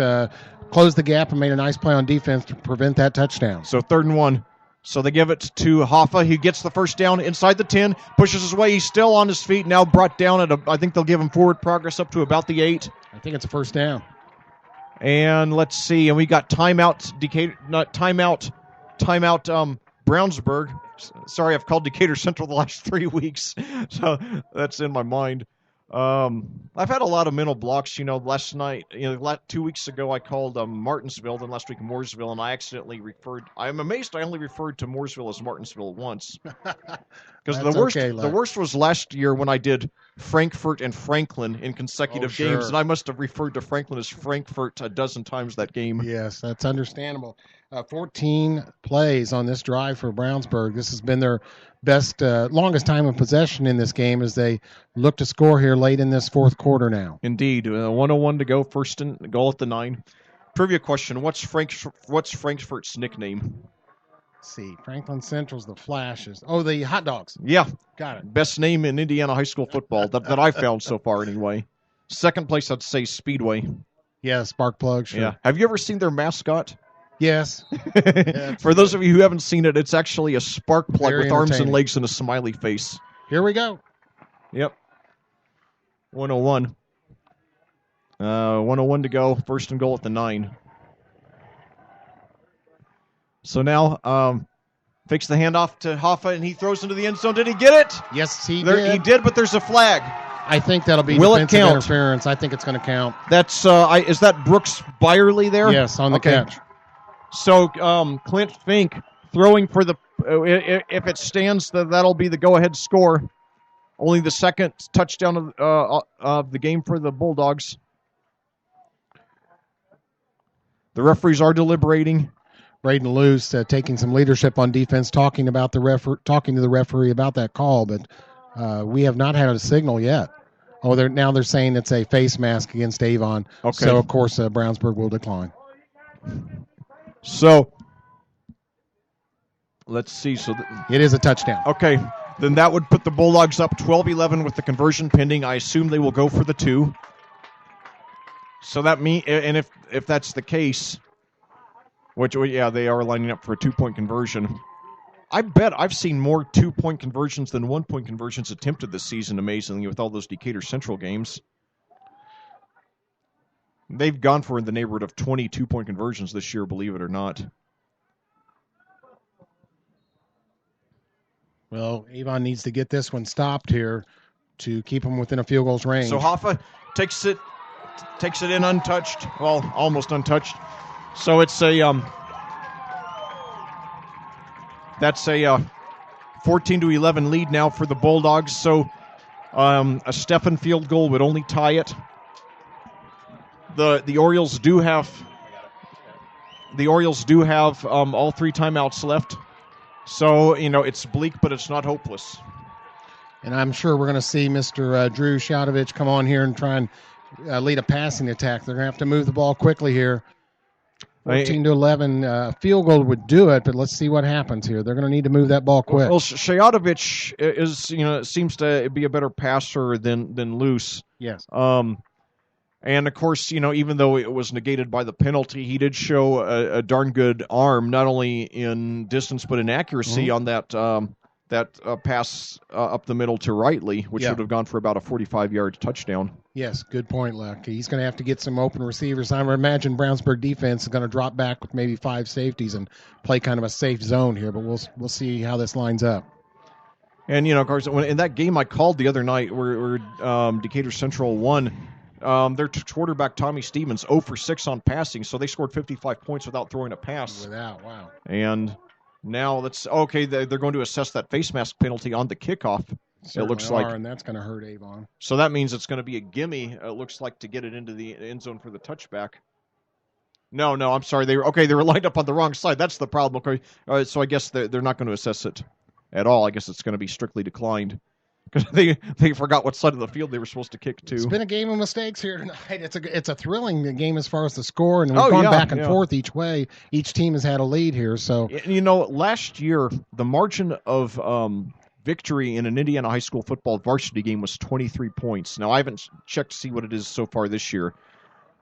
closed the gap and made a nice play on defense to prevent that touchdown. So 3rd and 1. So they give it to Hoffa. He gets the 1st down inside the 10, pushes his way. He's still on his feet, now brought down I think they'll give him forward progress up to about the 8. I think it's a 1st down. And let's see, and we got timeout Brownsburg. Sorry, I've called Decatur Central the last 3 weeks, so that's in my mind. I've had a lot of mental blocks. Last night, 2 weeks ago, I called Martinsville, then last week Mooresville, and I accidentally I'm amazed I only referred to Mooresville as Martinsville once. Because the worst was last year when I did Frankfurt and Franklin in consecutive games, and I must have referred to Franklin as Frankfurt a dozen times that game. Yes, that's understandable. 14 plays on this drive for Brownsburg. This has been their best, longest time of possession in this game as they look to score here late in this 4th quarter now. Indeed. 1:01 to go, 1st and goal at the 9. Trivia question, what's Frankfurt's nickname? Let's see. Franklin Central's the Flashes. Oh, the Hot Dogs. Yeah. Got it. Best name in Indiana high school football that I've found so far anyway. 2nd place, I'd say Speedway. Yeah, Spark Plug, sure. Yeah. Have you ever seen their mascot? Yes. For those of you who haven't seen it, it's actually a spark plug Very with arms and legs and a smiley face. Here we go. Yep. 1:01. 1:01 to go. 1st and goal at the 9. So now, fakes the handoff to Hoffa, and he throws into the end zone. Did he get it? Yes, he did. He did, but there's a flag. I think that'll be defensive interference. I think it's going to count. That's is that Brooks Byerly there? Yes, on the catch. So Clint Fink throwing for the if it stands, that'll be the go-ahead score. Only the 2nd touchdown of the game for the Bulldogs. The referees are deliberating. Braden Luce taking some leadership on defense, talking to the referee about that call, but we have not had a signal yet. Oh, they're saying it's a face mask against Avon. Okay. So of course Brownsburg will decline. So let's see. So it is a touchdown. Okay, then that would put the Bulldogs up 12-11 with the conversion pending. I assume they will go for the 2. So that and if that's the case, which they are lining up for a 2-point conversion. I bet I've seen more 2-point conversions than 1-point conversions attempted this season, amazingly, with all those Decatur Central games. They've gone for in the neighborhood of 20 2-point conversions this year, believe it or not. Well, Avon needs to get this one stopped here to keep them within a field goal's range. So Hoffa takes it in untouched. Well, almost untouched. So it's a that's a 14-11 lead now for the Bulldogs. So a Stephan field goal would only tie it. The Orioles do have all 3 timeouts left. So, it's bleak, but it's not hopeless. And I'm sure we're going to see Mr. Drew Shadovich come on here and try and lead a passing attack. They're going to have to move the ball quickly here. 14-11, field goal would do it, but let's see what happens here. They're going to need to move that ball quick. Well, Shadovich is, seems to be a better passer than Luce. Yes. And, of course, even though it was negated by the penalty, he did show a darn good arm, not only in distance but in accuracy on that pass up the middle to Rightly, which would have gone for about a 45-yard touchdown. Yes, good point, Luck. He's going to have to get some open receivers. I imagine Brownsburg defense is going to drop back with maybe 5 safeties and play kind of a safe zone here, but we'll see how this lines up. And, of course, in that game I called the other night where Decatur Central won, their quarterback, Tommy Stevens, 0 for 6 on passing, so they scored 55 points without throwing a pass. Wow. And now they're going to assess that face mask penalty on the kickoff. Certainly it looks like, and that's going to hurt Avon. So that means it's going to be a gimme, it looks like, to get it into the end zone for the touchback. No, I'm sorry. They were lined up on the wrong side. That's the problem. Okay, so I guess they're not going to assess it at all. I guess it's going to be strictly declined. Because they forgot what side of the field they were supposed to kick to. It's been a game of mistakes here tonight. It's a thrilling game as far as the score, and we've gone back and forth each way. Each team has had a lead here. So last year the margin of victory in an Indiana high school football varsity game was 23 points. Now I haven't checked to see what it is so far this year,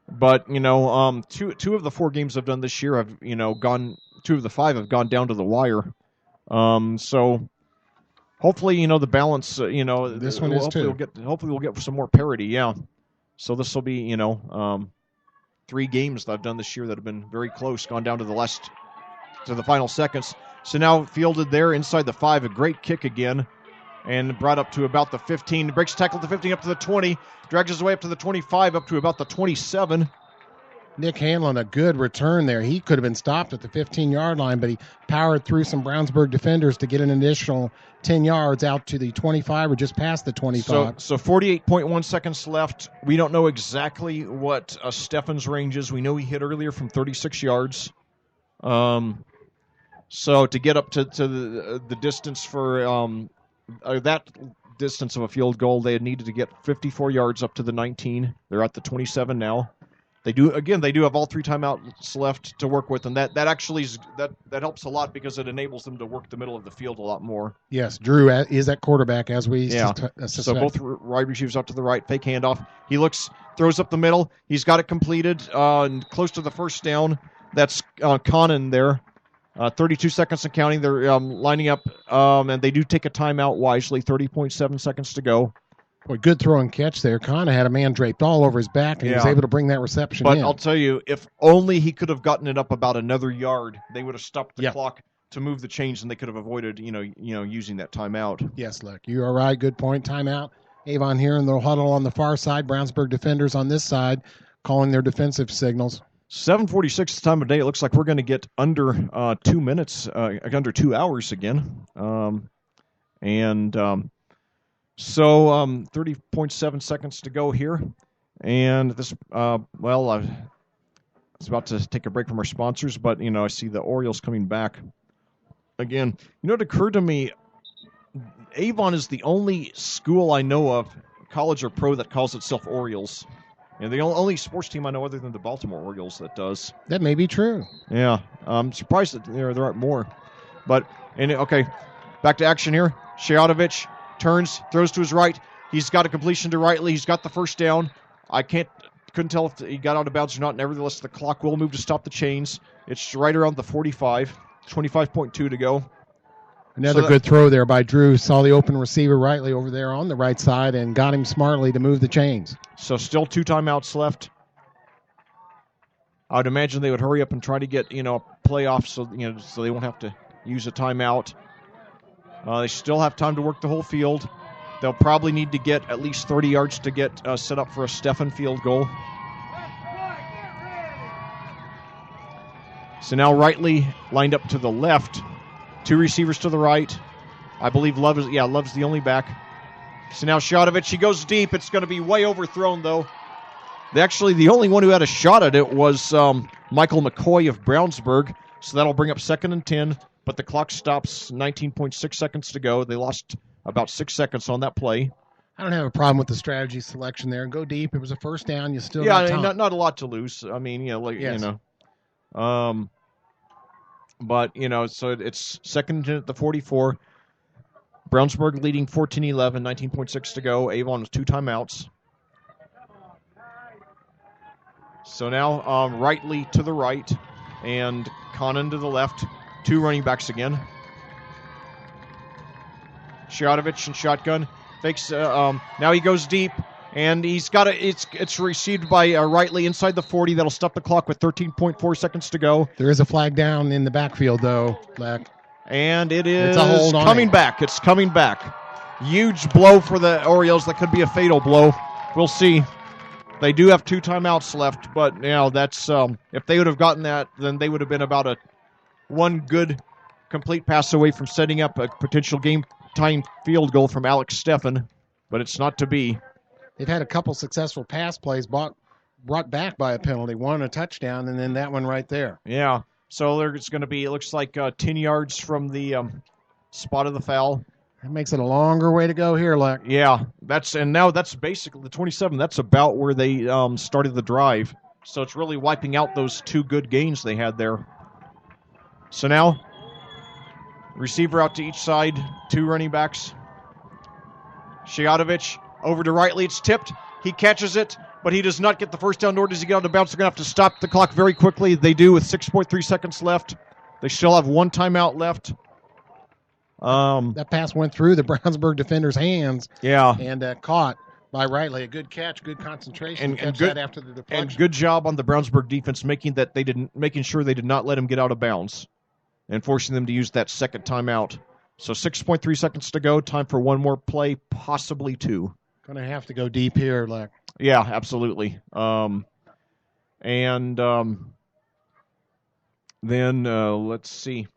but two of the 4 games I've done this year have gone. 2 of the 5 have gone down to the wire. So. Hopefully, the balance. This one is too. Hopefully, we'll get some more parity. Yeah. So this will be, 3 games that I've done this year that have been very close, gone down to the final seconds. So now fielded there inside the 5, a great kick again, and brought up to about the 15. Breaks tackle at the 15, up to the 20, drags his way up to the 25, up to about the 27. Nick Hanlon, a good return there. He could have been stopped at the 15-yard line, but he powered through some Brownsburg defenders to get an additional 10 yards out to the 25 or just past the 25. So 48.1 seconds left. We don't know exactly what Stephan's range is. We know he hit earlier from 36 yards. So to get up to the distance for that distance of a field goal, they had needed to get 54 yards up to the 19. They're at the 27 now. They do have all 3 timeouts left to work with, and that actually that helps a lot because it enables them to work the middle of the field a lot more. Yes, Drew is that quarterback as we suspect. So both wide receivers out to the right, fake handoff. He throws up the middle. He's got it completed and close to the first down. That's Conan there. 32 seconds and counting. They're lining up, and they do take a timeout wisely. 30.7 seconds to go. Boy, good throw and catch there. Connor had a man draped all over his back, and he was able to bring that reception in. But I'll tell you, if only he could have gotten it up about another yard, they would have stopped the clock to move the chains, and they could have avoided, using that timeout. Yes, Luck, you are right. Good point. Timeout. Avon here in the huddle on the far side. Brownsburg defenders on this side calling their defensive signals. 7:46 time of day. It looks like we're going to get under 2 minutes, under 2 hours again. So 30.7 seconds to go here. And this, I was about to take a break from our sponsors, but, I see the Orioles coming back again. It occurred to me, Avon is the only school I know of, college or pro, that calls itself Orioles. The only sports team I know other than the Baltimore Orioles that does. That may be true. Yeah. I'm surprised that there aren't more. But, back to action here. Shadovich turns, throws to his right. He's got a completion to Rightly. He's got the first down. Couldn't tell if he got out of bounds or not. Nevertheless, the clock will move to stop the chains. It's right around the 45, 25.2 to go. Another good throw there by Drew. Saw the open receiver Rightly over there on the right side and got him smartly to move the chains. So still 2 timeouts left. I would imagine they would hurry up and try to get, a playoff so they won't have to use a timeout. They still have time to work the whole field. They'll probably need to get at least 30 yards to get set up for a Stephan field goal. So now Rightly lined up to the left. 2 receivers to the right. I believe Love's the only back. So now Shadovic, he goes deep. It's going to be way overthrown, though. Actually, the only one who had a shot at it was Michael McCoy of Brownsburg. So that'll bring up 2nd and 10. But the clock stops 19.6 seconds to go. They lost about 6 seconds on that play. I don't have a problem with the strategy selection there. Go deep. It was a first down. You still got time. Not a lot to lose. I mean, Yes. But, so it's 2nd at the 44. Brownsburg leading 14-11, 19.6 to go. Avon with 2 timeouts. So now Rightly to the right and Conan to the left. 2 running backs again. Shadovic and shotgun. Fakes. Now he goes deep, and he's got it's received by Rightly inside the 40. That'll stop the clock with 13.4 seconds to go. There is a flag down in the backfield, though, Black. And it's a hold on coming back. It's coming back. Huge blow for the Orioles. That could be a fatal blow. We'll see. They do have 2 timeouts left, but that's if they would have gotten that, then they would have been about a 1 good complete pass away from setting up a potential game-tying field goal from Alex Steffen, but it's not to be. They've had a couple successful pass plays brought back by a penalty, one a touchdown, and then that one right there. Yeah. So it's going to be, it looks like 10 yards from the spot of the foul. That makes it a longer way to go here, Leck. Yeah, now that's basically the 27. That's about where they started the drive. So it's really wiping out those 2 good gains they had there. So now, receiver out to each side, 2 running backs. Shadovic over to Rightly. It's tipped. He catches it, but he does not get the first down, nor does he get out of bounds. They're going to have to stop the clock very quickly. They do with 6.3 seconds left. They still have 1 timeout left. That pass went through the Brownsburg defender's hands. Yeah. And caught by Rightly. A good catch, good concentration. And good, that after the deflection. And good job on the Brownsburg defense making sure they did not let him get out of bounds and forcing them to use that second timeout. So 6.3 seconds to go. Time for 1 more play, possibly 2. Going to have to go deep here, Leck. Yeah, absolutely. Then let's see.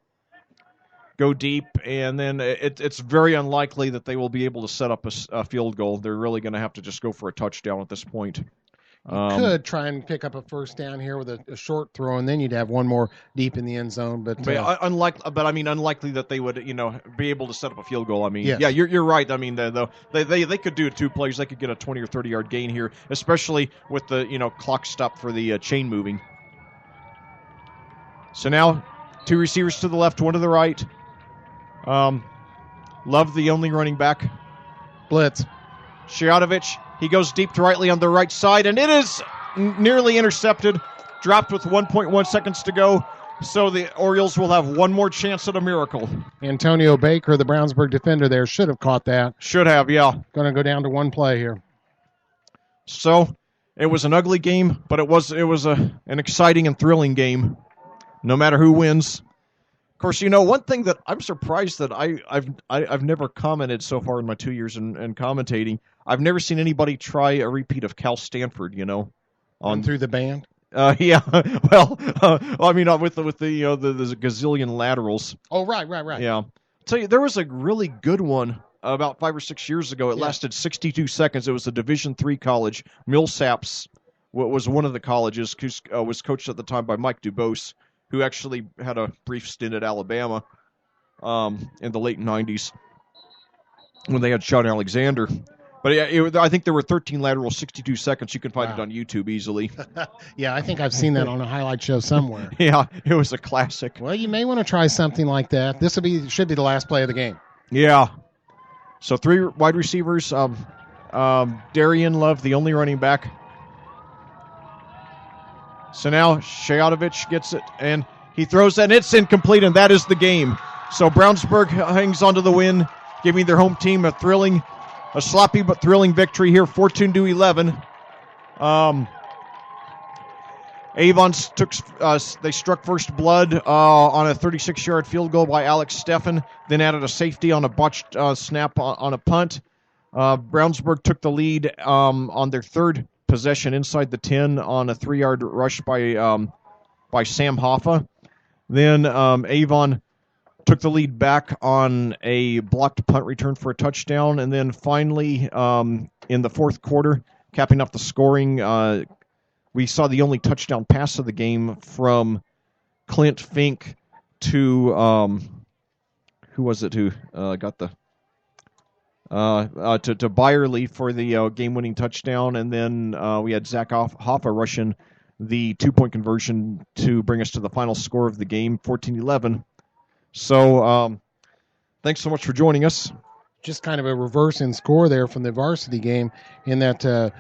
Go deep, and then it's very unlikely that they will be able to set up a field goal. They're really going to have to just go for a touchdown at this point. You could try and pick up a first down here with a short throw, and then you'd have 1 more deep in the end zone. But unlikely that they would, be able to set up a field goal. I mean, yes. Yeah, you're right. I mean, they could do 2 plays. They could get a 20 or 30 yard gain here, especially with the clock stop for the chain moving. So now 2 receivers to the left, 1 to the right. Love the only running back. Blitz. Shadovic, he goes deep to Rightly on the right side, and it is nearly intercepted. Dropped with 1.1 seconds to go, so the Orioles will have 1 more chance at a miracle. Antonio Baker, the Brownsburg defender there, should have caught that. Should have, yeah. Going to go down to 1 play here. So it was an ugly game, but it was an exciting and thrilling game, no matter who wins. Of course, one thing that I'm surprised that I've never commented so far in my 2 years in commentating. I've never seen anybody try a repeat of Cal Stanford. On through the band. Yeah. Well, I mean, with the gazillion laterals. Oh, right. Yeah. I'll tell you, there was a really good one about 5 or 6 years ago. It lasted 62 seconds. It was a Division III college. Millsaps was one of the colleges. Was coached at the time by Mike Dubose, who actually had a brief stint at Alabama in the late 90s when they had Sean Alexander. But I think there were 13 laterals, 62 seconds. You can find it on YouTube easily. Yeah, I think I've seen that on a highlight show somewhere. Yeah, it was a classic. Well, you may want to try something like that. This should be the last play of the game. Yeah. So 3 wide receivers. Darian Love, the only running back. So now Shadovic gets it, and he throws it, and it's incomplete, and that is the game. So Brownsburg hangs on to the win, giving their home team a sloppy but thrilling victory here, 14-11. Avon they struck first blood on a 36-yard field goal by Alex Steffen, then added a safety on a botched snap on a punt. Brownsburg took the lead on their 3rd possession inside the 10 on a 3-yard rush by Sam Hoffa. Then Avon took the lead back on a blocked punt return for a touchdown, and then finally in the fourth quarter, capping off the scoring, we saw the only touchdown pass of the game from Clint Fink to who was it who got the to Byerly for the game-winning touchdown, and then we had Zach Hoffa rushing the two-point conversion to bring us to the final score of the game, 14-11. So thanks so much for joining us. Just kind of a reverse in score there from the varsity game, in that it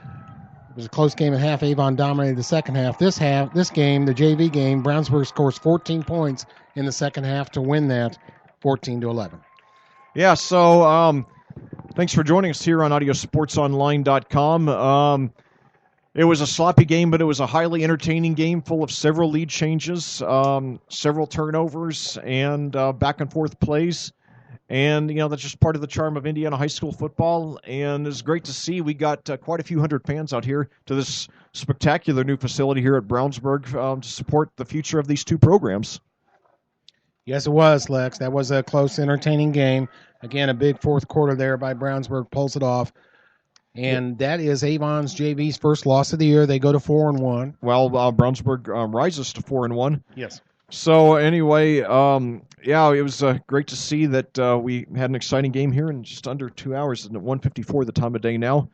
was a close game at half. Avon dominated the second half. This game, the JV game, Brownsburg scores 14 points in the second half to win that 14-11. Yeah, so thanks for joining us here on audiosportsonline.com. It was a sloppy game, but it was a highly entertaining game full of several lead changes, several turnovers, and back and forth plays. And, that's just part of the charm of Indiana high school football. And it's great to see we got quite a few hundred fans out here to this spectacular new facility here at Brownsburg to support the future of these two programs. Yes, it was, Lex. That was a close, entertaining game. Again, a big fourth quarter there by Brownsburg, pulls it off. And that is Avon's JV's first loss of the year. They go to 4-1. Well, Brownsburg rises to 4-1. Yes. So anyway, it was great to see that we had an exciting game here in just under 2 hours, and at 1:54 the time of day now.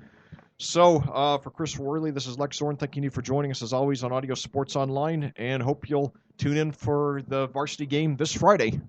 So for Chris Worley, this is Lex Zorn. Thanking you for joining us as always on Audio Sports Online, and hope you'll tune in for the varsity game this Friday.